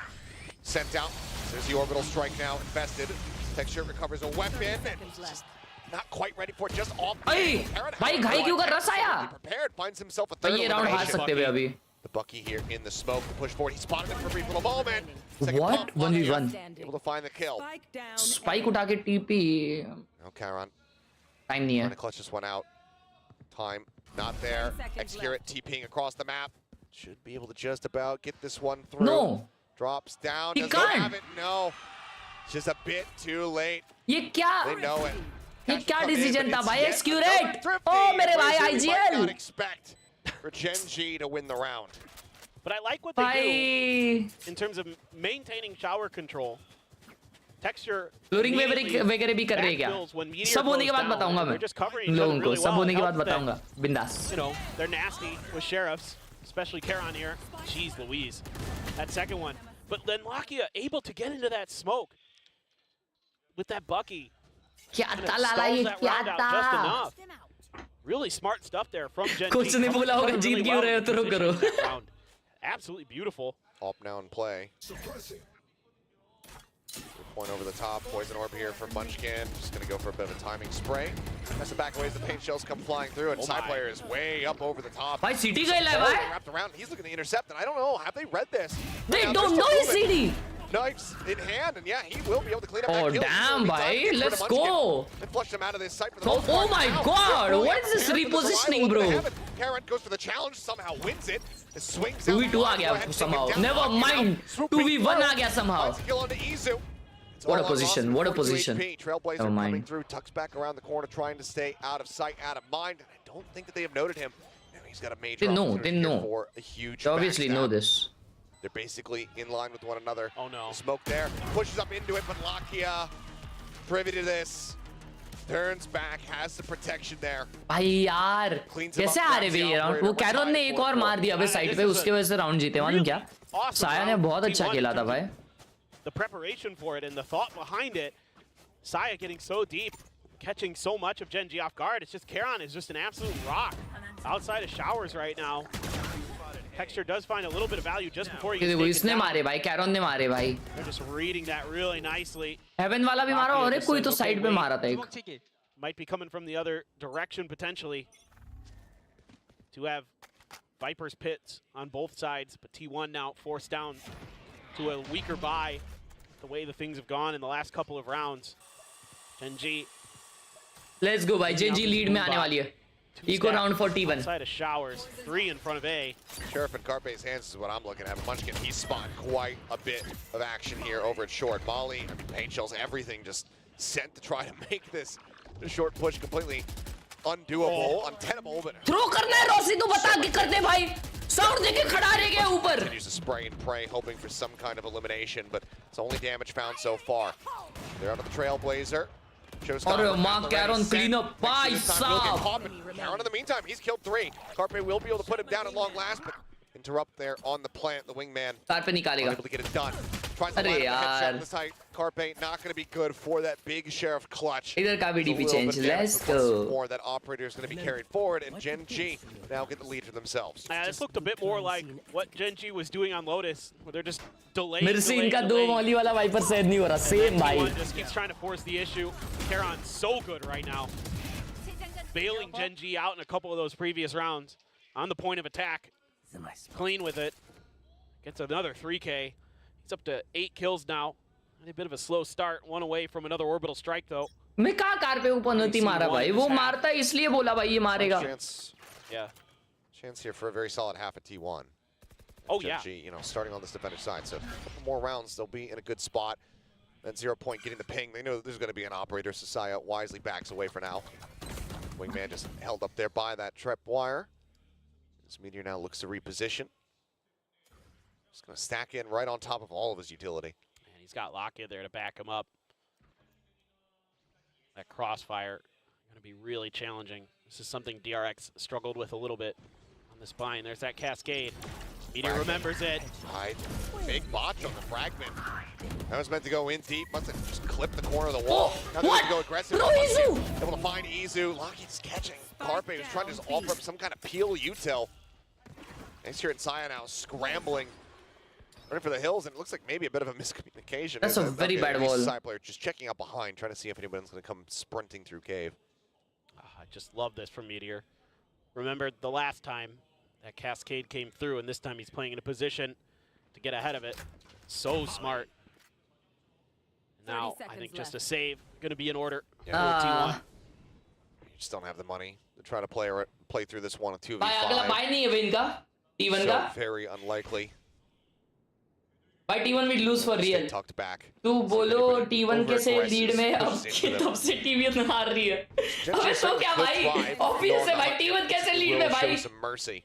sent out. There's the orbital strike now invested. Texture recovers a weapon. And just not quite ready for it. Just off the angle. भाई घाई क्यों कर रहा है? Prepared. Finds himself a third ये round हार सकते हैं अभी. The Bucky here in the smoke. The push forward. He spotted it for a brief little moment. What? 1v1. Able to find the kill. Spike उठा के TP. No, Karen. Time नहीं है. Trying to clutch this one out. Time not there. Execute TPing across the map. Should be able to just about get this one through. No. Drops down. He Does can't. not have it. No. Just a bit too late. ये क्या? They know it. ये क्या decision था भाई? Execute. Oh, मेरे भाई IGL. Not expect for Gen.G to win the round. But I like what they do in terms of maintaining shower control. Texture. Flooring वगैरह भी कर रहे हैं क्या? सब होने के बाद बताऊंगा मैं लोगों को. सब होने के बाद बताऊंगा. बिंदास. You know, they're nasty with sheriffs, especially Karen here. Jeez Louise. That second one. But then Lakia able to get into that smoke with that Bucky. क्या था लाला ये क्या था? Really smart stuff there from Gen.G. कुछ नहीं बोला होगा जीत क्यों रहे हो तो रुक करो. Absolutely beautiful. Up now in play. Point over the top. Poison orb here for Munchkin. Just going to go for a bit of a timing spray. Has to back away as the paint shells come flying through, and side player is way up over the top. भाई सीटी गई है भाई. Wrapped around. He's looking to intercept, and I don't know. Have they read this? They don't know his CD. Knives in hand, and yeah, he will be able to clean up that kill. Oh damn, bhai. Let's go. And flush him out of this site for the Oh my god. What is this repositioning, bro? Karen goes for the challenge, somehow wins it. It swings out. 2v2 आ गया somehow. Never mind. 2v1 आ गया somehow. Kill onto Izu. What a position, what a position. Trailblazer coming through, tucks back around the corner, trying to stay out of sight, out of mind. And I don't think that they have noted him. Now he's got a major opportunity here for a huge They obviously know this. They're basically in line with one another. Oh no. The smoke there, pushes up into it, but Lakia, privy to this, turns back, has the protection there. भाई यार कैसे आ रहे way round? वो Karen ने एक और मार दिया अबे साइड पे, उसके वजह से राउंड जीते. मान क्या? साया ने बहुत अच्छा खेला था भाई. The preparation for it and the thought behind it. Saya getting so deep, catching so much of Gen.G off guard. It's just Karen is just an absolute rock outside of showers right now. Texture does find a little bit of value just before he gets taken इसने down. मारे भाई, Karen ने मारे भाई. They're just reading that really nicely. Heaven वाला भी मारा और एक कोई तो साइड पे मारा था एक. Might be coming from the other direction potentially. To have Viper's pits on both sides, but T1 now forced down to a weaker buy. The way the things have gone in the last couple of rounds. Gen.G. Let's go भाई. Gen.G lead में आने वाली है. Eco round for T1. Outside of showers, 3 in front of A. Sheriff and Carpe's hands is what I'm looking at. Munchkin, he's spotting quite a bit of action here over at short. Molly, paint shells, everything just sent to try to make this short push completely undoable, untenable. But throw करना है Rossi तो बता के करते भाई sound देके खड़ा रह गया ऊपर continues to spray and pray, hoping for some kind of elimination, but it's only damage found so far. They're under the Trailblazer. और Mark Caron clean up भाई साहब. Caron in the meantime, he's killed 3. Carpe will be able to put him down at long last, but interrupt there on the plant. The wingman car पे निकालेगा. unable to get it done. Tries to line up a headshot on the site. Carpe not going to be good for that big Sheriff clutch. इधर का भी DP change. Let's go. More that operator is going to be carried forward, and Gen.G now get the lead for themselves. This looked a bit more like what Gen.G was doing on Lotus, where they're just delaying. मेरे से इनका 2 Molly वाला wiper set नहीं हो रहा. Same भाई. Just keeps trying to force the issue. Caron so good right now, bailing Gen.G out in a couple of those previous rounds on the point of attack. Clean with it. Gets another 3K. He's up to 8 kills now. A bit of a slow start. 1 away from another orbital strike though. मैं कहाँ car पे ऊपर नहीं मारा भाई. वो मारता इसलिए बोला भाई ये मारेगा. Chance here for a very solid half at T1. Oh Gen.G, you know, starting on this defender side. So a couple more rounds, they'll be in a good spot. That 0 point getting the ping. They know that there's going to be an operator. Sasaya wisely backs away for now. Wingman just held up there by that trip wire. This Meteor now looks to reposition. Just going to stack in right on top of all of his utility. And he's got Locket there to back him up. That crossfire going to be really challenging. This is something DRX struggled with a little bit on this bind. There's that cascade. Meteor remembers it. Right. Big botch on the fragment. That was meant to go in deep. Must have just clipped the corner of the wall. Now they're going to go aggressive. Bro, Izu! Able to find Izu. Lockheed's catching. Carpe was trying to just offer up some kind of peel util. Next here at Saya now scrambling. Running for the hills, and it looks like maybe a bit of a miscommunication. That's a very bad wall. Side player just checking out behind, trying to see if anyone's going to come sprinting through cave. I just love this from Meteor. Remember the last time that cascade came through, and this time he's playing in a position to get ahead of it. So smart. Now, I think just a save going to be in order for T1. You just don't have the money to try to play through this one 2v5. भाई अगला bye नहीं है इनका T1 का. So very unlikely. भाई T1 will lose for real. Tucked back. तू बोलो T1 कैसे लीड में अब तब से T1 हार रही है. अबे तो क्या भाई? Obvious है भाई T1 कैसे लीड में भाई? Some mercy.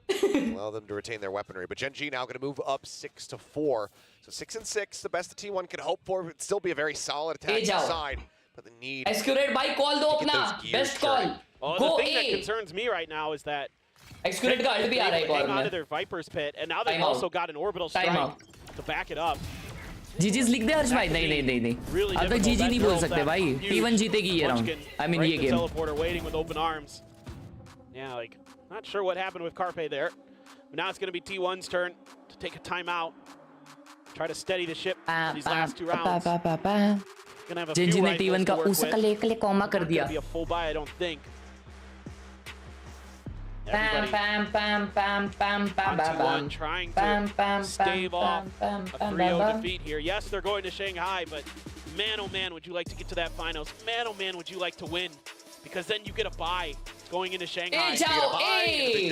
Allow them to retain their weaponry, but Gen.G now going to move up 6-4. So 6-6, the best the T1 can hope for. Would still be a very solid attacking side, but the need. Excurate भाई call दो अपना. Best call. Go the thing that concerns me right now is that Excurate का ult भी आ रहा है एक और में. onto their Viper's pit, and now they've also got an orbital strike to back it up. GG's लिख दे हर्ष भाई. नहीं. अब तक GG नहीं बोल सकते भाई. T1 जीतेगी ये round. I mean ये game. Teleporter waiting with open arms. Yeah, like not sure what happened with Carpe there. But now it's going to be T1's turn to take a timeout. Try to steady the ship in these last 2 rounds. Gonna have a few Gen.G ने rifles T1 का to work उसका with. ले comma कर दिया. Not gonna be a full buy, I don't think. Pam T1 trying to stave off a 3-0 defeat here. Yes, they're going to Shanghai, but man, oh man, would you like to get to that finals? Man, oh man, would you like to win? Because then you get a bye going into Shanghai. You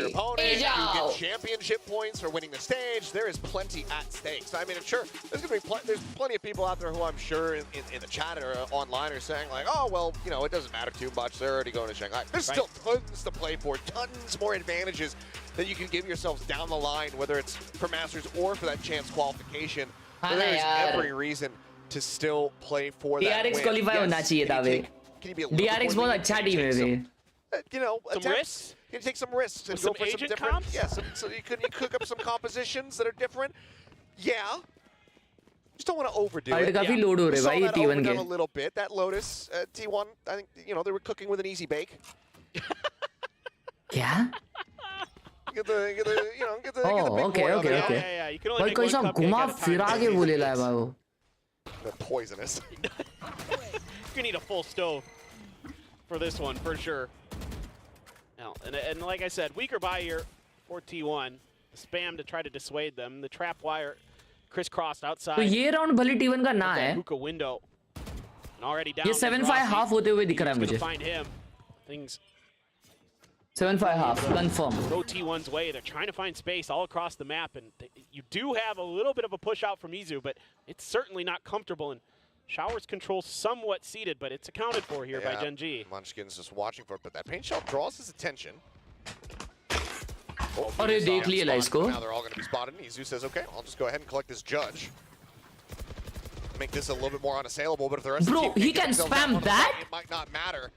get championship points for winning the stage. There is plenty at stake. So I mean, sure, there's gonna be there's plenty of people out there who I'm sure in the chat or online are saying like, oh well, you know, it doesn't matter too much. They're already going to Shanghai. There's still tons to play for, tons more advantages that you can give yourselves down the line, whether it's for Masters or for that chance qualification. So there is every reason to still play for that win. DRX qualify होना चाहिए था वे. DRX बहुत अच्छा team है वे. You know, some risks. You can take some risks and with go some for some agent different. comps? Yeah, so you cook up some compositions that are different. Yeah. Just don't want to overdo it. काफी load हो रहे भाई T1 के. A little bit. That Lotus T1, I think they were cooking with an easy bake. क्या? Get the okay. Yeah. You can only भाई कोई सब घुमा फिरा के बोले ला है भाई वो. They're poisonous. You need a full stove for this one, for sure. Now, and like I said, weaker buy here for T1. Spam to try to dissuade them. The trap wire crisscrossed outside. तो ये round भले T1 का ना है. Hookah window. And already down. ये 7-5 half होते हुए दिख रहा है मुझे. Find him. Things 7-5 half, confirm. Go T1's way. They're trying to find space all across the map, and you do have a little bit of a push out from Izu, but it's certainly not comfortable. And Shower's control somewhat seated, but it's accounted for here by Gen.G. Munchkin's just watching for it, but that paint shell draws his attention. अरे देख लिया ला इसको. Now they're all going to be spotted. Izu says, "Okay, I'll just go ahead and collect this judge. Make this a little bit more unassailable, but if the rest Bro, of the team he get can themselves spam out on the that? side, it might not matter."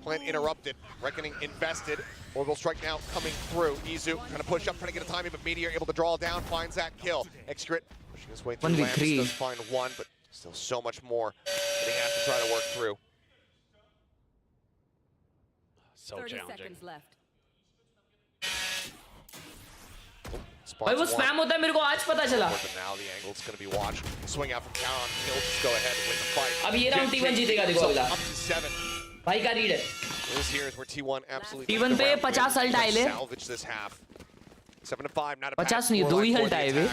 Plant interrupted. Reckoning invested. Orbital strike now coming through. Izu trying to push up, trying to get a timing, but Meteor able to draw down, finds that kill. Excret pushing his way through. 1v3. Does find one, but still so much more that he has to try to work through. So 30 challenging. seconds left. भाई वो spam होता है मेरे को आज पता चला. But now the angle's going to be watched. Swing out from Talon. He'll just go ahead and win the fight. अब ये राउंड T1 जीतेगा देखो अगला. Up to 7. भाई का रीड है. This here is where T1 absolutely T1 पे 50 ult आए ले. salvage this half. 7-5, not a 50 नहीं, 2 ही ult आए वे.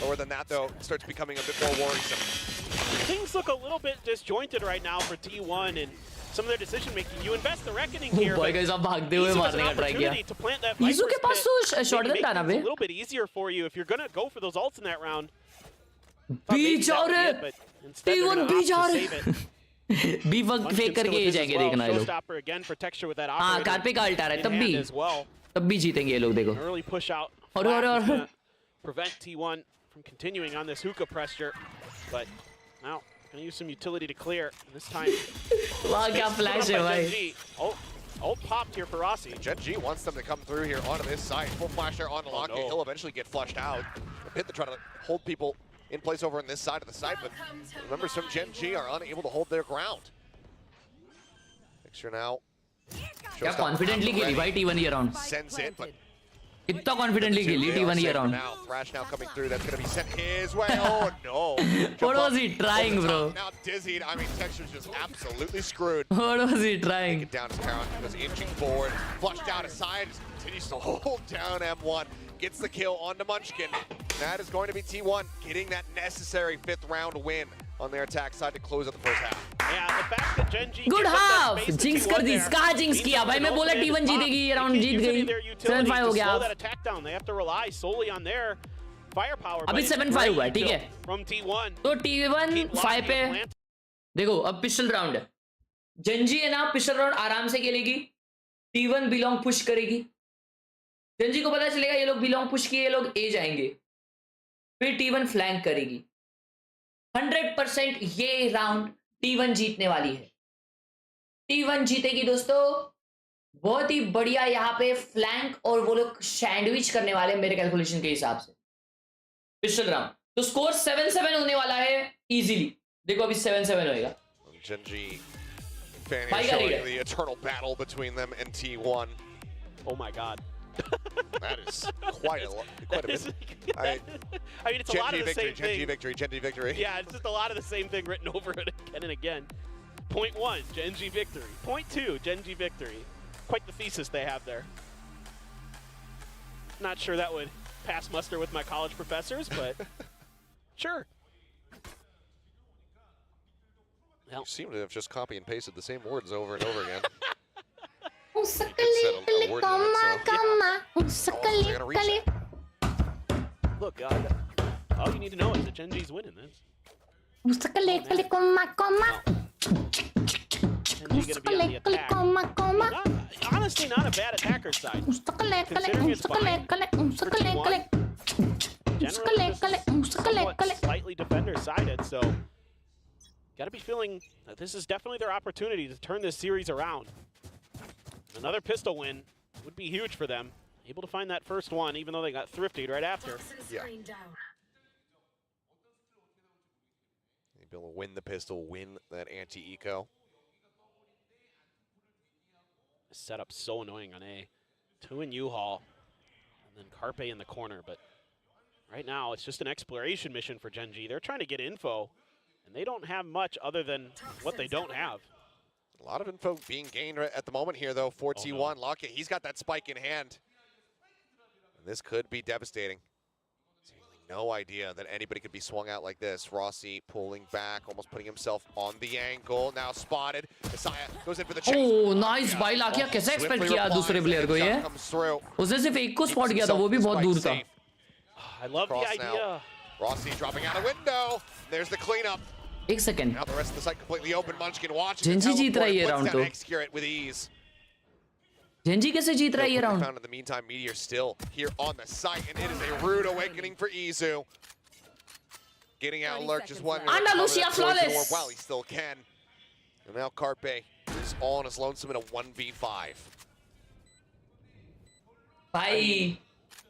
Lower than that though, starts becoming a bit more worrisome. Things look a little bit disjointed right now for T1 and some of their decision making. You invest the reckoning here. Boy guys अब भागते हुए मारने का try किया. Izu के पास तो shotgun था ना बे. A little bit easier for you if you're gonna go for those ults in that round. B जा रहे. T1 बी जा रहे. बी फेक करके ये जाएंगे देखना ये लोग. हाँ कारपे का अल्ट आ रहा है तब भी जीतेंगे ये लोग देखो. Early push out. और Prevent T1 from continuing on this hookah pressure, but now gonna use some utility to clear this time. वाह क्या फ्लैश है भाई. Oh, popped here for Rossi. Gen.G wants them to come through here onto this side. Full flash there on the Locket. No. He'll eventually get flushed out. Pit to try to hold people in place over on this side of the site, but remember some Gen.G are unable to hold their ground. Picture now. क्या confidently खेली भाई T1 ये round. Sends it, but इतना confidently खेली T1 ये round. now Thrash now coming through. That's going to be sent his way. Oh no! What was he trying, bro? Now dizzied. I mean, Texture's just absolutely screwed. What was he trying? Get down to Taron. Goes inching forward. Flushed out aside. Continues to hold down M1. Gets the kill onto Munchkin. That is going to be T1 getting that necessary 5th round win on their attack side to close out the first half. Yeah, the fact that Gen.G Good half. Jinx कर दी. इसका jinx किया भाई. मैं बोला T1 जीतेगी ये round जीत गई. 7-5 हो गया. Slow that attack down. They have to rely solely on their firepower. अभी 7-5 हुआ है ठीक है. From T1. तो T1 5 पे देखो अब पिस्टल राउंड है. Gen.G है ना पिस्टल राउंड आराम से खेलेगी. T1 बिलोंग पुश करेगी. Gen.G को पता चलेगा ये लोग बिलोंग पुश किए ये लोग ए जाएंगे. फिर T1 फ्लैंक करेगी. 100% ये राउंड T1 जीतने वाली है. T1 जीतेगी दोस्तों. बहुत ही बढ़िया यहाँ पे फ्लैंक और वो लोग सैंडविच करने वाले मेरे कैलकुलेशन के हिसाब से. पिस्टल राउंड तो स्कोर 7-7 होने वाला है इजीली. देखो अभी 7-7 होएगा. Gen.G fanning showing the eternal battle between them and T1. Oh my god. That is quite a bit. I mean, it's a lot of the same thing. Gen.G victory. Yeah, it's just a lot of the same thing written over it again and again. Point 1, Gen.G victory. Point 2, Gen.G victory. Quite the thesis they have there. Not sure that would pass muster with my college professors, but sure. You seem to have just copy and pasted the same words over and over again. Look, all you need to know is that Gen.G's winning this. Gen.G gonna be on the attack. Honestly, not a bad attacker side. Considering it's behind for T1, generally somewhat slightly defender-sided, so gotta be feeling that this is definitely their opportunity to turn this series around. Another pistol win would be huge for them. Able to find that first one, even though they got thrifted right after. Yeah. Be able to win the pistol, win that anti-eco. Setup so annoying on A. 2 in U-Haul, and then Carpe in the corner. But right now, it's just an exploration mission for Gen.G. They're trying to get info, and they don't have much other than what they don't have. A lot of info being gained at the moment here, though, for T1. Locket, he's got that spike in hand. And this could be devastating. no idea that anybody could be swung out like this. Rossi pulling back, almost putting himself on the angle. Now spotted. Messiah goes in for the chase. Oh, nice भाई लाकिया कैसे expect किया दूसरे player को ये? उसने सिर्फ एक को स्पॉट किया था, वो भी बहुत दूर था. I love the idea. Rossi dropping out a window. There's the cleanup. एक second. Now the rest of the site completely open. Munchkin watching. Gen.G जीत रहा है ये round तो. Execute with ease. Gen.G कैसे जीत रहा है ये round? Found in the meantime, Meteor still here on the site, and it is a rude awakening for Izu. Getting out lurk just one. Andalusia flawless. Wow, he still can. And now Carpe is all on his lonesome in a 1v5. भाई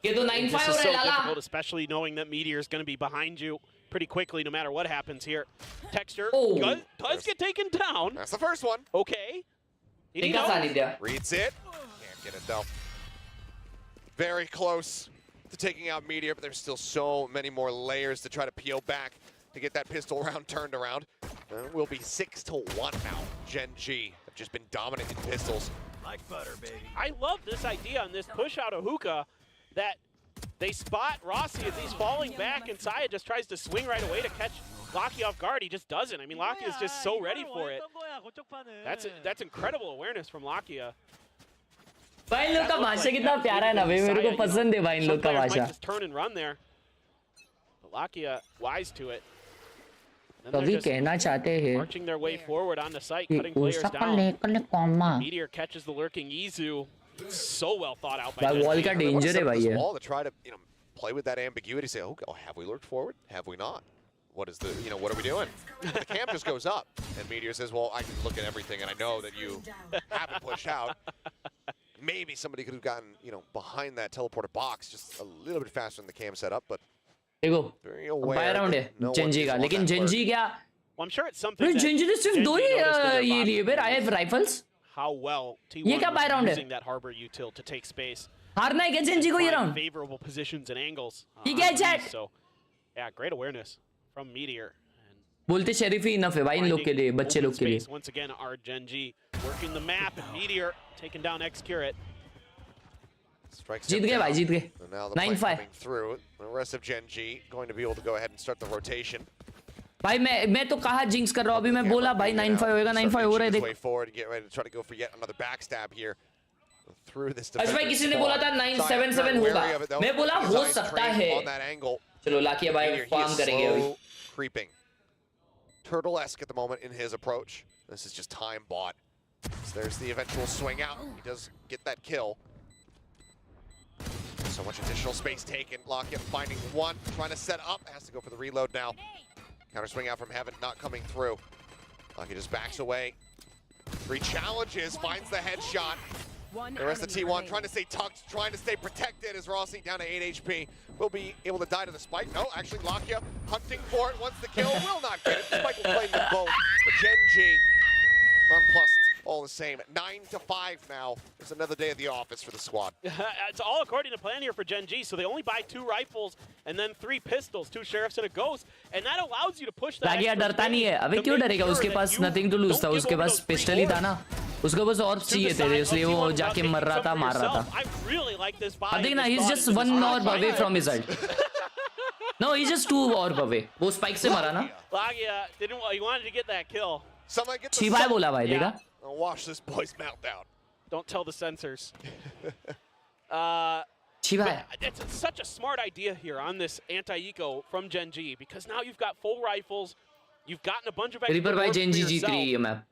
ये तो 9-5 This हो is रहा so है लाला. difficult, especially knowing that Meteor is going to be behind you pretty quickly, no matter what happens here. Texture does get taken down. That's the first one. Okay. Reads it. Can't get it though. Very close to taking out Meteor, but there's still so many more layers to try to peel back to get that pistol round turned around. We'll be 6-1 now. Gen.G have just been dominant in pistols. Like butter, baby. I love this idea on this push out of Hookah that they spot Rossi as he's falling back, and Saya just tries to swing right away to catch Locky off guard. He just doesn't. I mean, Lakia is just so ready for it. That's incredible awareness from Lakia. भाई इन लोग का भाषा कितना प्यारा है ना भाई, मेरे को पसंद है भाई इन लोग का भाषा. Just turn and run there. But Lakia wise to it. कभी कहना चाहते हैं marching their way forward on the site, cutting players down. Meteor catches the lurking Izu. So well thought out by wall का danger है भाई ये. To try to, play with that ambiguity, say, oh, have we lurked forward? Have we not? What is the, what are we doing? The cam just goes up, and Meteor says, well, I can look at everything, and I know that you haven't pushed out. Maybe somebody could have gotten, behind that teleporter box just a little bit faster than the cam set up, but देखो bye round है Gen.G का, लेकिन Gen.G क्या? Well, I'm sure it's something that Gen.G ने सिर्फ दो ही ये लिए फिर I have rifles. How well T1 ये क्या बाय राउंड है? using that harbor util to take space. हारना है क्या Gen.G को ये round? Favorable positions and angles. ये क्या है chat? So, yeah, great awareness from Meteor. बोलते शरीफ ही इनफ है भाई इन लोग के लिए, बच्चे लोग के लिए. Once again, our Gen.G working the map, and Meteor taking down X-Curate. जीत गए भाई, जीत गए. 9-5. Through the rest of Gen.G going to be able to go ahead and start the rotation. भाई मैं तो कहा जिंक्स कर रहा हूं अभी, मैं बोला भाई 9-5 होएगा, 9-5 हो रहा है देख. Forward and get ready to try to go for yet another backstab here through this. आज भाई किसी ने बोला था 9-7-7 होगा, मैं बोला हो सकता है. चलो लाकिया भाई फार्म करेंगे अभी. Creeping. Turtle-esque at the moment in his approach. This is just time bought. So there's the eventual swing out. He does get that kill. So much additional space taken. Lockett finding one, trying to set up. Has to go for the reload now. Counter swing out from heaven, not coming through. Lockett just backs away. 3 challenges, finds the headshot. The rest of T1 trying to stay tucked, trying to stay protected as Rossi down to 8 HP. Will be able to die to the spike. No, actually Lakia hunting for it, wants the kill, will not get it. The spike will claim them both. But Gen.G nonplussed all the same. 9-5 now. It's another day at the office for the squad. It's all according to plan here for Gen.G. So they only buy 2 rifles and then 3 pistols, 2 sheriffs and a ghost, and that allows you to push that. लागिया डरता नहीं है. अबे क्यों डरेगा? उसके पास nothing to lose था. उसके पास pistol ही था ना. उसको बस और चाहिए थे, इसलिए वो जाके मर रहा था, मार रहा था. अब देखना, he's just 1 orb away from his ult. No, he's just 2 orb away. वो spike से मरा ना. Lagia didn't. He wanted to get that kill. छिपाए बोला भाई, देखा? Wash this boy's mouth out. Don't tell the censors. It's such a smart idea here on this anti-eco from Gen.G, because now you've got full rifles, you've gotten a bunch of extra Reaper by orbs Gen.G for जीत रही है map.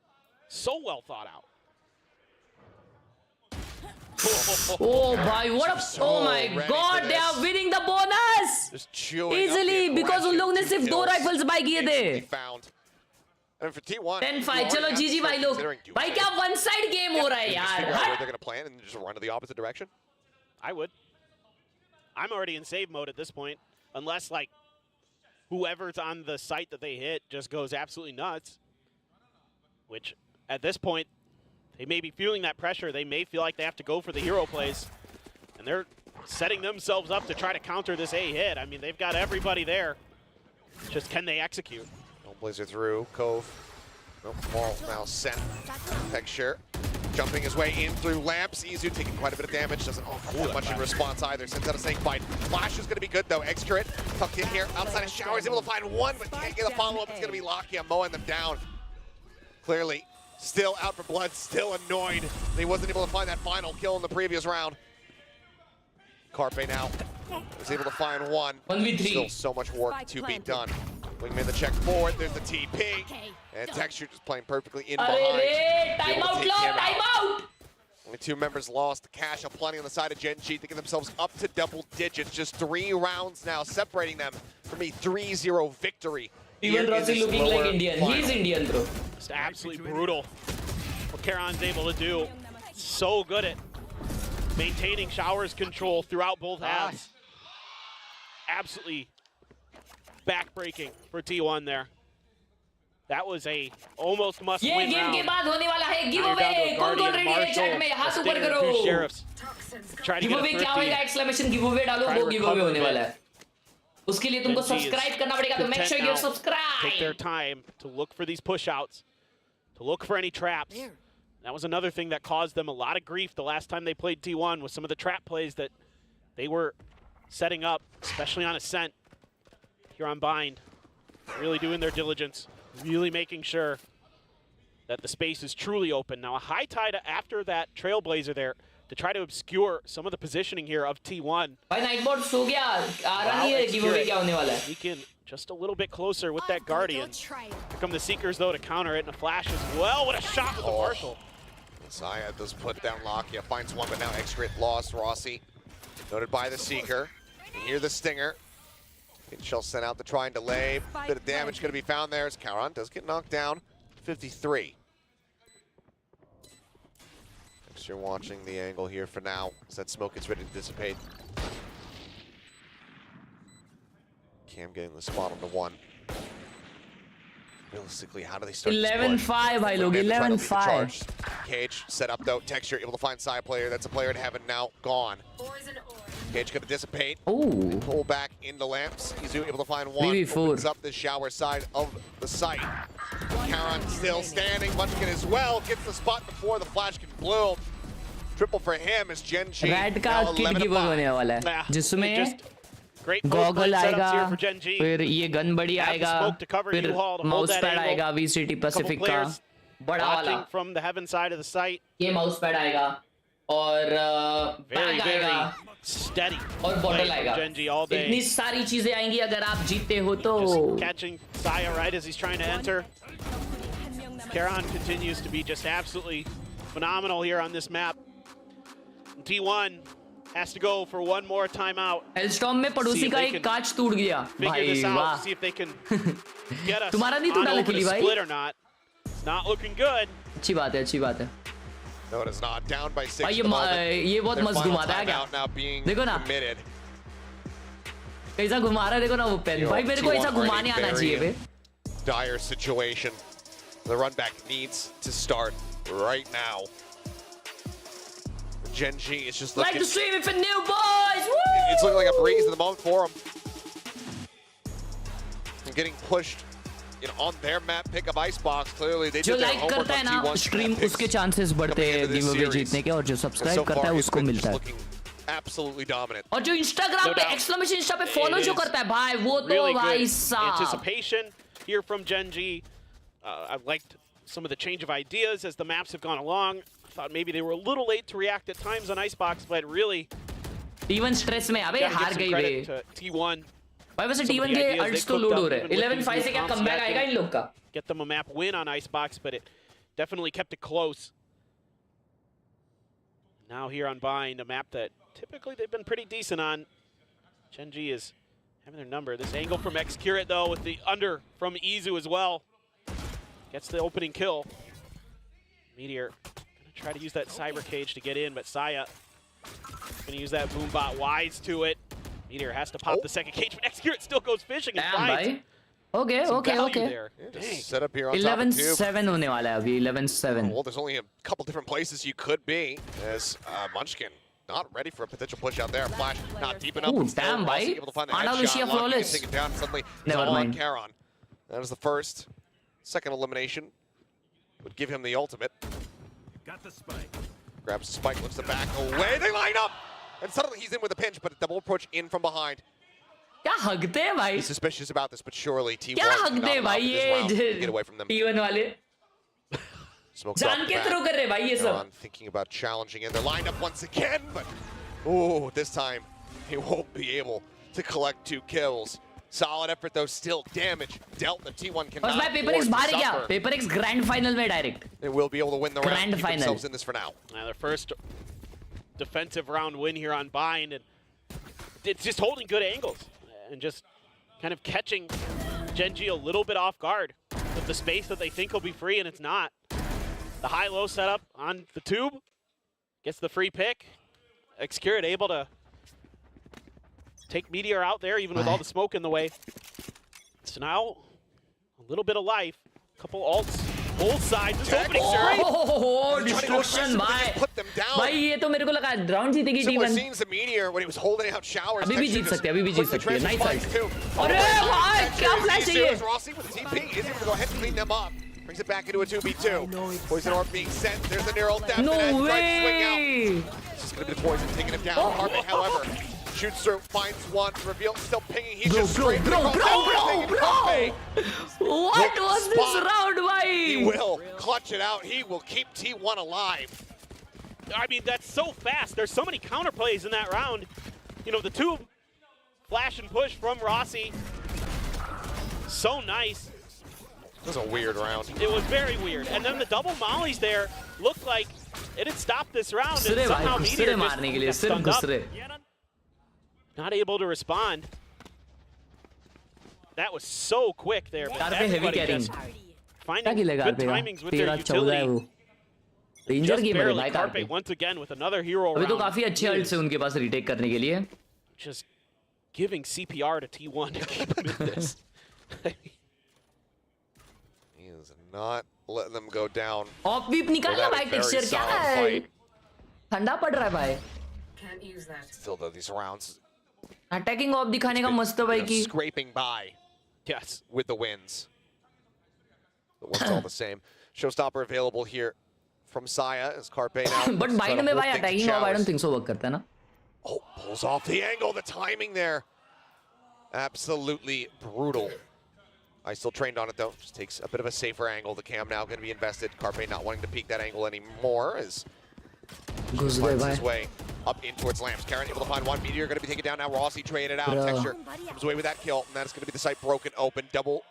So well thought out. Oh भाई, what a! Oh my God, they are winning the bonus easily because उन लोगों ने सिर्फ 2 rifles buy किए थे. And for T1, 10-5, चलो GG भाई लोग. भाई क्या one side game हो रहा है यार? They're going to plan and just run to the opposite direction. I would. I'm already in save mode at this point, unless like whoever's on the site that they hit just goes absolutely nuts. Which at this point, they may be feeling that pressure. They may feel like they have to go for the hero plays, and they're setting themselves up to try to counter this A hit. I mean, they've got everybody there. Just can they execute? Blazer through, Cove. Nope, ball now sent. Texture. jumping his way in through lamps. Izu taking quite a bit of damage. Doesn't offer that much in response either. Sends out a snake bite. Flash is going to be good though. Excurate tucked in here outside of Showers, able to find one, but can't get a follow-up. It's going to be Lakia mowing them down. Clearly still out for blood, still annoyed that he wasn't able to find that final kill in the previous round. Carpe now is able to find one. 1v3. Still so much work to be done. Wingman the check forward, there's the TP. And Texture just playing perfectly in behind. Time out, time out! Only 2 members lost. Cash have plenty on the side of Gen.G to get themselves up to double digits. Just 3 rounds now, separating them from a 3-0 victory. Even Rossi looking like Indian. Final. He's Indian, bro. It's absolutely brutal what Khelraay's able to do. So good at maintaining Showers control throughout both halves. Absolutely backbreaking for T1 there. That was a almost must-win ये game round. के बाद होने वाला है give Now you're down to away a कौन-कौन Guardian, ready है Marshall, chat में हाथ a ऊपर Stinger, करो 2 Sheriffs. Try to give get away a क्या होएगा 50. एक्सक्लेमेशन गिव अवे डालो Try to वो गिव अवे recover होने a वाला bit. है उसके लिए तुमको Gen.G is सब्सक्राइब करना पड़ेगा तो make content sure you now. Take their subscribe time to look for these push-outs, to look for any traps. That was another thing that caused them a lot of grief the last time they played T1 was some of the trap plays that they were setting up, especially on Ascent here on Bind. Really doing their diligence, really making sure that the space is truly open. Now a high tide after that Trailblazer there to try to obscure some of the positioning here of T1. भाई Nightbot सो गया आ रहा नहीं है give away क्या होने वाला है Sneak in just a little bit closer with that Guardian. Here come the Seekers though to counter it, and a flash as well. What a shot with the Marshall. Saya does put down Lakia, finds one, but now Excrete lost. Rossi noted by the Seeker. And here the Stinger. Shell sent out to try and delay. Bit of damage going to be found there as Khelraay does get knocked down. 53. Next, you're watching the angle here for now as that smoke gets ready to dissipate. Cam getting the spot on the 1. Realistically, how do they start 11-5 भाई लोग 11-5 Cage set up though. Texture able to find side player. That's a player in heaven now. Gone. Cage gonna dissipate. Ooh. Pull back into lamps. Izu able to find one. 3v4. Opens up the shower side of the site. Khelraay still standing. Munchkin as well. Gets the spot before the flash can bloom. Triple for him as Gen.G. Red का kit give away होने वाला है जिसमें Great goggle आएगा here for Gen.G. फिर ये gun बड़ी आएगा फिर माउस पैड आएगा VCT पैसिफिक का बड़ा वाला Watching from the heaven side of the site. ये माउस पैड आएगा और Very, बैग आएगा very steady. और बॉटल play आएगा from Gen.G all day. इतनी सारी चीजें आएंगी अगर आप जीते हो तो Just catching Saya right as he's trying to enter. Khelraay continues to be just absolutely phenomenal here on this map. T1 has to go for one more timeout. Hailstorm में पड़ोसी का एक कांच टूट गया Figure भाई this out, वाह see if they can get us तुम्हारा नहीं on टूटा over लकीली to भाई split or not. It's not looking good. अच्छी बात है अच्छी बात है No, it is not. Down by 6. भाई at the moment. ये बहुत Their मस्त final घुमाता है क्या timeout now being देखो ना committed. कैसा घुमा रहा है देखो ना वो पेन भाई मेरे को ऐसा घुमाने आना चाहिए बे Dire situation. The run back needs to start right now. Gen.G is just like looking. to stream it for new boys Woo! It's looking like a breeze in the moment for him. And getting pushed, on their map. Pick up Icebox. Clearly, they जो did their like homework करता है on ना T1 stream picks उसके chances बढ़ते coming हैं into this give away series. जीतने के और जो And सब्सक्राइब so करता far, है it's उसको been मिलता just है looking absolutely dominant. और जो इंस्टाग्राम No पे doubt. एक्सक्लेमेशन इंस्टा पे फॉलो It जो is करता है भाई वो तो Really भाई good साहब anticipation here from Gen.G. I've liked some of the change of ideas as the maps have gone along. I thought maybe they were a little late to react at times on Icebox, but really T1 stress में अबे gotta give हार some गई credit bay to T1. भाई वैसे Some of T1 the के ideas अल्ट्स they तो cooked load up हो रहे even हैं with 11-5 these से क्या new कमबैक comps आएगा that इन लोग का get them a map win on Icebox, but it definitely kept it close. Now here on Bind, a map that typically they've been pretty decent on. Gen.G is having their number. This angle from Excurate though with the under from Izu as well. Gets the opening kill. Meteor gonna try to use that cyber cage to get in, but Saya gonna use that boombot wise to it. Meteor has to pop the second cage, but Excurate still goes fishing and Damn finds भाई okay some okay value okay there. Dang. Set up here on top of 2. 11-7 होने वाला है अभी 11-7 Well, there's only a couple different places you could be as Munchkin not ready for a potential push out there. Flash not deep enough. Ooh, but still damn, Rossi bhai. able to find the Andalusia headshot. Lock flawless. Take it down. Suddenly, it's Never all on mind. Khelraay. That is the first. Second elimination would give him the ultimate. Grabs the spike, looks to back away. They line up! And suddenly he's in with a pinch, but a double approach in from behind. क्या हगते हैं भाई? He's suspicious about this, but surely T1 क्या cannot हगते हैं allow भाई for this round to ये get away from them. T1 वाले? Smokes जान off के the थ्रो back. कर रहे भाई ये सब. Aaron thinking about challenging, and they're lined up once again, but oh, this time he won't be able to collect 2 kills. Solid effort though, still damage dealt. The T1 cannot बस भाई afford paper x to बाहर है क्या? suffer. Paper x grand final में direct. They will be able to win the round, Grand keep final. themselves in this for now. Now their first defensive round win here on Bind, and it's just holding good angles and just kind of catching Gen.G a little bit off guard with the space that they think will be free, and it's not. The high-low setup on the tube gets the free pick. Xcurate able to take Meteor out there, even with all the smoke in the way. So now, a little bit of life, couple ults, both sides. This opening series. Oh, They're trying to go destruction aggressive, but they भाई. just put them down. भाई ये तो मेरे को लगा round जीतेगी Similar T1. scenes to Meteor when he was holding out showers. अभी भी जीत सकते हैं, अभी भी जीत सकते हैं. Nice Nice side. अरे भाई क्या फ्लैश है ये? Rossi with the TP is able to go ahead and clean them up. Brings it back into a 2v2. Poison orb being sent. There's the neural death. No and as he tries to swing out. way. It's just going to be the poison taking him down. Carpe, however, shoots through, finds one, reveal, still pinging. He's just straight Bro. across everything. And Carpe, What was this spot. round he भाई? will clutch it out. He will keep T1 alive. I mean, that's so fast. There's so many counterplays in that round. You know, the two flash and push from Rossi. So nice. It was a weird round. It was very weird. And then the double mollies there looked like it had stopped this round. And घुसरे somehow भाई, Meteor घुसरे मारने के लिए just सिर्फ got stunned up. घुसरे. Not able to respond. That was so quick there. But car पे heavy everybody carrying. just क्या finding किलेगा good car पे timings का? with their 13-14 है वो. utility. डेंजर Just गेम है barely. भाई कार पे. Carpe once again with another hero अभी तो round. काफी अच्छे अल्ट्स है उनके पास रीटेक करने के लिए. Just giving CPR to T1 to keep him in this. He is not letting them go down. Of weep निकालना भाई टेक्सचर क्या है? ठंडा पड़ रहा है भाई. Still though, these rounds attacking of दिखाने का मस्त है भाई की. scraping by Yes. with the wins. But what's all the same. Showstopper available here from Saya as Carpe now. But bind में भाई attacking of I don't think so work करता है ना. Oh, pulls off the angle, the timing there. Absolutely brutal. I still trained on it though. Just takes a bit of a safer angle. The cam now going to be invested. Carpe not wanting to peek that angle anymore as घुस गए finds भाई. his way up in towards lamps. Karen able to find one. Meteor going to be taken down now. Rossi traded out. Bro. Texture comes away with that kill, and that's going to be the site broken open. Triple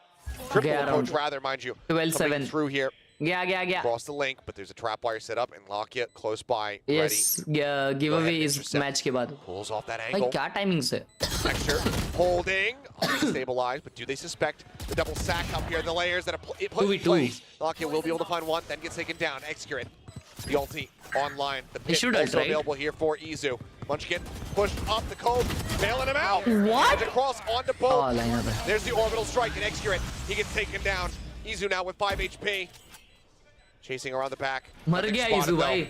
Get approach him. rather, mind you. 12-7. Coming through here. गया. Across the link, but there's a trap wire set up, and Lockett close by, Yes, ready. Give Go away ahead, इस intercept. Match के बाद. Pulls off that भाई angle. क्या timings है? Texture holding, stabilized, but do they suspect the double sack up here? The layers that are put in 2v2. place. Lockett will be able to find one, then gets taken down. Xcurate, the ulti online. The pit should ult, also right? available here for Izu. Munchkin pushed up the cove, bailing him out. What? Edge across onto both. Oh, line up है. There's the orbital strike, and Xcurate, he gets taken down. Izu now with 5 HP. Chasing around the back. मर Nothing गया spotted, इजू though. भाई.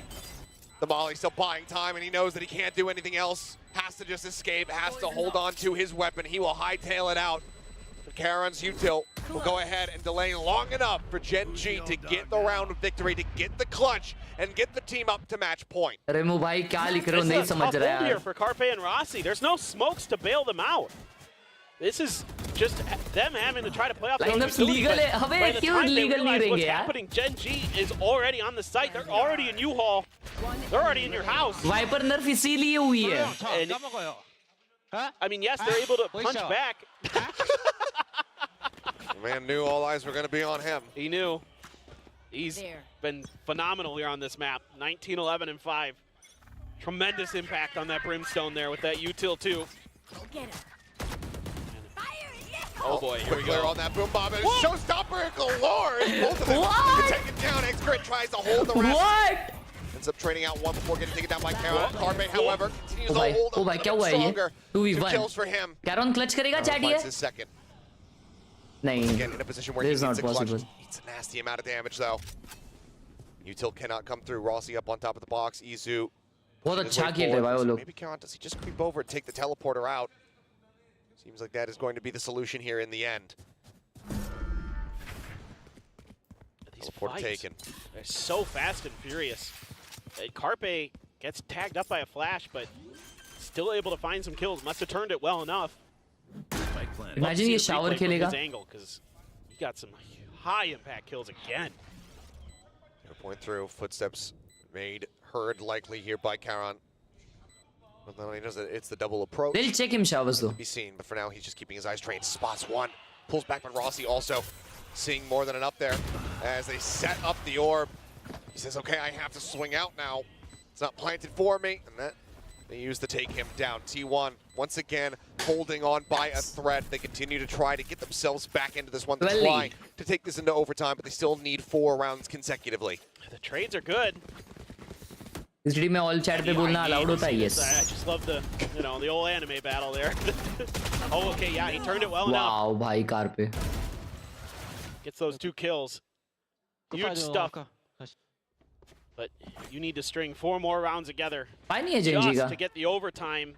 The Molly's still buying time, and he knows that he can't do anything else. Has to just escape, has to hold on to his weapon. He will hightail it out. But Karen's util will go ahead and delay long enough for Gen.G to get the round of victory, to get the clutch, and get the team up to match point. रेमो भाई क्या लिख रहे हो It's नहीं a समझ tough रहा hold here यार. for Carpe and Rossi. There's no smokes to bail them out. This is just them having to try to play off their own Lineups utility, legal but है. अबे by the क्यों time they legal नहीं realize रहेंगे what's यार? happening, Gen.G is already on the site. They're already in U-Haul. They're already in your house. Viper nerf इसीलिए हुई है. And, I mean, yes, they're able to punch back. The man knew all eyes were going to be on him. He knew. He's been phenomenal here on this map. 19, 11, and 5. Tremendous impact on that Brimstone there with that util too. Oh boy, here we Quick clear go. on that boom bomb. And showstopper galore. Both of them What? take it down. Xcurate tries to hold the rest. What? Ends up trading out one before getting taken down by Karen. Carpe, however, continues Oh to भाई, hold oh भाई, क्या हुआ है ये? stronger. 2v1. 2 kills for him. Karan clutch करेगा chat Finds ये? his second. नहीं. Again, in a position where This he is needs not a clutch. possible. It's a nasty amount of damage, though. Util cannot come through. Rossi up on top of the box. Izu. बहुत making his अच्छा way खेल रहे forward. भाई वो So लोग. maybe Karen, does he just creep over and take the teleporter out? Seems like that is going to be the solution here in the end. Teleport fights. taken. They're so fast and furious. Carpe gets tagged up by a flash, but still able to find some kills. Must have turned it well enough. Imagine ये shower खेलेगा. Because he got some high impact kills again. Point through, footsteps made, heard likely here by Khelraay. But then he does it, it's the double approach. They'll check him showers though. Be seen, but for now he's just keeping his eyes trained. Spots one, pulls back, but Rossi also seeing more than enough there as they set up the orb. He says, okay, I have to swing out now. It's not planted for me, and that they use to take him down. T1 once again holding on by a thread. They continue to try to get themselves back into this one. They're trying to take this into overtime, but they still need 4 rounds consecutively. The trades are good. इस video में all chat पे बोलना allowed होता है. Yes. I just love the, the old anime battle there. Oh, okay, yeah, he turned it well enough. Wow, भाई car पे. Gets those 2 kills. Huge stuff. But you need to string 4 more rounds together just to get the overtime.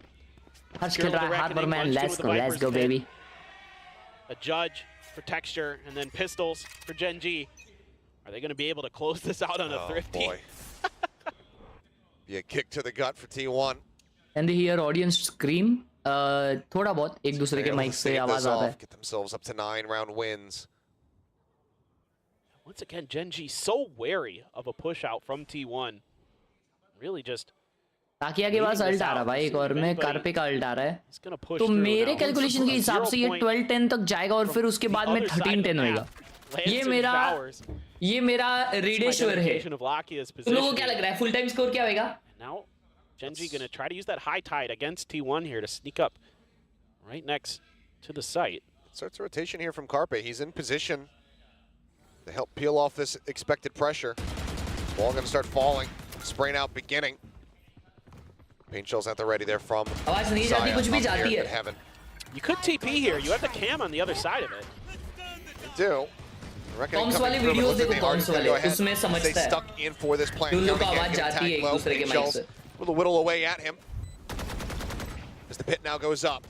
Khelraay, harbor man, let's go, baby. A judge for texture, and then pistols for Gen.G. Are they going to be able to close this out on a thrifty? Boy. Yeah, kick to the gut for T1. And they hear audience scream. थोड़ा बहुत एक दूसरे के mic से आवाज आता है. Get themselves up to 9 round wins. Once again, Gen.G so wary of a push out from T1. Really just. ताकिया के पास अल्ट आ रहा भाई एक और में कारपे का अल्ट आ रहा है. तो मेरे कैलकुलेशन के हिसाब से ये 12-10 तक जाएगा और फिर उसके बाद में 13-10 होएगा. ये मेरा रेडेश्वर है. तुम लोगों को क्या लग रहा है फुल टाइम स्कोर क्या होएगा? Now Gen.G gonna try to use that high tide against T1 here to sneak up right next to the site. Starts a rotation here from Carpe. He's in position to help peel off this expected pressure. Ball gonna start falling. Spraying out beginning. Paint shells at the ready there from Heaven. You could TP here. You have the cam on the other side of it. You do. Comms वाले videos देखो comms वाले उसमें समझता है. Stuck in for this plan. तुम लोग को आवाज जाती है एक दूसरे के माइक से. Will whittle away at him as the pit now goes up.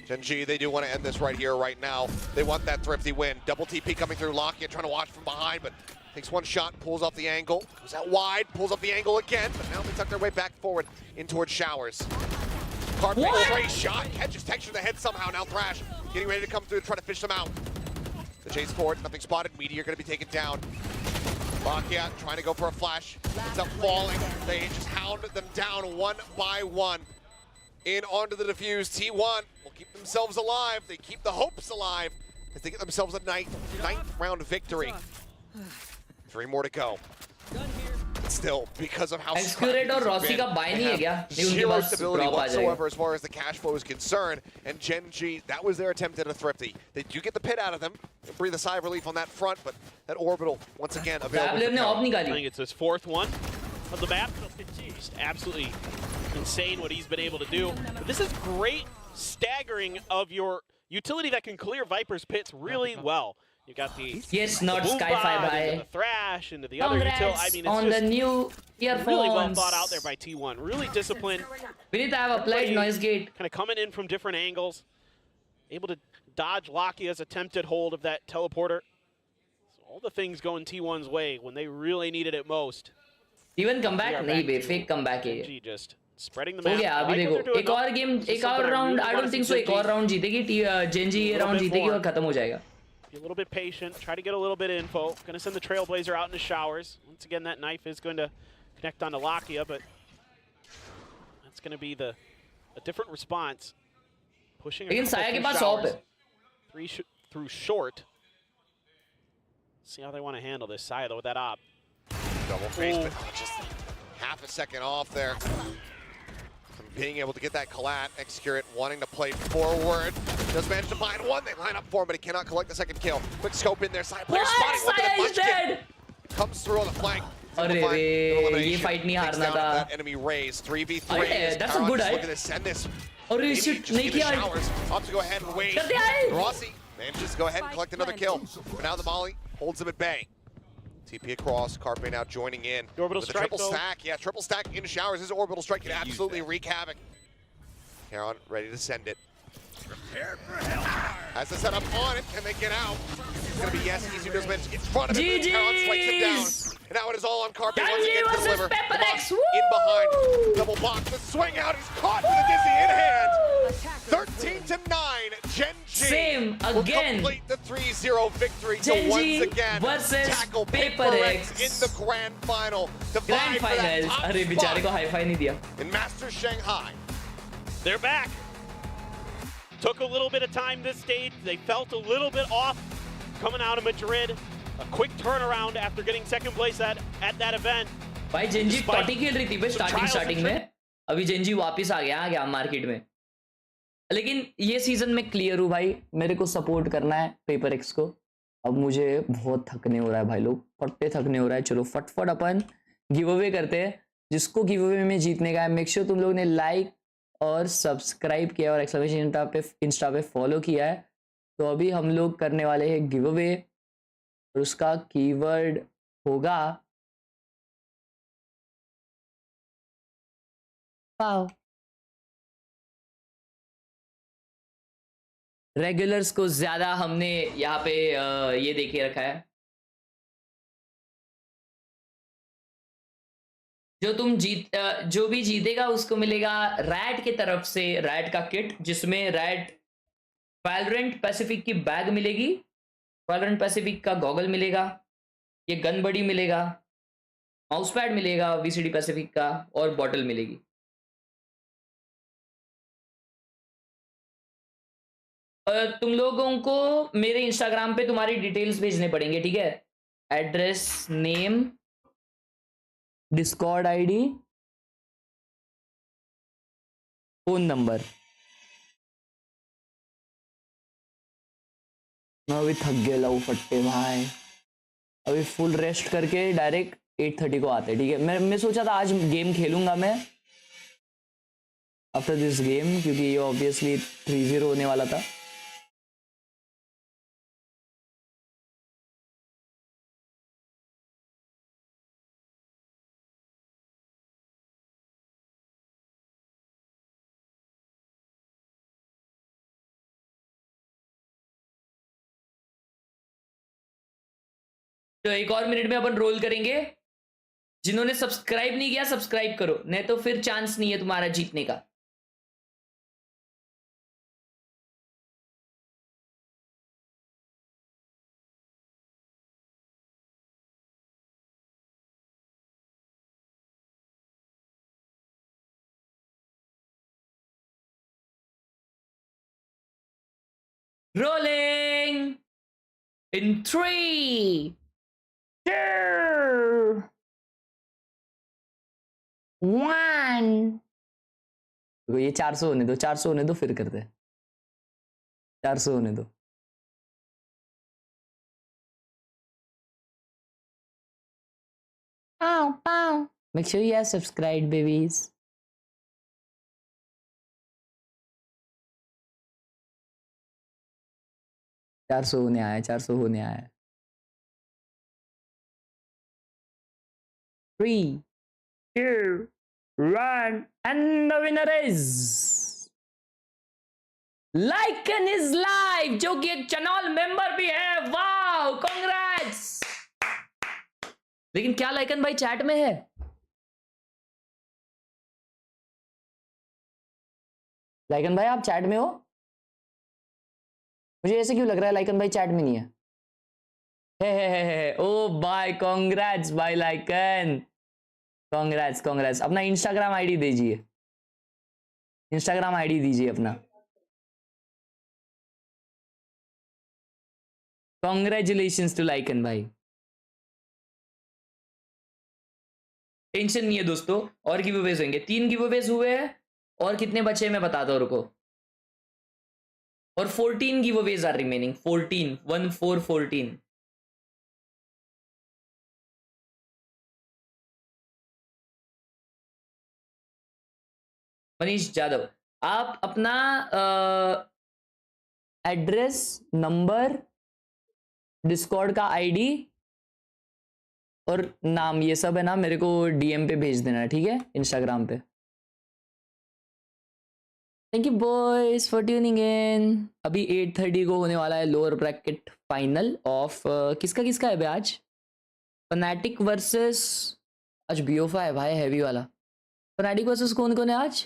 Gen.G, they do want to end this right here, right now. They want that thrifty win. Double TP coming through. Lockett trying to watch from behind, but takes one shot, pulls off the angle. Goes out wide, pulls up the angle again, but now they tuck their way back forward in towards Showers. Carpe, straight shot, catches texture to the head somehow. Now Thrash getting ready to come through to try to fish them out. The chase forward, nothing spotted. Meteor going to be taken down. Lockett trying to go for a flash. Ends up falling. They just hound them down one by one. In onto the defuse. T1 will keep themselves alive. They keep the hopes alive as they get themselves a ninth round victory. 3 more to go. Still, because of how Accurate और Rossi का buy नहीं है क्या? Zero stability whatsoever as far as the cash flow is concerned. And Gen.G, that was their attempt at a thrifty. They do get the pit out of them. They breathe a sigh of relief on that front, but that orbital, once again, available. I think it's his 4th one of the map. Just absolutely insane what he's been able to do. But this is great staggering of your utility that can clear Viper's pits really well. You got the not Sky-Fi by the Thrash into the other utility. I mean, it's on just the new earphones. Really well thought out there by T1. Really disciplined. We need to have applied noise gate. Kind of coming in from different angles. Able to dodge Locky's attempted hold of that teleporter. So all the things going T1's way when they really needed it most. Even comeback? नहीं बे, fake comeback है. G just spreading the map. हो गया अभी देखो. एक और game, एक और round. I don't think so. एक और round जीतेगी. Gen.G ये round जीतेगी और खत्म हो जाएगा. Be a little bit patient, try to get a little bit of info. Going to send the Trailblazer out into Showers. Once again, that knife is going to connect onto Lakia, but that's going to be a different response. Pushing a couple through Showers. 3 through short. See how they want to handle this. Silo with that op. Double face, but just half a second off there. Being able to get that collat, Excurate wanting to play forward. Does manage to find one, they line up for him, but he cannot collect the second kill. Quick scope in there, side player spotting, look at the Munchkin. Comes through on the flank. ये fight नहीं हारना था. That enemy raise, 3v3. That's a good eye. Looking to send this. Maybe just give it Showers. Opts to go ahead and wait. Rossi manages to go ahead and collect another kill. But now the Molly holds him at bay. TP across, Carpe now joining in. The orbital with a strike, triple stack. Yeah, triple stack in Showers. His orbital strike can absolutely wreak havoc. Khelraay ready to send it. Has the setup on it, and they get out. It's gonna be yes, easy does manage to get in front of him. Talon swipes him down. And now it is all on Carpe once again to deliver. In behind, double box, the swing out, he's caught with a dizzy in hand. 13-9, Gen.G Same will again. complete the 3-0 victory to Gen.G once again versus tackle Paper X X in the grand final. To grand vie for that final top अरे बेचारे को spot hi fi नहीं दिया in Masters Shanghai. They're back. Took a little bit of time this stage. They felt a little bit off coming out of Madrid. A quick turnaround after getting second place at that event. भाई Gen Z Despite टॉटी खेल रही थी बे some trials starting and में अभी Gen Z वापस आ गया market में लेकिन ये सीजन में क्लियर हूँ भाई मेरे को सपोर्ट करना है पेपर एक्स को अब मुझे बहुत थकने हो रहा है भाई लोग फट्टे थकने हो रहा है चलो फटफट अपन गिव अवे करते हैं जिसको गिव अवे में जीतने का है मेक श्योर तुम लोग ने लाइक और सब्सक्राइब किया और एक्सक्लेमेशन इंस्टा पे फॉलो किया है तो अभी हम लोग करने वाले हैं गिव अवे और उसका कीवर्ड होगा वाओ रेगुलर्स को ज्यादा हमने यहाँ पे ये देखे रखा है जो भी जीतेगा उसको मिलेगा रैट की तरफ से रैट का किट जिसमें रैट वैलोरेंट पैसिफिक की बैग मिलेगी वैलोरेंट पैसिफिक का गॉगल मिलेगा ये गन बडी मिलेगा माउस पैड मिलेगा वीसीडी पैसिफिक का और बॉटल मिलेगी तुम लोगों को मेरे इंस्टाग्राम पे तुम्हारी डिटेल्स भेजने पड़ेंगे ठीक है address name Discord ID phone number मैं अभी थक गया लाऊ फट्टे भाई अभी फुल रेस्ट करके डायरेक्ट 8:30 को आते ठीक है मैं सोचा था आज गेम खेलूंगा मैं आफ्टर दिस गेम क्योंकि ये ऑब्वियसली 3-0 होने वाला था तो एक और मिनट में अपन रोल करेंगे जिन्होंने सब्सक्राइब नहीं किया सब्सक्राइब करो नहीं तो फिर चांस नहीं है तुम्हारा जीतने का रोलिंग इन 3 2 1 ये 400 होने दो 400 होने दो फिर करते 400 होने दो Make sure you are subscribed, babies. चार सौ होने आया 400 होने आया 3 2 1 and the winner is Lycan is live जो कि एक चैनल मेंबर भी है वाओ कांग्रेट्स लेकिन क्या लाइकन भाई चैट में है लाइकन भाई आप चैट में हो मुझे ऐसे क्यों लग रहा है लाइकन भाई चैट में नहीं है ओ bye congrats bye Lycan congrats अपना इंस्टाग्राम आईडी दीजिए इंस्टाग्राम आईडी दीजिए अपना कॉन्ग्रेचुलेशंस टू लाइकन भाई टेंशन नहीं है दोस्तों और गिवअवेज होंगे 3 गिवअवेज हुए हैं और कितने बचे मैं बताता हूं रुको और 14 giveaways are remaining 14 Manish Jadhav आप अपना एड्रेस नंबर डिस्कॉर्ड का आईडी और नाम ये सब है ना मेरे को डीएम पे भेज देना ठीक है इंस्टाग्राम पे thank you boys for tuning इन। अभी 8:30 को होने वाला है लोअर ब्रैकेट फाइनल ऑफ किसका किसका है बे आज? फनाटिक वर्सेस आज बीओफा है भाई, हैवी वाला। फनाटिक वर्सेस कौन कौन है आज?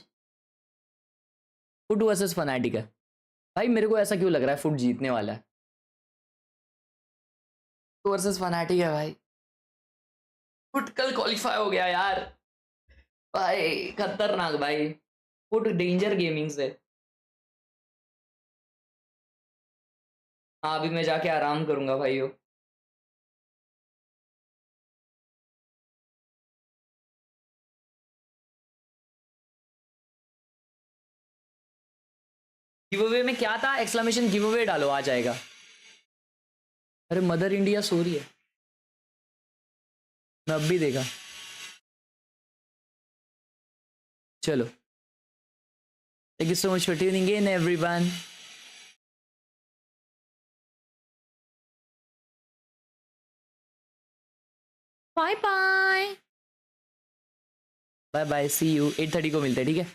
फुट वर्सेस फनाटिक है भाई। मेरे को ऐसा क्यों लग रहा है फुट जीतने वाला है। फुट वर्सेस फनाटिक है भाई। फुट कल क्वालिफाई हो गया यार भाई, खतरनाक भाई। फुट डेंजर गेमिंग से। हाँ अभी मैं जाके आराम करूंगा भाइयों। गिवअवे में क्या था? एक्सक्लेमेशन गिवअवे डालो, आ जाएगा। अरे मदर इंडिया सो रही है, मैं अब भी देखा। चलो thank you so much for tuning in everyone. Bye bye bye bye, see you. 8:30 को मिलते हैं, ठीक है?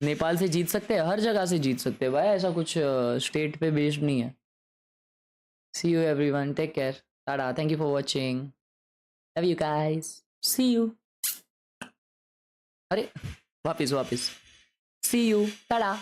नेपाल से जीत सकते हैं, हर जगह से जीत सकते हैं भाई, ऐसा कुछ स्टेट पे बेस्ड नहीं है। See you everyone, take care, tata, thank you for watching, love you guys, see you. अरे वापिस सी यू, टाटा।